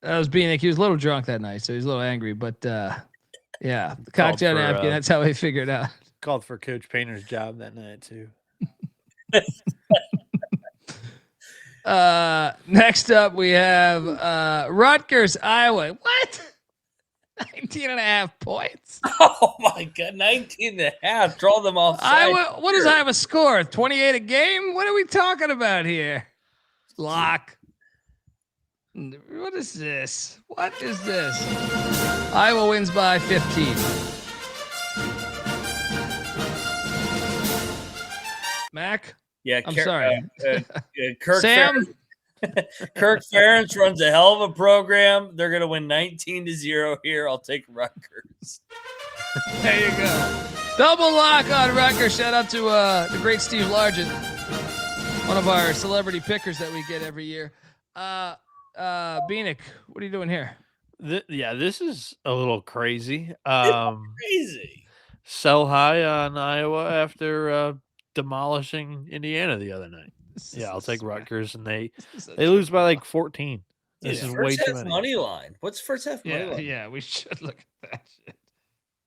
That was Bieniek. He was a little drunk that night, so he was a little angry. But yeah, the cocktail napkin. That's how he figured it out. Called for Coach Painter's job that night too. Next up, we have Rutgers, Iowa. What? 19.5 points. Oh my God, 19.5. Draw them off. Iowa. What does Iowa score? 28 a game? What are we talking about here? Lock. What is this? What is this? Iowa wins by 15. Mac? Yeah, I'm sorry. Kirk Sam? Kirk Ferentz runs a hell of a program. They're going to win 19-0 here. I'll take Rutgers. There you go. Double lock on Rutgers. Shout out to the great Steve Largent, one of our celebrity pickers that we get every year. Bieniek, what are you doing here? This is a little crazy. Crazy. Sell high on Iowa after demolishing Indiana the other night. Yeah, I'll take Rutgers, and they lose by like 14. This is way too many. Money line. What's first half money line? Yeah, we should look at that shit.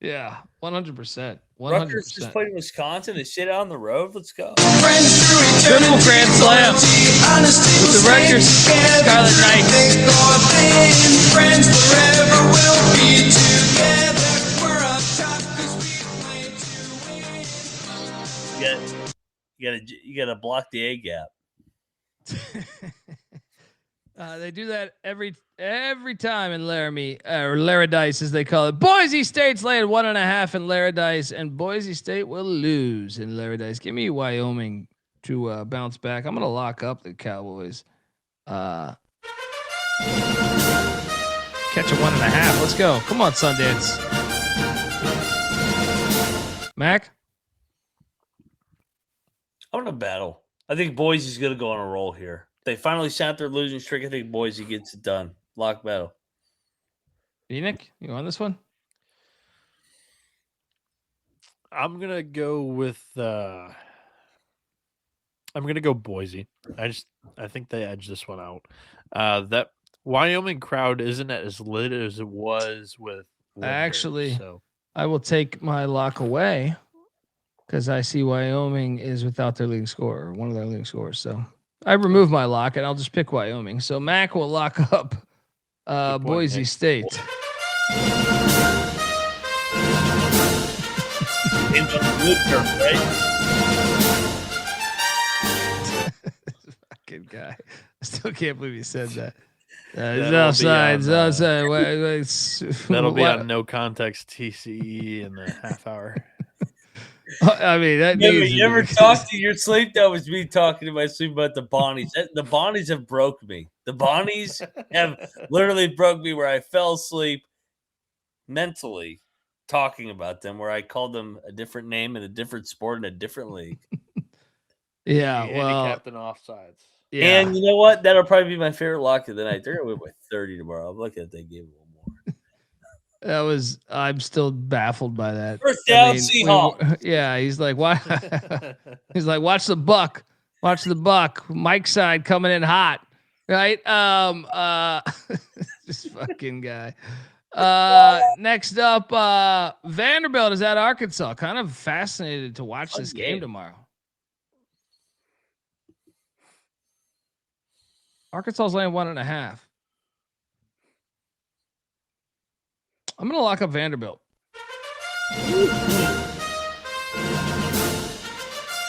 Yeah, 100%. Rutgers just played Wisconsin. They sit out on the road. Let's go. Triple grand slam with the Rutgers Scarlet Knights. Friends forever will be together. We're up top because we play to win. You gotta block the A gap. They do that every time in Laramie, or Laradice as they call it. Boise State's laying 1.5 in Laradice, and Boise State will lose in Laradice. Give me Wyoming to bounce back. I'm gonna lock up the Cowboys. Catch a 1.5. Let's go. Come on, Sundance. Mac? I'm gonna battle. I think Boise's gonna go on a roll here. They finally sat their losing streak. I think Boise gets it done. Lock battle. Bieniek, you on this one? I'm gonna go with. I'm gonna go Boise. I think they edged this one out. That Wyoming crowd isn't as lit as it was with Woodbury, Actually, so I will take my lock away because I see Wyoming is without their leading scorer, one of their leading scorers. So I remove my lock and I'll just pick Wyoming. So Mac will lock up Boise State. Fucking guy. I still can't believe he said that. He's outside. He's outside. That'll be on No Context TCE in the half hour. I mean, that you ever talk to your sleep? That was me talking to my sleep about the Bonnies. The Bonnies have broke me. The Bonnies have literally broke me where I fell asleep mentally talking about them, where I called them a different name in a different sport in a different league. Yeah, well, handicapped and offsides. Yeah. And you know what? That'll probably be my favorite lock of the night. They're gonna win by 30 tomorrow. I'm looking at that game a little more. I'm still baffled by that. First down, Seahawks. Yeah, he's like, why? He's like, watch the buck. Watch the buck. Mike's side coming in hot. Right? This fucking guy. Next up, Vanderbilt is at Arkansas. Kind of fascinated to watch this game tomorrow. Arkansas's laying 1.5. I'm gonna lock up Vanderbilt.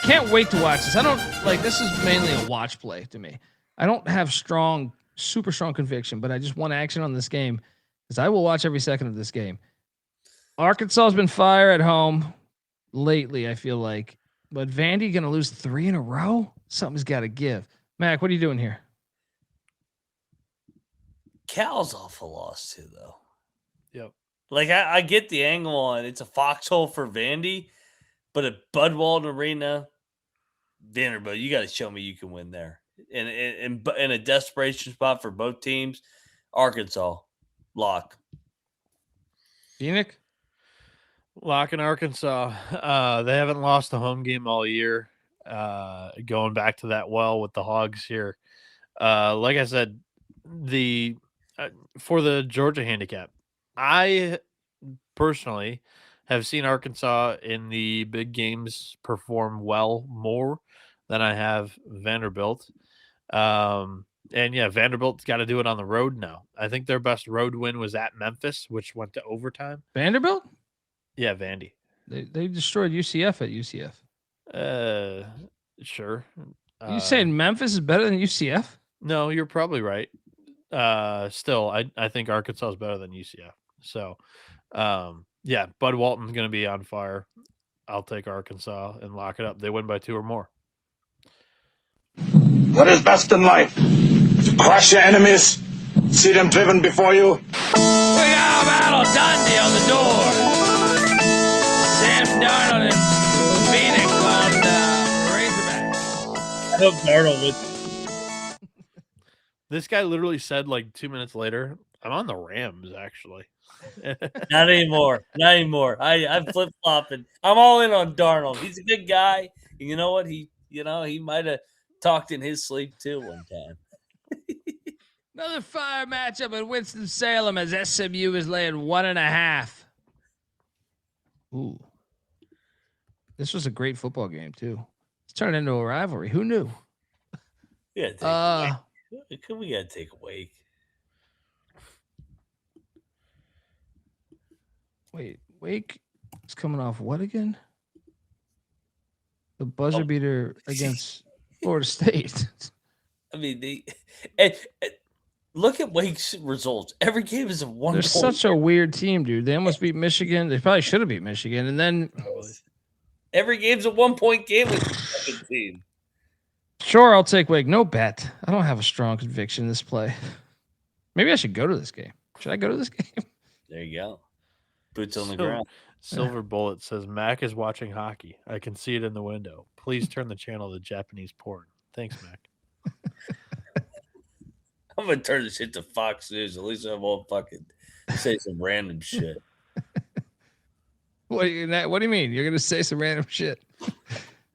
Can't wait to watch this. I don't like this is mainly a watch play to me. I don't have super strong conviction, but I just want action on this game because I will watch every second of this game. Arkansas has been fire at home lately, I feel like. But Vandy gonna lose 3 in a row? Something's gotta give. Mac, what are you doing here? Cal's off a loss too, though. Yep. Like I get the angle on it's a foxhole for Vandy, but at Bud Walton Arena, Vanderbilt, you got to show me you can win there. In a desperation spot for both teams, Arkansas lock. Bieniek? Lock in Arkansas. They haven't lost a home game all year. Going back to that well with the Hogs here. Like I said, for the Georgia handicap, I personally have seen Arkansas in the big games perform well more than I have Vanderbilt. And yeah, Vanderbilt's got to do it on the road now. I think their best road win was at Memphis, which went to overtime. Vanderbilt? Yeah, Vandy. They destroyed UCF at UCF. Sure. You saying Memphis is better than UCF? No, you're probably right. Still, I think Arkansas is better than UCF. So, yeah, Bud Walton's going to be on fire. I'll take Arkansas and lock it up. They win by 2 or more. What is best in life? To crush your enemies, see them driven before you. We got a battle Dundee on the door. Sam Darnold and Phoenix on Razorbacks. I hope Darnold wins. This guy literally said like 2 minutes later, I'm on the Rams, actually. Not anymore. Not anymore. I'm flip flopping. I'm all in on Darnold. He's a good guy. And you know what? He might have talked in his sleep too one time. Another fire matchup at Winston-Salem as SMU is laying 1.5. Ooh. This was a great football game too. It's turned into a rivalry. Who knew? Yeah. We gotta take a wake. Wait, Wake is coming off what again? The buzzer beater against Florida State. I mean, look at Wake's results. Every game is a 1 They're such a weird team, dude. They almost beat Michigan. They probably should have beat Michigan. And then every game's a 1-point game with the second team. Sure, I'll take Wake. No bet. I don't have a strong conviction in this play. Maybe I should go to this game. Should I go to this game? There you go. Boots on the ground. Silver Bullet says, Mac is watching hockey. I can see it in the window. Please turn the channel to Japanese porn. Thanks, Mac. I'm going to turn this shit to Fox News. At least I won't fucking say some random shit. What do you mean? You're gonna say some random shit.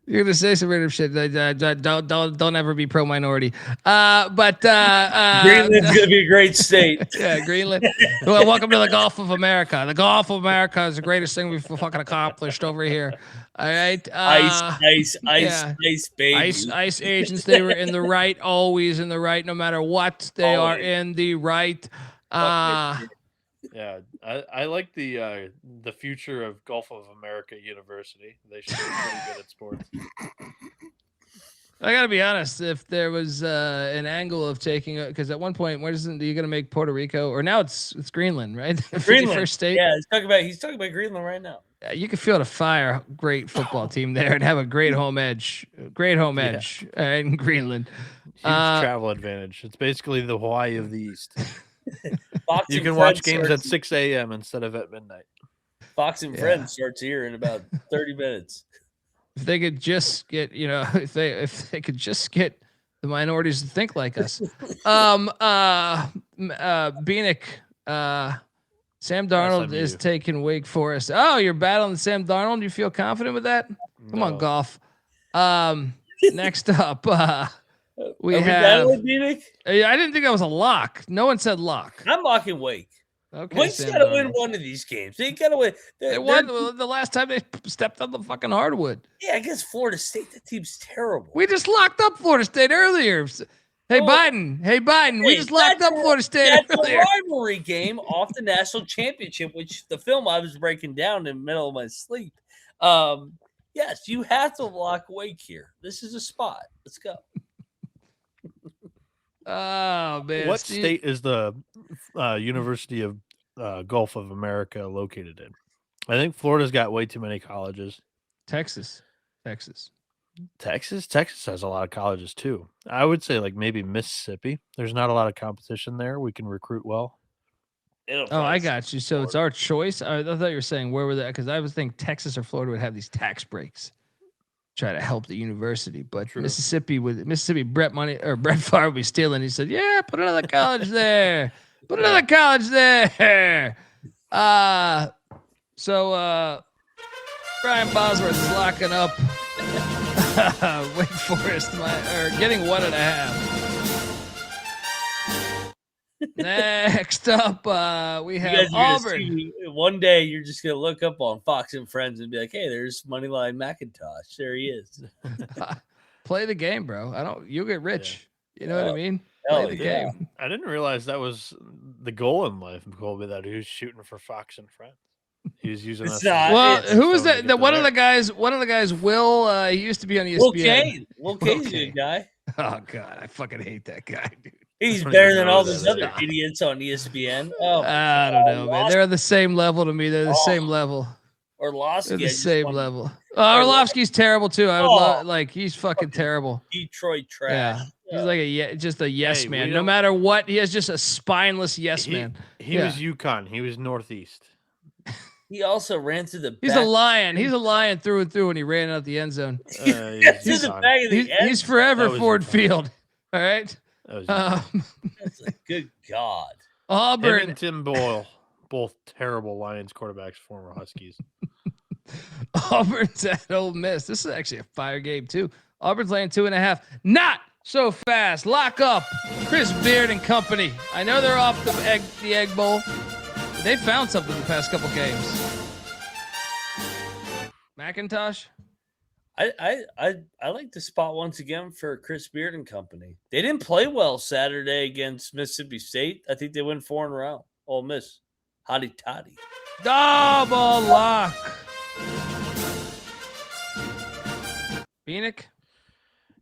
You're gonna say some random shit. Don't ever be pro-minority. But Greenland's gonna be a great state. Yeah, Greenland. Well, welcome to the Gulf of America. The Gulf of America is the greatest thing we've fucking accomplished over here. All right. Ice, baby. Ice agents. They were in the right, always in the right, no matter what. They are in the right. Yeah, I like the future of Gulf of America University. They should be pretty good at sports. I gotta be honest. If there was an angle of taking, because at one point, where isn't you gonna make Puerto Rico, or now it's Greenland, right? Greenland, 51st state. Yeah, he's talking about Greenland right now. You can feel to fire a great football team there and have a great home edge. In Greenland. Huge travel advantage. It's basically the Hawaii of the East. Fox you and can watch Friends games at 6 a.m. instead of at midnight. Fox and Friends starts here in about 30 minutes. If they could just get, if they could just get the minorities to think like us. Bieniek, Sam Darnold is taking Wake Forest. Oh, you're battling Sam Darnold. You feel confident with that? Come on, golf. Next up, we have. I didn't think that was a lock. No one said lock. I'm locking Wake. Okay, Wake's got to win one of these games. They got to win. They won the last time they stepped on the fucking hardwood. Yeah, against Florida State. That team's terrible. We just locked up Florida State earlier. Hey, Biden. We just locked up Florida State earlier. That's a rivalry game off the national championship, which the film I was breaking down in the middle of my sleep. Yes, you have to lock Wake here. This is a spot. Let's go. Oh, man. What state is the University of Gulf of America located in? I think Florida's got way too many colleges. Texas has a lot of colleges too. I would say like maybe Mississippi. There's not a lot of competition there. We can recruit well. I got you. So it's our choice. I thought you were saying where were they? Because I was thinking Texas or Florida would have these tax breaks, try to help the university. But True. Mississippi, Brett Favre would be stealing. He said, "Yeah, put another college there. Put another college there." So Brian Bosworth is locking up Wake Forest, getting 1.5. Next up, we have Auburn. One day, you're just gonna look up on Fox and Friends and be like, "Hey, there's Moneyline McIntyre. There he is." Play the game, bro. You'll get rich. Yeah. You know what I mean? Play the game. I didn't realize that was the goal in life, Colby, that he was shooting for Fox and Friends. He was using us. Well, who was that? One of the guys, Will, he used to be on ESPN. Will Kane's a good guy. Oh, God. I fucking hate that guy, dude. He's better than all those other idiots on ESPN. Oh, I don't know, man. They're the same level to me. They're the same level. Orlovsky. They're the same level. Orlovsky's terrible, too. I would he's fucking terrible. Detroit trash. Yeah. He's just a yes man. No matter what, he has just a spineless yes man. He was UConn. He was Northeast. He also ran through the back. He's a lion. He's a lion through and through when he ran out the end zone. He's forever Ford Field. All right. That's a good God. Auburn. Him and Tim Boyle, both terrible Lions quarterbacks, former Huskies. Auburn's at Ole Miss. This is actually a fire game, too. Auburn's laying 2.5. Not so fast. Lock up Chris Beard and company. I know they're off the Egg Bowl. They found something the past couple games. McIntosh? I like the spot once again for Chris Beard and company. They didn't play well Saturday against Mississippi State. I think they went 4 in a row. Ole Miss. Hotty toddy. Double lock. Bieniek?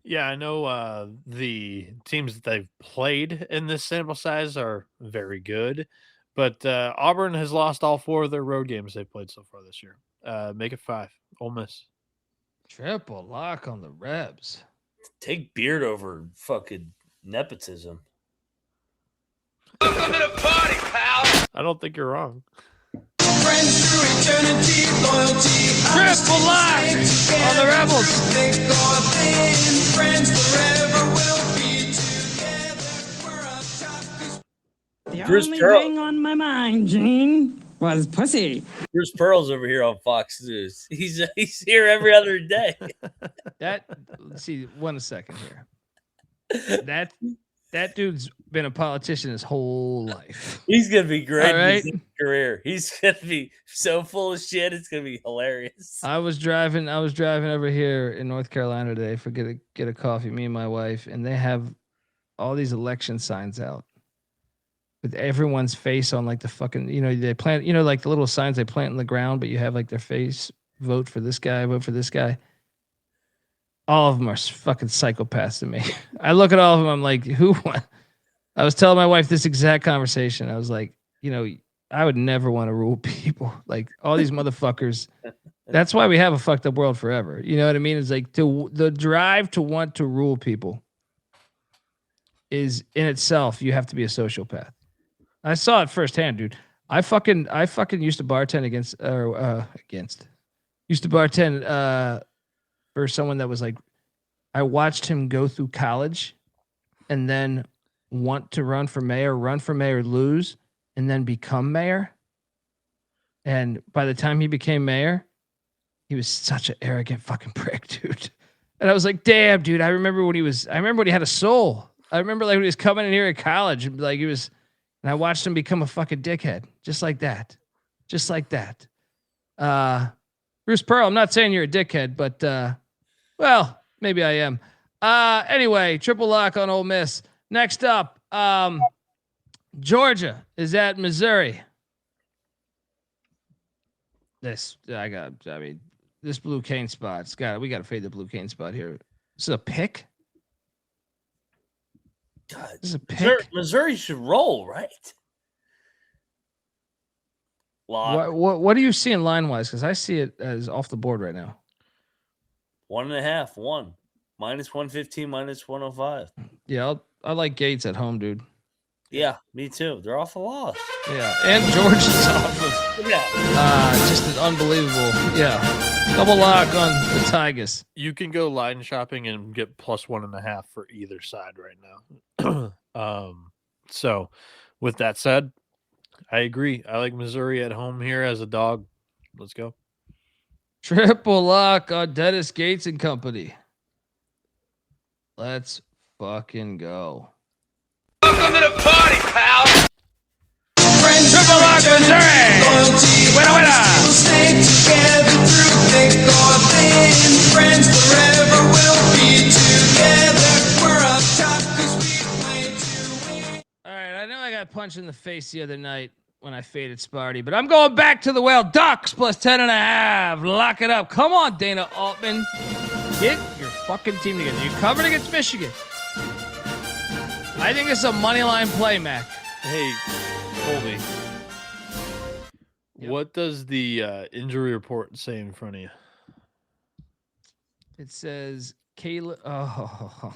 Yeah, I know the teams that they've played in this sample size are very good, but Auburn has lost all 4 of their road games they've played so far this year. Make it 5. Ole Miss. Triple lock on the Rebs. Take Beard over fucking nepotism. Welcome to the party, pal. I don't think you're wrong. Friends through eternity, loyalty. Triple lock on the Rebels. Friends forever will be together. The only thing on my mind, Gene, was pussy. Bruce Pearl's over here on Fox News. He's here every other day. Let's see, 1 second here. That dude's been a politician his whole life. He's gonna be great All right? in his career. He's gonna be so full of shit. It's gonna be hilarious. I was driving over here in North Carolina today for get a coffee, me and my wife, and they have all these election signs out with everyone's face on, like the fucking, they plant, like the little signs they plant in the ground, but you have like their face, vote for this guy, vote for this guy. All of them are fucking psychopaths to me. I look at all of them, I'm like, who? I was telling my wife this exact conversation. I was like, I would never want to rule people. Like all these motherfuckers. That's why we have a fucked up world forever. You know what I mean? It's like the drive to want to rule people is in itself, you have to be a sociopath. I saw it firsthand, dude. I fucking used to bartend used to bartend for someone that was like, I watched him go through college and then want to run for mayor, lose, and then become mayor. And by the time he became mayor, he was such an arrogant fucking prick, dude. And I was like, damn, dude, I remember when he had a soul. I remember like when he was coming in here at college, like and I watched him become a fucking dickhead, just like that. Just like that. Bruce Pearl, I'm not saying you're a dickhead, but well, maybe I am. Anyway, triple lock on Ole Miss. Next up, Georgia is at Missouri. This Blue Cane spot. We got to fade the Blue Cane spot here. This is a pick. God, this is a pick. Missouri should roll, right? Lock. What are you seeing line wise? Because I see it as off the board right now. 1.5, one. Minus 115, minus 105. Yeah, I like Gates at home, dude. Yeah, me too. They're off a loss. Yeah, and Georgia's off of. Just an unbelievable. Yeah, double lock on the Tigers. You can go line shopping and get plus 1.5 for either side right now. So, with that said, I agree. I like Missouri at home here as a dog. Let's go. Triple lock on Dennis Gates and company. Let's fucking go. Welcome to the party, pal. Triple lock Missouri. Winner, winner. Stay together through thick or thin. Friends forever will be together. We're up top 'cause we play to win. All right, I know I got punched in the face the other night when I faded Sparty, but I'm going back to the well. Ducks plus 10.5. Lock it up. Come on, Dana Altman. Get your fucking team together. You covered against Michigan. I think it's a money line play, Mac. Hey, Colby. Yep. What does the injury report say in front of you? It says Caleb. Oh,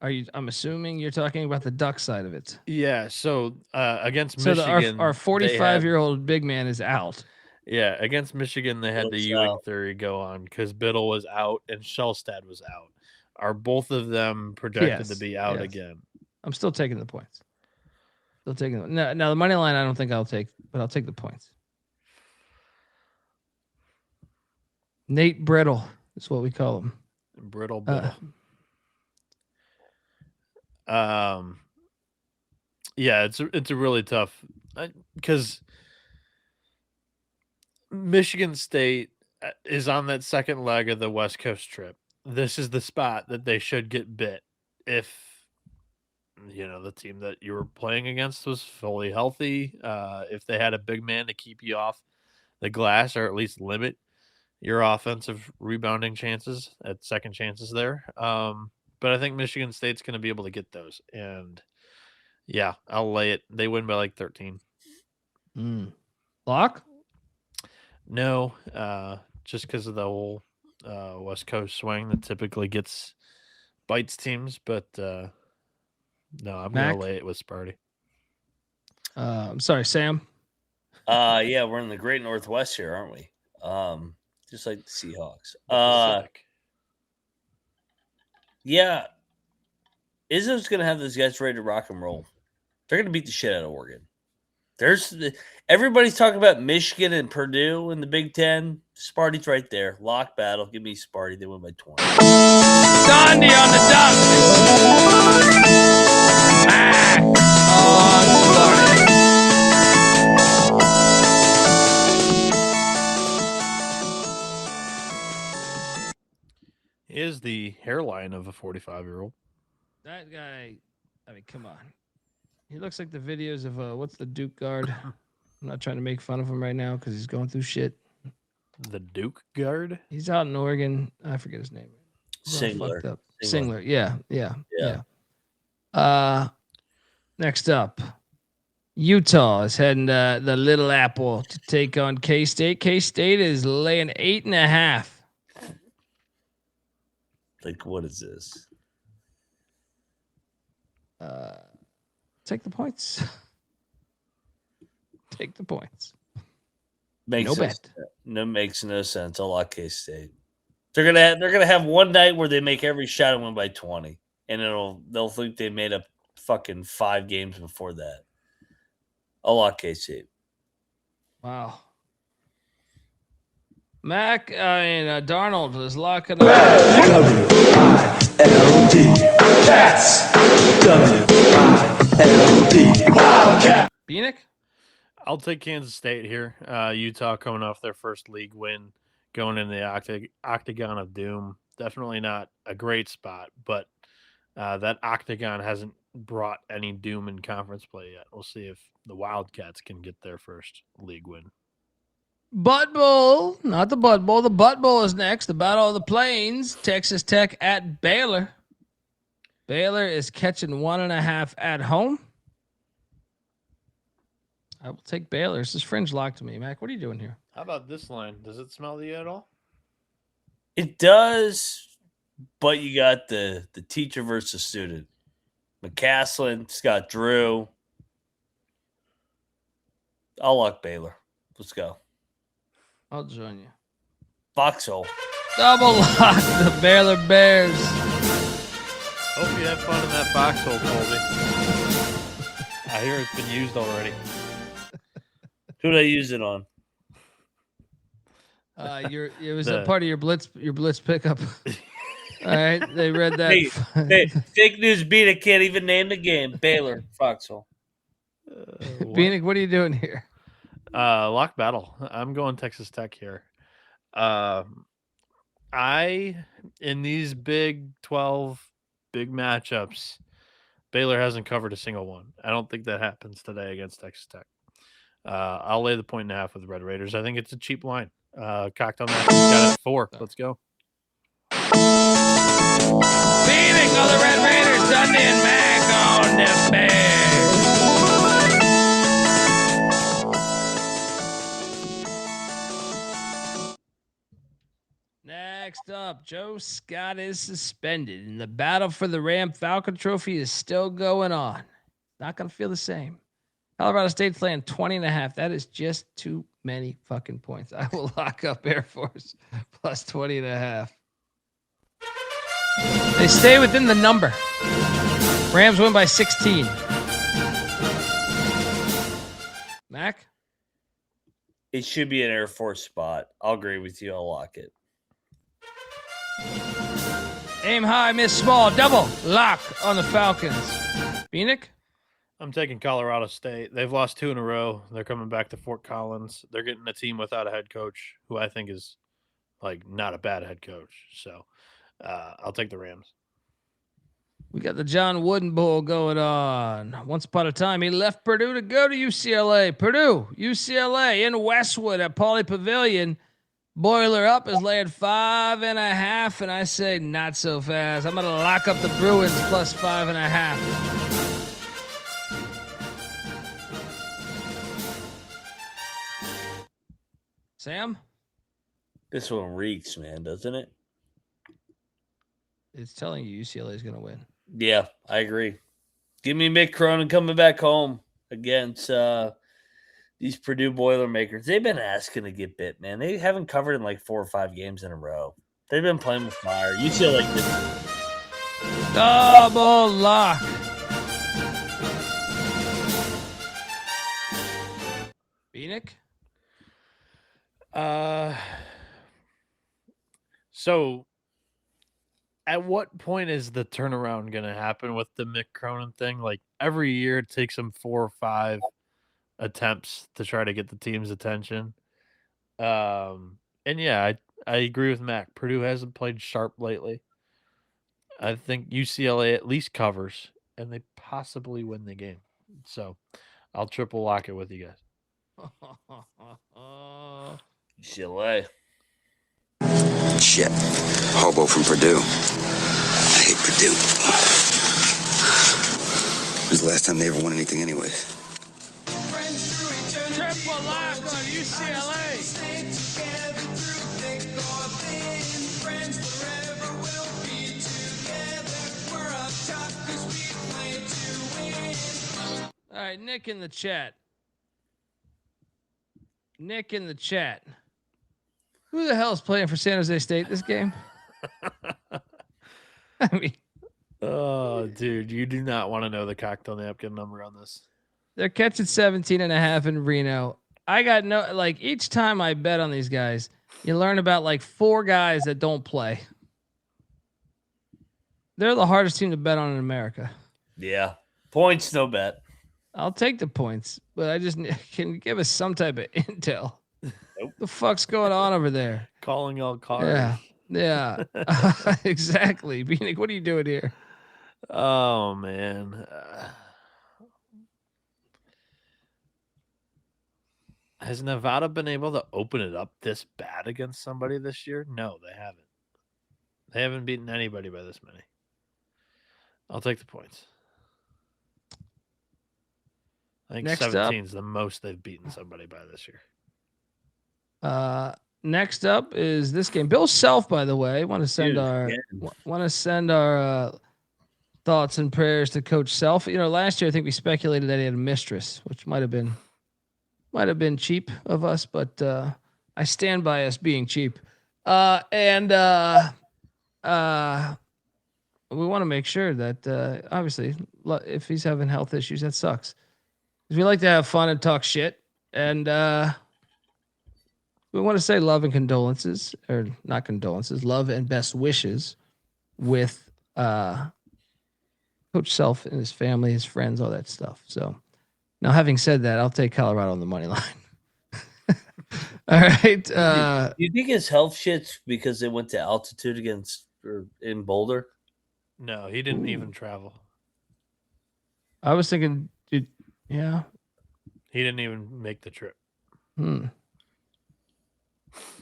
I'm assuming you're talking about the Duck side of it. Yeah. So against Michigan, our 45-year-old big man is out. Yeah, against Michigan, they had the Ewing theory go on because Biddle was out and Shellstad was out. Are both of them projected to be out again? I'm still taking the points. Still taking them. No, the money line I don't think I'll take, but I'll take the points. Nate Brittle is what we call him. Brittle. Yeah, it's a really tough because Michigan State is on that second leg of the West Coast trip. This is the spot that they should get bit if the team that you were playing against was fully healthy. If they had a big man to keep you off the glass or at least limit your offensive rebounding chances at second chances there. But I think Michigan State's going to be able to get those. And yeah, I'll lay it. They win by like 13. Lock? No, just because of the whole West Coast swing that typically bites teams. But no, I'm going to lay it with Sparty. I'm sorry, Sam. Yeah, we're in the Great Northwest here, aren't we? Just like the Seahawks. Yeah. Izzo's going to have those guys ready to rock and roll. They're going to beat the shit out of Oregon. Everybody's talking about Michigan and Purdue in the Big Ten. Sparty's right there. Lock battle. Give me Sparty. They win by 20. Donnie on the dunk. Mac on Sparty. Is the hairline of a 45-year-old. That guy, I mean, come on. He looks like the videos of, what's the Duke guard? I'm not trying to make fun of him right now because he's going through shit. The Duke guard? He's out in Oregon. I forget his name. Singler. Singler. Yeah. Next up, Utah is heading to the Little Apple to take on K-State. K-State is laying 8.5. Like, what is this? Take the points. Take the points. Makes no sense. A lot K-State. They're gonna have one night where they make every shot and win by 20, and they'll think they made up fucking 5 games before that. A lot K-State. Wow. Darnold is locking up. W-I-L-D. Cats. W-I-L-D. Wildcat. Bieniek? I'll take Kansas State here. Utah coming off their first league win, going in the octagon of doom. Definitely not a great spot, but that octagon hasn't brought any doom in conference play yet. We'll see if the Wildcats can get their first league win. Butt Bowl, not the Butt Bowl. The Butt Bowl is next. The Battle of the Plains. Texas Tech at Baylor. Baylor is catching 1.5 at home. I will take Baylor. This is fringe lock to me. Mac, what are you doing here? How about this line? Does it smell to you at all? It does, but you got the teacher versus student. McCaslin, Scott Drew. I'll lock Baylor. Let's go. I'll join you. Foxhole. Double lock the Baylor Bears. Hope you have fun in that foxhole, Colby. I hear it's been used already. Who did I use it on? It was a part of your blitz pickup. All right, they read that. Hey, fake news beat. I can't even name the game. Baylor, Foxhole. Bieniek, what are you doing here? Lock battle. I'm going Texas Tech here. In these Big 12 big matchups, Baylor hasn't covered a single one. I don't think that happens today against Texas Tech. I'll lay the 1.5 with the Red Raiders. I think it's a cheap line. Cocked on that. Got it at 4. Let's go. Bieniek on the Red Raiders. Dundee and Mac on the Bears. Next up, Joe Scott is suspended, and the battle for the Ram Falcon Trophy is still going on. Not going to feel the same. Colorado State's laying 20.5. That is just too many fucking points. I will lock up Air Force plus 20.5. They stay within the number. Rams win by 16. Mac? It should be an Air Force spot. I'll agree with you. I'll lock it. Aim high, miss small. Double lock on the Falcons. Bieniek? I'm taking Colorado State. They've lost 2 in a row. They're coming back to Fort Collins. They're getting a team without a head coach who I think is not a bad head coach. So I'll take the Rams. We got the John Wooden Bowl going on. Once upon a time, he left Purdue to go to UCLA. Purdue, UCLA in Westwood at Pauley Pavilion. Boiler up is laying 5.5, and I say not so fast. I'm going to lock up the Bruins plus 5.5. Sam? This one reeks, man, doesn't it? It's telling you UCLA is going to win. Yeah, I agree. Give me Mick Cronin coming back home against these Purdue Boilermakers. They've been asking to get bit, man. They haven't covered in 4 or 5 games in a row. They've been playing with fire. UCLA this. Double lock. So at what point is the turnaround going to happen with the Mick Cronin thing? Like every year it takes him 4 or 5 attempts to try to get the team's attention. And yeah, I agree with Mac. Purdue hasn't played sharp lately. I think UCLA at least covers, and they possibly win the game. So I'll triple lock it with you guys. UCLA. Shit. Hobo from Purdue. I hate Purdue. When's the last time they ever won anything anyways? Triple lock on UCLA. All right, Nick in the chat. Nick in the chat. Who the hell is playing for San Jose State this game? I mean, oh, dude, you do not want to know the cocktail napkin number on this. They're catching 17.5 in Reno. I got each time I bet on these guys, you learn about like 4 guys that don't play. They're the hardest team to bet on in America. Yeah. Points, no bet. I'll take the points, but I just can give us some type of intel. Nope. The fuck's going on over there? Calling all cars. Yeah. Exactly. Bieniek, what are you doing here? Oh, man. Has Nevada been able to open it up this bad against somebody this year? No, they haven't. They haven't beaten anybody by this many. I'll take the points. I think 17 is the most they've beaten somebody by this year. Next up is this game. Bill Self, by the way, want to send our thoughts and prayers to Coach Self. You know, last year I think we speculated that he had a mistress, which might have been cheap of us, but I stand by us being cheap. And we want to make sure that obviously if he's having health issues, that sucks. We like to have fun and talk shit, and we want to say love and condolences, or not condolences, love and best wishes with Coach Self and his family, his friends, all that stuff. So now, having said that, I'll take Colorado on the money line. All right. Do you think his health shit's because they went to altitude in Boulder? No, he didn't even travel. I was thinking, yeah. He didn't even make the trip.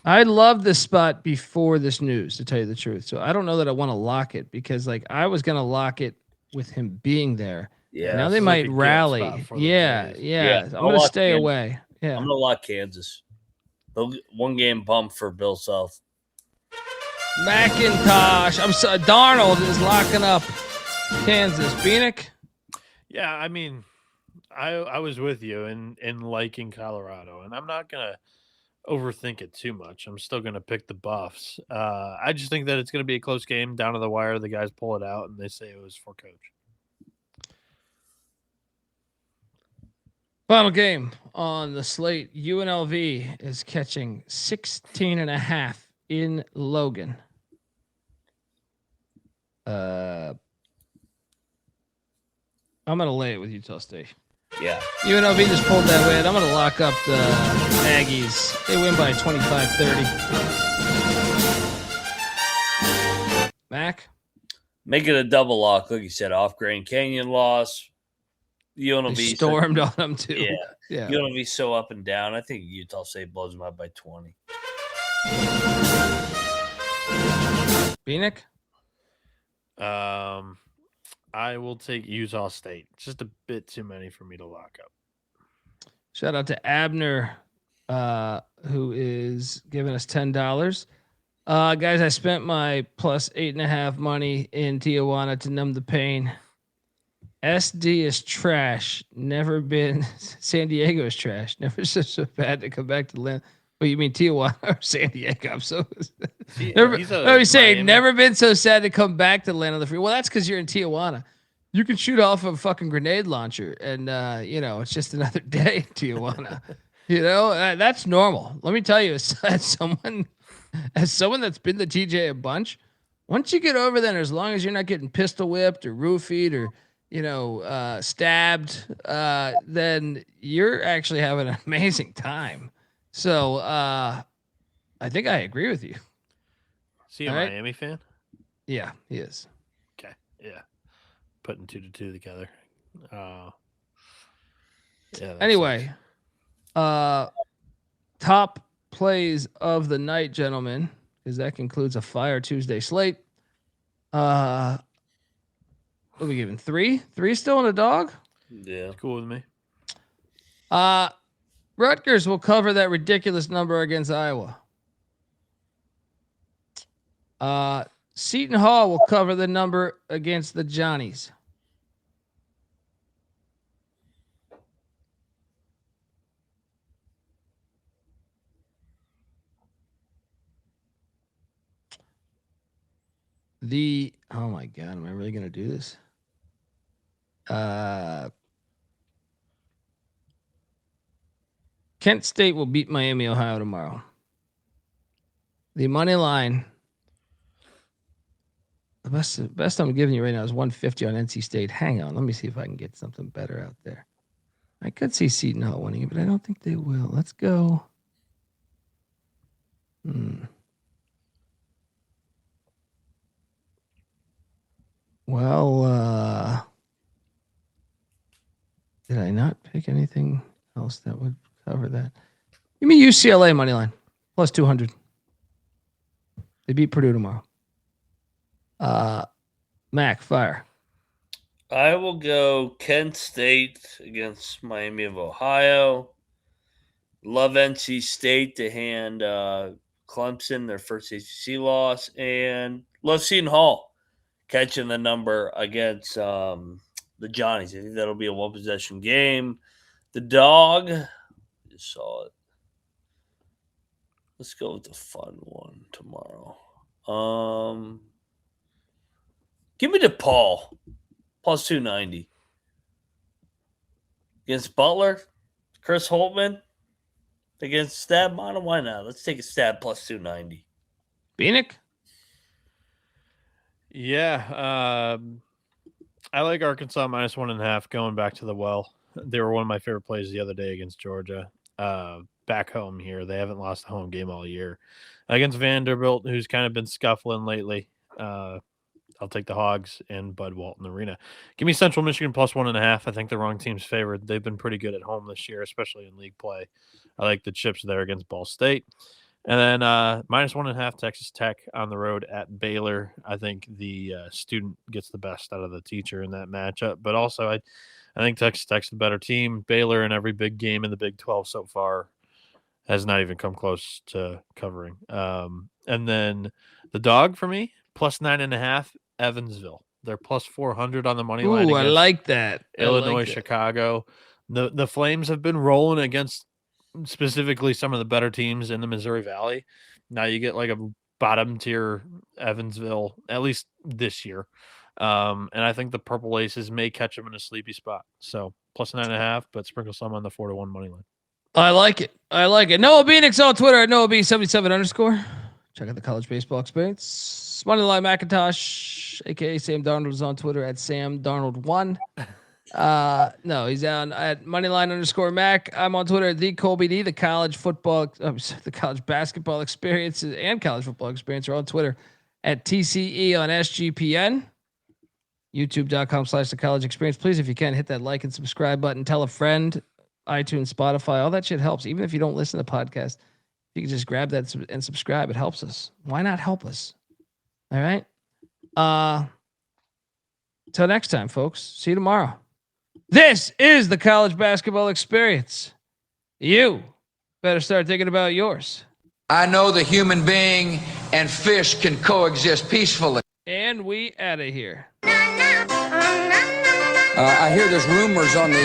I loved this spot before this news, to tell you the truth. So I don't know that I want to lock it because, I was going to lock it with him being there. Yeah. Now they might rally. Yeah. I'm going to stay away. Yeah. I'm going to lock Kansas. One game bump for Bill Self. McIntyre. Darnold is locking up Kansas. Bieniek? Yeah, I mean, I was with you in liking Colorado, and I'm not going to overthink it too much. I'm still going to pick the Buffs. I just think that it's going to be a close game down to the wire. The guys pull it out, and they say it was for coach. Final game on the slate. UNLV is catching 16.5 in Logan. I'm going to lay it with Utah State. Yeah. UNLV just pulled that win. I'm going to lock up the Aggies. They win by 25-30. Mac? Make it a double lock, like you said. Off Grand Canyon loss. UNLV they stormed on them, too. Yeah. UNLV so up and down. I think Utah State blows them out by 20. Bieniek? I will take Utah State. Just a bit too many for me to lock up. Shout out to Abner, who is giving us $10. Guys, I spent my plus 8.5 money in Tijuana to numb the pain. SD is trash. Never been. San Diego is trash. Never so bad to come back to Lynn. Well, you mean Tijuana or San Diego? I'm so. He's saying never been so sad to come back to land on the free. Well, that's because you're in Tijuana. You can shoot off a fucking grenade launcher, and it's just another day in Tijuana. That's normal. Let me tell you, as someone that's been the TJ a bunch, once you get over there, as long as you're not getting pistol whipped or roofied or stabbed, then you're actually having an amazing time. So I think I agree with you. Is he a Miami fan? Yeah, he is. Okay, yeah. Putting 2 to 2 together. Anyway, top plays of the night, gentlemen, because that concludes a Fire Tuesday slate. What are we giving? 3? 3 still in a dog? Yeah. It's cool with me. Rutgers will cover that ridiculous number against Iowa. Seton Hall will cover the number against the Johnnies. Oh my God, am I really going to do this? Kent State will beat Miami, Ohio tomorrow. The money line, the best I'm giving you right now is 150 on NC State. Hang on, let me see if I can get something better out there. I could see Seton Hall winning it, but I don't think they will. Let's go. Well, did I not pick anything else that would cover that? Give me UCLA money line plus 200. They beat Purdue tomorrow. Mac, fire. I will go Kent State against Miami of Ohio. Love NC State to hand Clemson their first ACC loss, and love Seton Hall catching the number against the Johnnies. I think that'll be a one-possession game. The dog, just saw it. Let's go with the fun one tomorrow. Give me DePaul plus 290 against Butler. Chris Holtman against Stab Mono. Why not? Let's take a Stab plus 290. Bieniek? Yeah. I like Arkansas minus 1.5 going back to the well. They were one of my favorite plays the other day against Georgia. Back home here. They haven't lost a home game all year. Against Vanderbilt, who's kind of been scuffling lately. I'll take the Hogs and Bud Walton Arena. Give me Central Michigan plus 1.5. I think the wrong team's favored. They've been pretty good at home this year, especially in league play. I like the chips there against Ball State. And then minus 1.5 Texas Tech on the road at Baylor. I think the student gets the best out of the teacher in that matchup. But also, I think Texas Tech's the better team. Baylor in every big game in the Big 12 so far has not even come close to covering. And then the dog for me, plus 9.5, Evansville. They're plus 400 on the money line. Ooh, I like that. Illinois, Chicago. The Flames have been rolling against specifically some of the better teams in the Missouri Valley. Now you get like a bottom tier Evansville, at least this year. And I think the Purple Aces may catch them in a sleepy spot. So plus 9.5, but sprinkle some on the 4-1 money line. I like it. Noah Bieniek's on Twitter at NoahB77_. Check out the college baseball experience. Moneyline McIntosh, aka Sam Darnold, is on Twitter at SamDarnold1. No, he's on at Moneyline_Mac. I'm on Twitter at the Colby D. The college basketball experience and college football experience are on Twitter at TCE on SGPN. YouTube.com/the college experience. Please, if you can, hit that like and subscribe button. Tell a friend. iTunes, Spotify, all that shit helps. Even if you don't listen to podcasts, you can just grab that and subscribe. It helps us. Why not help us? All right. Till next time, folks. See you tomorrow. This is the college basketball experience. You better start thinking about yours. I know the human being and fish can coexist peacefully. And we out of here. I hear there's rumors on the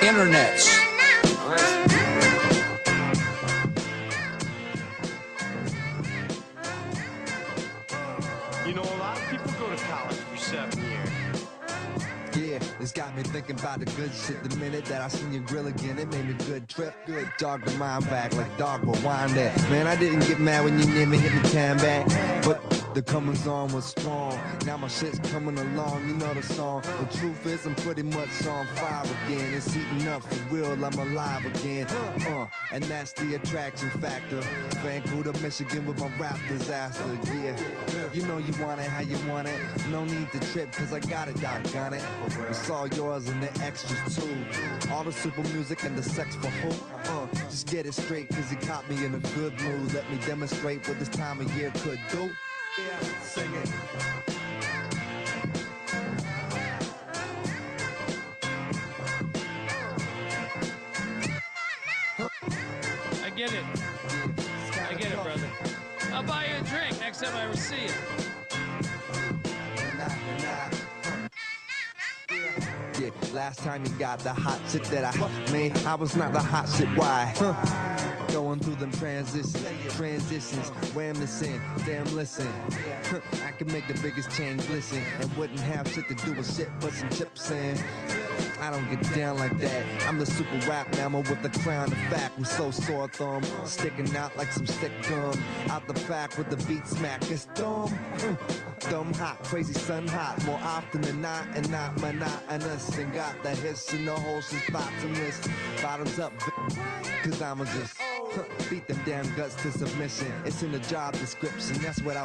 internets. You know, a lot of people go to college for 7 years. Yeah. Yeah, it's got me thinking about the good shit. The minute that I seen your grill again, it made me good trip. Good dog the mind back like dog rewind that. Man, I didn't get mad when you never hit me time back, but the comings on was strong. Now my shit's coming along, you know the song. The truth is I'm pretty much on fire again. It's heating up for real, I'm alive again. And that's the attraction factor. Vancouver, Michigan with my rap disaster. Yeah, you know you want it how you want it. No need to trip cause I got it, doggone it. It's all yours and the extras too. All the super music and the sex for who? Just get it straight cause you caught me in a good mood. Let me demonstrate what this time of year could do. Yeah, sing it. I get it. I get it, brother. I'll buy you a drink next time I ever see you. Yeah, last time you got the hot shit that I made, I was not the hot shit. Why? Going through them transitions, wham this in, damn listen. I can make the biggest change listen, and wouldn't have shit to do with shit but some chips in. I don't get down like that. I'm the super rap mammal with the crown of fact. I'm so sore thumb, sticking out like some stick gum. Out the back with the beat smack. It's dumb, dumb hot, crazy sun hot. More often than not, and not monotonous. And got the hiss in the holes and bottomless. Bottoms up, cause I'ma just beat them damn guts to submission. It's in the job description. That's what I was